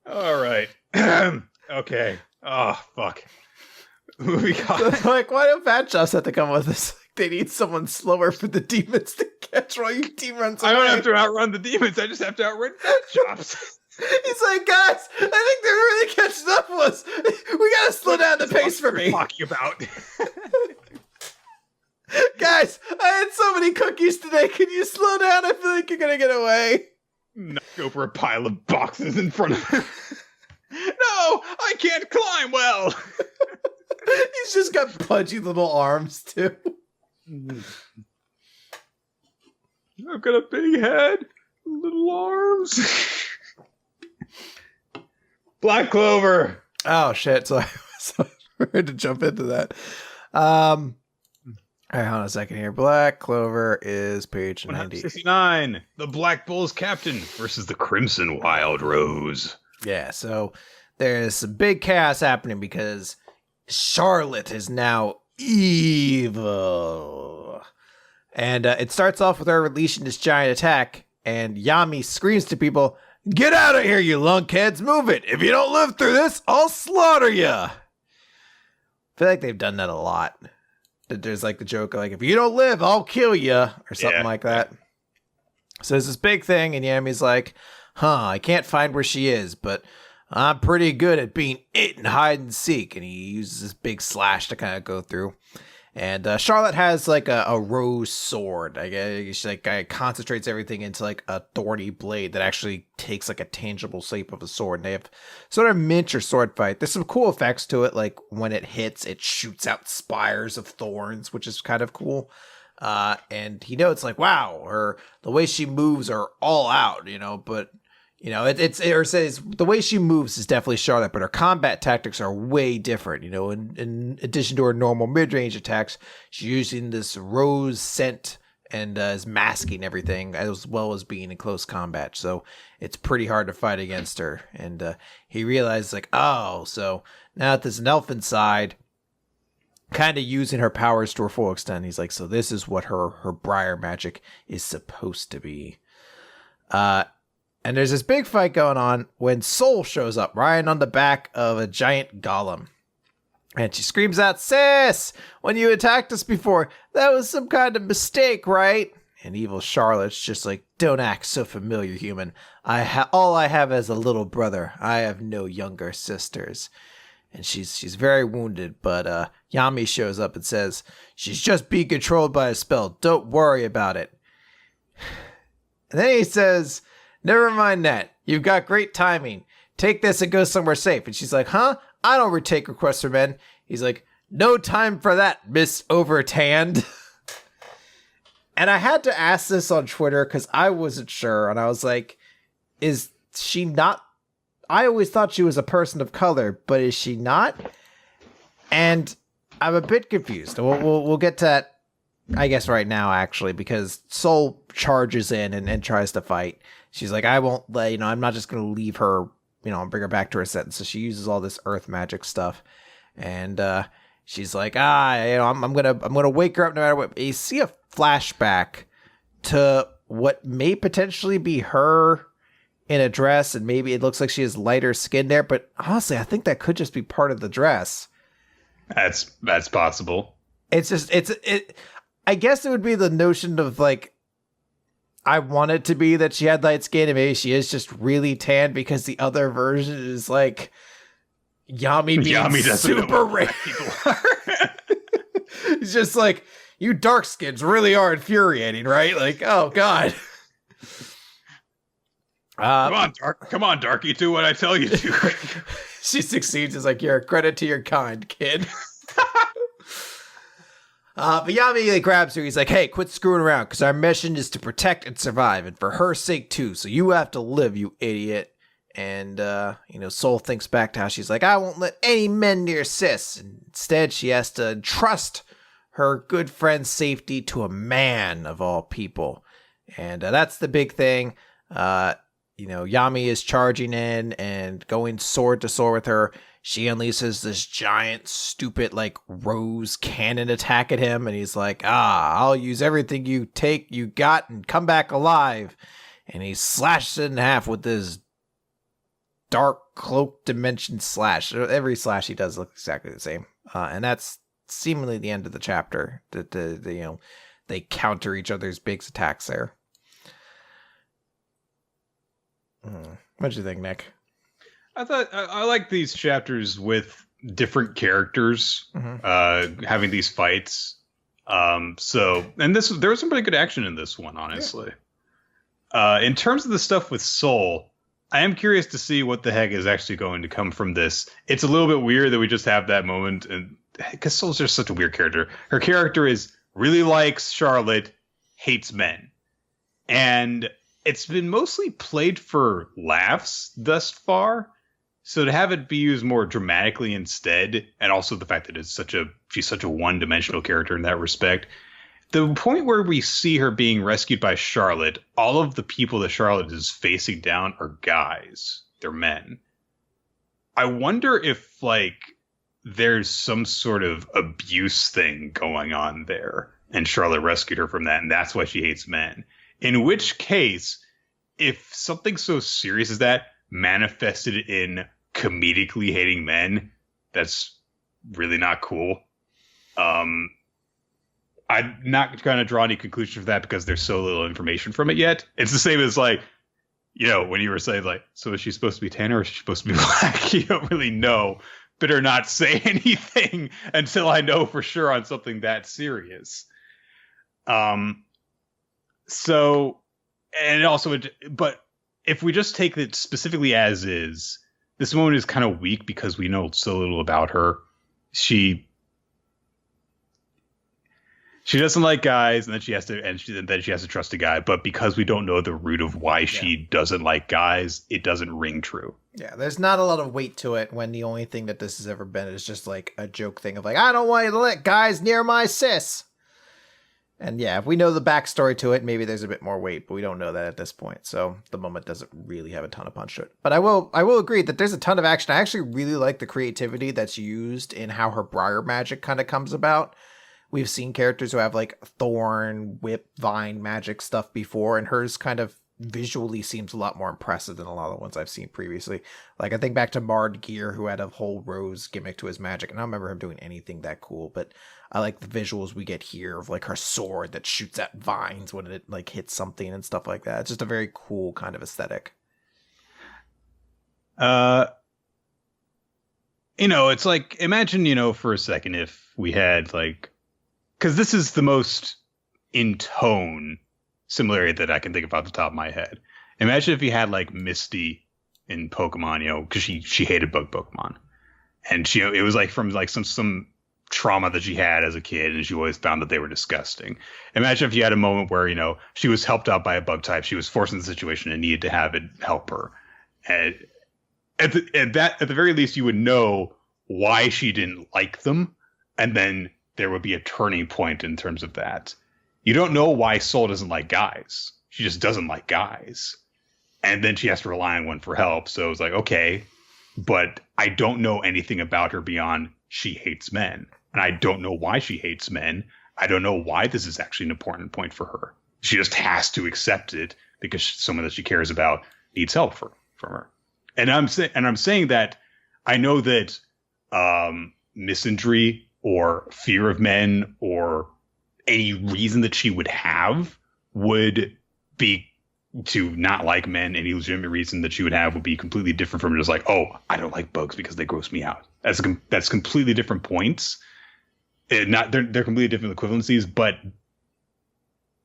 All right. Okay. Oh fuck. We got like, why do Fat Chops have to come with us? They need someone slower for the demons to catch while your team runs away. I don't have to outrun the demons. I just have to outrun Fat Chops. He's like, guys, I think they're really catching up with us. We gotta slow down the pace for me. Talking about, guys, I had so many cookies today. Can you slow down? I feel like you're gonna get away. Knock over a pile of boxes in front of him. No, I can't climb well. He's just got pudgy little arms too. I've got a big head, little arms. Black Clover. Oh shit! So I had to jump into that. All right, hold on a second here. Black Clover is page 90. 169. The Black Bulls captain versus the Crimson Wild Rose. Yeah, so there's some big chaos happening because Charlotte is now evil, and it starts off with her releasing this giant attack, and Yami screams to people, "Get out of here, you lunkheads! Move it! If you don't live through this, I'll slaughter you!" I feel like they've done that a lot. There's like the joke, like, if you don't live, I'll kill you, or something like that. So there's this big thing, and Yami's like, I can't find where she is, but I'm pretty good at being it and hide and seek. And he uses this big slash to kind of go through. And Charlotte has like a rose sword. I guess she like concentrates everything into like a thorny blade that actually takes like a tangible shape of a sword. And they have sort of miniature sword fight. There's some cool effects to it. Like when it hits, it shoots out spires of thorns, which is kind of cool. And he notes like, wow, the way she moves are all out, but it says the way she moves is definitely Charlotte, but her combat tactics are way different. In addition to her normal mid-range attacks, she's using this rose scent and is masking everything as well as being in close combat. So it's pretty hard to fight against her. And he realizes like, so now that there's an elf inside, kind of using her powers to her full extent. He's like, so this is what her briar magic is supposed to be. And there's this big fight going on when Soul shows up riding on the back of a giant golem. And she screams out, "Sis, when you attacked us before, that was some kind of mistake, right?" And evil Charlotte's just like, "Don't act so familiar, human. All I have is a little brother. I have no younger sisters." And she's very wounded, but Yami shows up and says, "She's just being controlled by a spell. Don't worry about it." And then he says, "Never mind that. You've got great timing. Take this and go somewhere safe." And she's like, "Huh? I don't retake requests from men." He's like, "No time for that, Miss Overtanned." And I had to ask this on Twitter because I wasn't sure. And I was like, is she not? I always thought she was a person of color, but is she not? And I'm a bit confused. We'll get to that, I guess, right now, actually, because Soul charges in and tries to fight. She's like, I won't let, I'm not just going to leave her, and bring her back to her sentence. So she uses all this earth magic stuff. And she's like, I'm gonna wake her up no matter what. You see a flashback to what may potentially be her in a dress, and maybe it looks like she has lighter skin there. But honestly, I think that could just be part of the dress. That's possible. It's just I guess it would be the notion of like, I want it to be that she had light skin and maybe she is just really tan because the other version is like Yami being super rare. It's just like, you dark skins really are infuriating, right? Like, oh god. Come on, Darky, do what I tell you to. She succeeds. Is like, you're a credit to your kind, kid. But Yami grabs her. He's like, hey, quit screwing around, because our mission is to protect and survive, and for her sake too. So you have to live, you idiot. And, Soul thinks back to how she's like, I won't let any men near sis. Instead, she has to entrust her good friend's safety to a man of all people. And that's the big thing. Yami is charging in and going sword to sword with her. She unleashes this giant, stupid, rose cannon attack at him. And he's like, I'll use everything you got and come back alive. And he slashes it in half with this dark cloak dimension slash. Every slash he does looks exactly the same. And that's seemingly the end of the chapter. They counter each other's big attacks there. What do you think, Nick? I thought I like these chapters with different characters having these fights. There was some pretty good action in this one, honestly. Yeah. In terms of the stuff with Soul, I am curious to see what the heck is actually going to come from this. It's a little bit weird that we just have that moment, and because Soul's just such a weird character. Her character really likes Charlotte, hates men, and it's been mostly played for laughs thus far. So to have it be used more dramatically instead, and also the fact that she's such a one-dimensional character in that respect, the point where we see her being rescued by Charlotte, all of the people that Charlotte is facing down are guys. They're men. I wonder if, there's some sort of abuse thing going on there, and Charlotte rescued her from that, and that's why she hates men. In which case, if something so serious as that manifested in comedically hating men, that's really not cool. I'm not going to draw any conclusion from that because there's so little information from it yet. It's the same as when you were saying so is she supposed to be tan or is she supposed to be black? You don't really know. Better not say anything until I know for sure on something that serious. But if we just take it specifically as is, this moment is kind of weak because we know so little about her. She doesn't like guys, and then she has to trust a guy. But because we don't know the root of why she doesn't like guys, it doesn't ring true. Yeah, there's not a lot of weight to it when the only thing that this has ever been is just a joke thing of I don't want you to let guys near my sis. And yeah, if we know the backstory to it, maybe there's a bit more weight, but we don't know that at this point. So the moment doesn't really have a ton of punch to it. But I will agree that there's a ton of action. I actually really like the creativity that's used in how her briar magic kind of comes about. We've seen characters who have thorn, whip, vine magic stuff before, and hers kind of visually seems a lot more impressive than a lot of the ones I've seen previously. I think back to Mard Gear, who had a whole rose gimmick to his magic, and I don't remember him doing anything that cool, but I like the visuals we get here of her sword that shoots at vines when it hits something and stuff like that. It's just a very cool kind of aesthetic. It's imagine, for a second if we had because this is the most in tone similarity that I can think of off the top of my head. Imagine if you had Misty in Pokemon, because she hated bug Pokemon, and it was from some trauma that she had as a kid, and she always found that they were disgusting. Imagine if you had a moment where, she was helped out by a bug type, she was forced in the situation and needed to have it help her. And at the very least, you would know why she didn't like them, and then there would be a turning point in terms of that. You don't know why Soul doesn't like guys. She just doesn't like guys. And then she has to rely on one for help. So it's like, okay, but I don't know anything about her beyond she hates men. And I don't know why she hates men. I don't know why this is actually an important point for her. She just has to accept it because someone that she cares about needs help from her. And I'm saying that I know that misandry or fear of men or any reason that she would have would be to not like men. Any legitimate reason that she would have would be completely different from just like, oh, I don't like bugs because they gross me out. That's completely different points. They're completely different equivalencies, but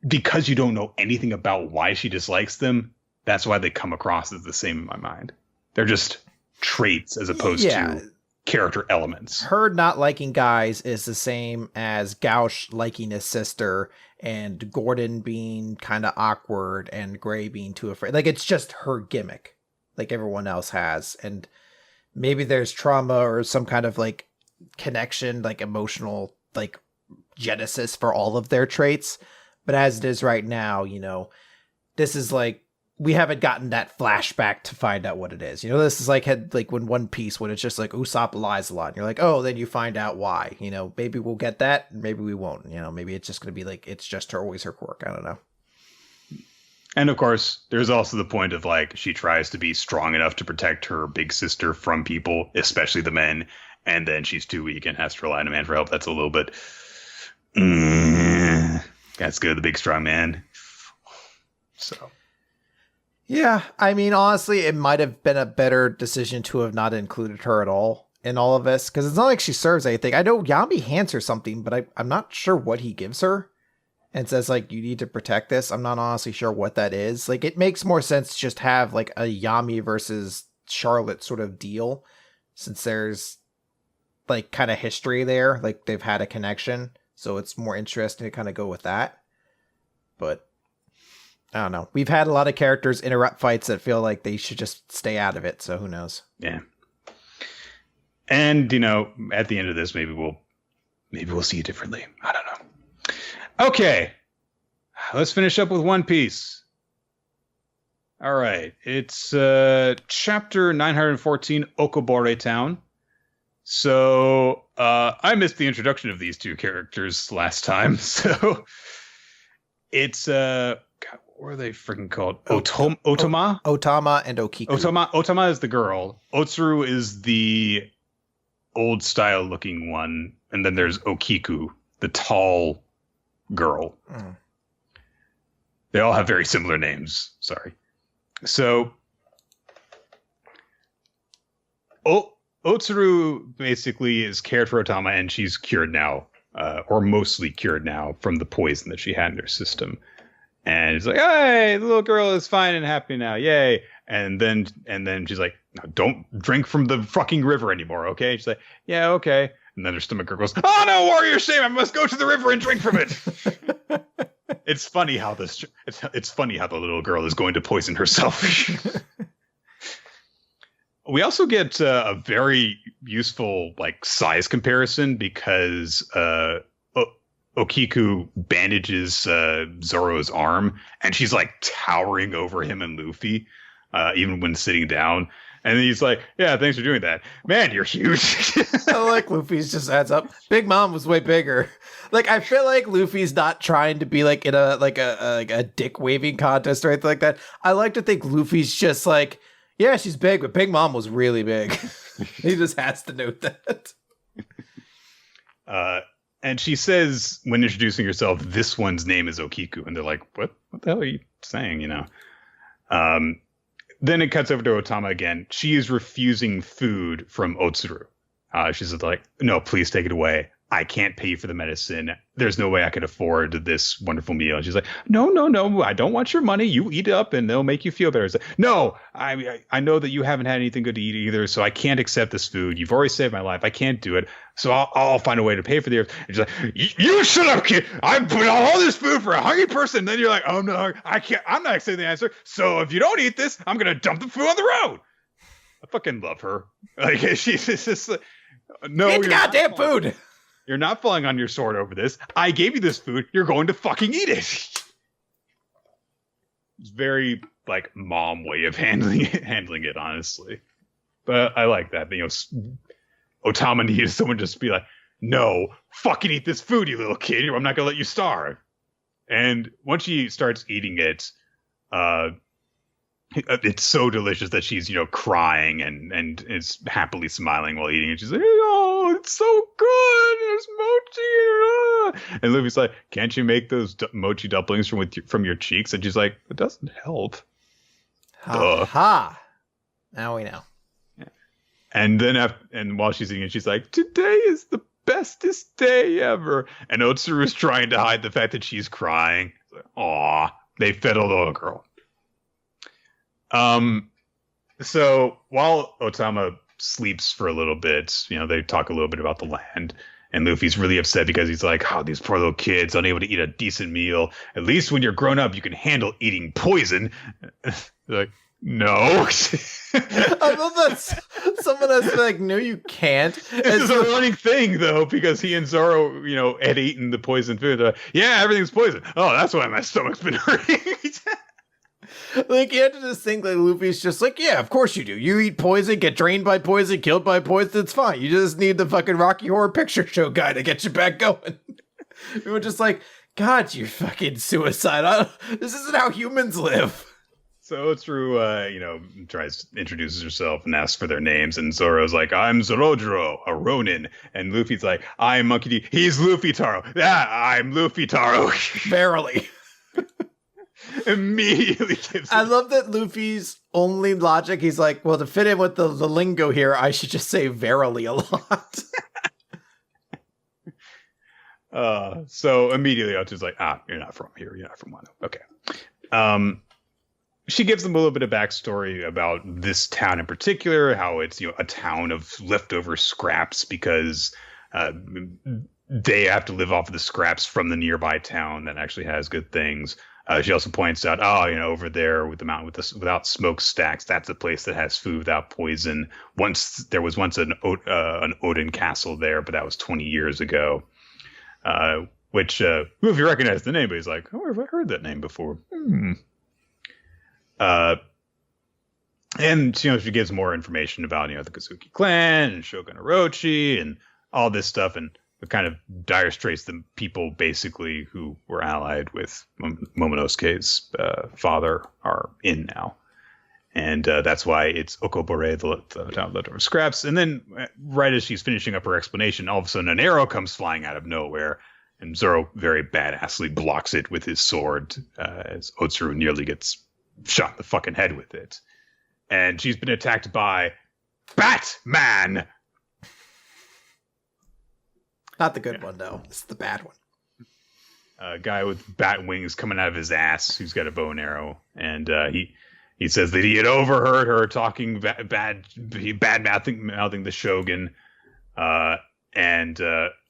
because you don't know anything about why she dislikes them, that's why they come across as the same in my mind. They're just traits as opposed to character elements. Her not liking guys is the same as Gauch liking his sister and Gordon being kind of awkward and Gray being too afraid. Like, it's just her gimmick, like everyone else has. And maybe there's trauma or some kind of like connection, like emotional, like genesis for all of their traits. But as it is right now, this is like, we haven't gotten that flashback to find out what it is. This is like when One Piece, when it's just like Usopp lies a lot. And you're like, oh, then you find out why. Maybe we'll get that. Maybe we won't. Maybe it's just going to be like, it's just always her quirk. I don't know. And of course, there's also the point of like, she tries to be strong enough to protect her big sister from people, especially the men. And then she's too weak and has to rely on a man for help. That's a little bit. That's good. The big strong man. So. Yeah, I mean, honestly, it might have been a better decision to have not included her at all in all of this, because it's not like she serves anything. I know Yami hands her something, but I'm not sure what he gives her and says, like, you need to protect this. I'm not honestly sure what that is. Like, it makes more sense to just have, like, a Yami versus Charlotte sort of deal, since there's, like, kind of history there. Like, they've had a connection, so it's more interesting to kind of go with that. But I don't know. We've had a lot of characters interrupt fights that feel like they should just stay out of it. So who knows? Yeah. And, at the end of this, maybe we'll see it differently. I don't know. Okay. Let's finish up with One Piece. All right. It's chapter 914, Okobore Town. So I missed the introduction of these two characters last time. So it's what are they freaking called? Otama? Otama and Okiku. Otama is the girl. Otsuru is the old style looking one. And then there's Okiku, the tall girl. Mm. They all have very similar names. Sorry. So Otsuru basically is cared for Otama, and she's cured now, or mostly cured now from the poison that she had in her system. And it's like, hey, the little girl is fine and happy now. Yay. And then she's like, no, don't drink from the fucking river anymore. Okay. She's like, yeah, okay. And then her stomach goes, oh no, warrior shame. I must go to the river and drink from it. It's funny how it's funny how the little girl is going to poison herself. We also get a very useful like size comparison because, Okiku bandages Zoro's arm, and she's like towering over him and Luffy, even when sitting down. And he's like, "Yeah, thanks for doing that, man. You're huge." I like Luffy's just adds up. Big Mom was way bigger. Like, I feel like Luffy's not trying to be like in a dick waving contest or anything like that. I like to think Luffy's just like, yeah, she's big, but Big Mom was really big. He just has to note that. And she says, when introducing herself, this one's name is Okiku. And they're like, what the hell are you saying, Then it cuts over to Otama again. She is refusing food from Otsuru. She's like, no, please take it away. I can't pay for the medicine. There's no way I could afford this wonderful meal. And she's like, no, I don't want your money. You eat it up and they'll make you feel better. It's like, no, I know that you haven't had anything good to eat either, so I can't accept this food. You've already saved my life. I can't do it. So I'll find a way to pay for the. And she's like, you shut up, kid. I put all this food for a hungry person. And then you're like, oh no, I can't. I'm not accepting the answer. So if you don't eat this, I'm gonna dump the food on the road. I fucking love her. Like she's just like, no, eat the goddamn food. You're not falling on your sword over this. I gave you this food. You're going to fucking eat it. It's very like mom way of handling it, honestly. But I like that. You know, Otama needed someone just to be like, no, fucking eat this food, you little kid. I'm not gonna let you starve. And once she starts eating it, it's so delicious that she's, you know, crying and is happily smiling while eating it. She's like, oh, it's so good. There's mochi. And Luffy's like, can't you make those mochi dumplings from your cheeks? And she's like, it doesn't help. Ha. Now we know. Yeah. And then and while she's eating it, she's like, today is the bestest day ever. And Otsuru's trying to hide the fact that she's crying. Like, aw, they fed a little girl. So while Otama sleeps for a little bit, you know, they talk a little bit about the land, and Luffy's really upset because he's like, oh, these poor little kids unable to eat a decent meal. At least when you're grown up, you can handle eating poison. Like, no. I love that someone has like, no, you can't. This is a running thing, though, because he and Zoro, you know, had eaten the poison food. They're like, yeah, everything's poison. Oh, that's why my stomach's been hurting. Like, you had to just think that Luffy's just like, yeah, of course you do. You eat poison, get drained by poison, killed by poison, it's fine. You just need the fucking Rocky Horror Picture Show guy to get you back going. We were just like, God, you're fucking suicide. This isn't how humans live. So Otsuru, you know, introduces herself and asks for their names, and Zoro's like, I'm Zorojiro, a Ronin. And Luffy's like, I'm Monkey D. He's Luffy Taro. Yeah, I'm Luffy Taro. Barely. Immediately gives I love that Luffy's only logic, he's like, well, to fit in with the lingo here, I should just say verily a lot. So immediately Otsu's like, you're not from here, you're not from Wano. Okay. She gives them a little bit of backstory about this town in particular, how it's, you know, a town of leftover scraps because they have to live off of the scraps from the nearby town that actually has good things. She also points out, you know, over there with the mountain without smokestacks, that's a place that has food without poison. There was an Odin castle there, but that was 20 years ago. Which, if you recognize the name, but he's like, oh, have I heard that name before? And, you know, she gives more information about, you know, the Kazuki clan and Shogun Orochi and all this stuff, and it kind of dire straits the people basically who were allied with Momonosuke's father are in now. And that's why it's Okobore, the town leftover scraps. And then right as she's finishing up her explanation, all of a sudden an arrow comes flying out of nowhere. And Zoro very badassly blocks it with his sword as Otsuru nearly gets shot in the fucking head with it. And she's been attacked by Batman! Not the good one, though. It's the bad one. A guy with bat wings coming out of his ass who's got a bow and arrow. And he says that he had overheard her talking bad-mouthing the Shogun. And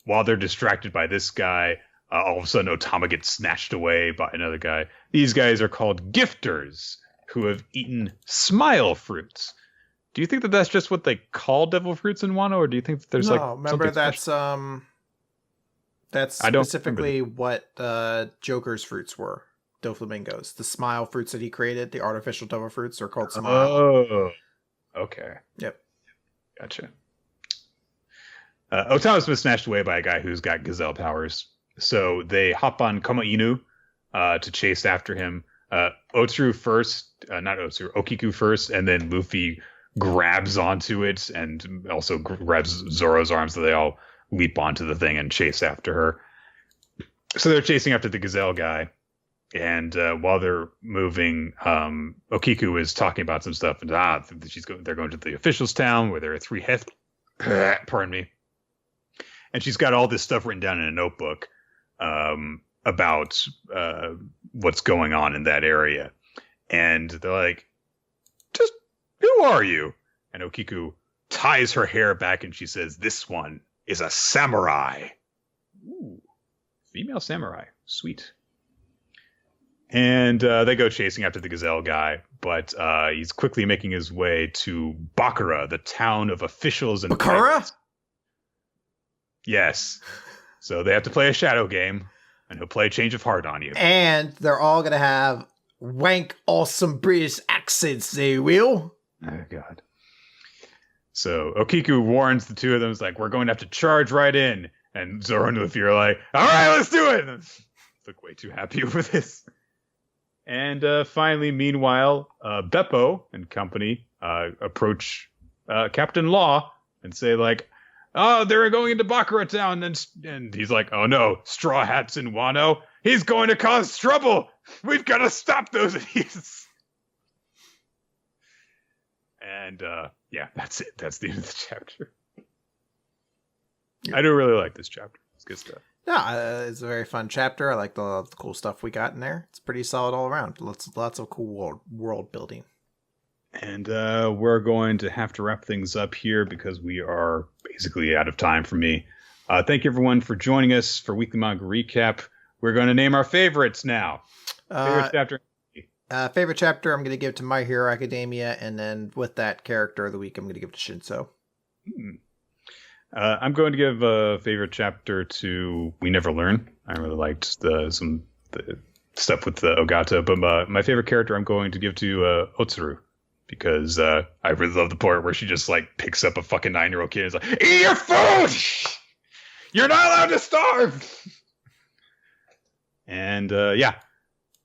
while they're distracted by this guy, all of a sudden Otama gets snatched away by another guy. These guys are called gifters who have eaten smile fruits. Do you think that that's just what they call devil fruits in Wano, or do you think that there's remember that's specifically what Joker's fruits were. Doflamingos. The smile fruits that he created, the artificial devil fruits, are called smile. Oh, okay. Yep. Gotcha. Otama's been snatched away by a guy who's got gazelle powers. So they hop on Koma Inu to chase after him. Okiku first, and then Luffy grabs onto it and also grabs Zoro's arms, so they all leap onto the thing and chase after her. So they're chasing after the gazelle guy. And while they're moving, Okiku is talking about some stuff. And they're going to the officials' town where there are 3 pardon me. And she's got all this stuff written down in a notebook about what's going on in that area. And they're like, just, who are you? And Okiku ties her hair back and she says, this one is a samurai. Ooh, female samurai. Sweet. And they go chasing after the gazelle guy, but he's quickly making his way to Bakura, the town of officials and Bakura? Yes. So they have to play a shadow game, and he'll play Change of Heart on you. And they're all going to have wank awesome British accents, they will. Oh, God. So Okiku warns the two of them, like, we're going to have to charge right in. And Zoro and Luffy are like, all right, let's do it. And look way too happy over this. And finally, meanwhile, Beppo and company approach Captain Law and say, like, oh, they're going into Bakura town. And he's like, oh, no, Straw Hats in Wano. He's going to cause trouble. We've got to stop those idiots. And, yeah, that's it. That's the end of the chapter. I do really like this chapter. It's good stuff. Yeah, it's a very fun chapter. I like the cool stuff we got in there. It's pretty solid all around. Lots of cool world building. And we're going to have to wrap things up here because we are basically out of time for me. Thank you, everyone, for joining us for Weekly Manga Recap. We're going to name our favorites now. Favorite chapter? Favorite chapter, I'm going to give to My Hero Academia. And then with that character of the week, I'm going to give to Shinso. I'm going to give a favorite chapter to We Never Learn. I really liked the stuff with the Ogata, but my favorite character I'm going to give to Otsuru, because I really love the part where she just like picks up a fucking 9-year-old kid and is like, eat your food! You're not allowed to starve! And yeah,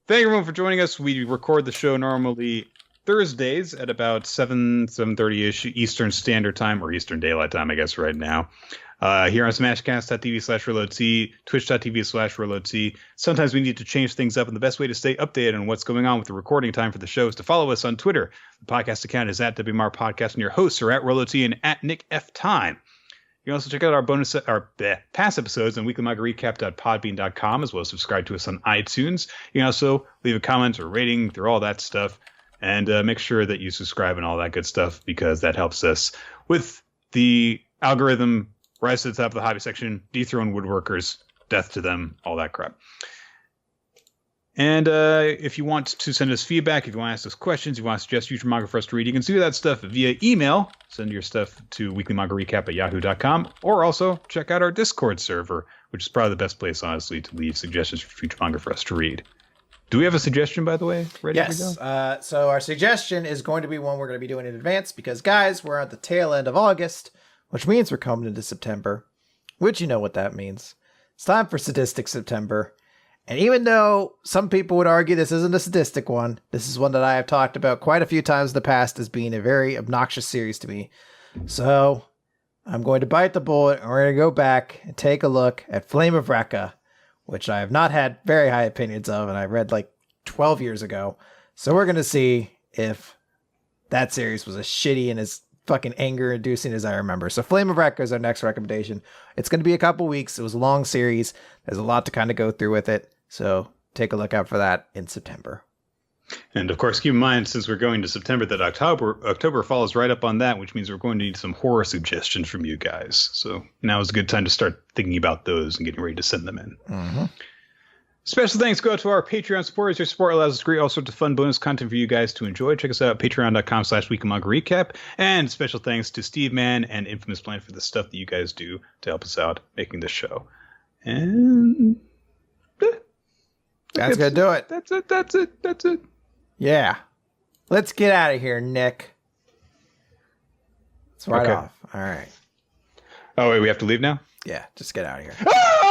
thank everyone for joining us. We record the show normally Thursdays at about 7:30ish Eastern Standard Time, or Eastern Daylight Time, I guess, right now. Here on smashcast.tv/ReloadT, twitch.tv/ReloadT. Sometimes we need to change things up, and the best way to stay updated on what's going on with the recording time for the show is to follow us on Twitter. The podcast account is at WMR Podcast, and your hosts are at ReloadT and at Nick F. Time. You can also check out our past episodes on weeklymangarecap.podbean.com, as well as subscribe to us on iTunes. You can also leave a comment or rating through all that stuff. And make sure that you subscribe and all that good stuff, because that helps us with the algorithm, rise to the top of the hobby section, dethrone woodworkers, death to them, all that crap. And if you want to send us feedback, if you want to ask us questions, if you want to suggest future manga for us to read, you can do that stuff via email. Send your stuff to weeklymangarecap@yahoo.com, or also check out our Discord server, which is probably the best place, honestly, to leave suggestions for future manga for us to read. Do we have a suggestion, by the way? Ready yes. To go? So our suggestion is going to be one we're going to be doing in advance because, guys, we're at the tail end of August, which means we're coming into September, which you know what that means. It's time for Sadistic September. And even though some people would argue this isn't a sadistic one, this is one that I have talked about quite a few times in the past as being a very obnoxious series to me. So I'm going to bite the bullet, and we're going to go back and take a look at Flame of Recca, which I have not had very high opinions of, and I read like 12 years ago. So we're going to see if that series was as shitty and as fucking anger-inducing as I remember. So Flame of Recca is our next recommendation. It's going to be a couple weeks. It was a long series. There's a lot to kind of go through with it. So take a look out for that in September. And of course, keep in mind, since we're going to September, that October follows right up on that, which means we're going to need some horror suggestions from you guys. So now is a good time to start thinking about those and getting ready to send them in. Mm-hmm. Special thanks go out to our Patreon supporters. Your support allows us to create all sorts of fun bonus content for you guys to enjoy. Check us out at patreon.com/weeklymangarecap. And special thanks to Steve Mann and Infamous Plan for the stuff that you guys do to help us out making this show. And that's going to do it. That's it. Yeah. Let's get out of here, Nick. Let's ride off. All right. Oh, wait, we have to leave now? Yeah, just get out of here. Ah!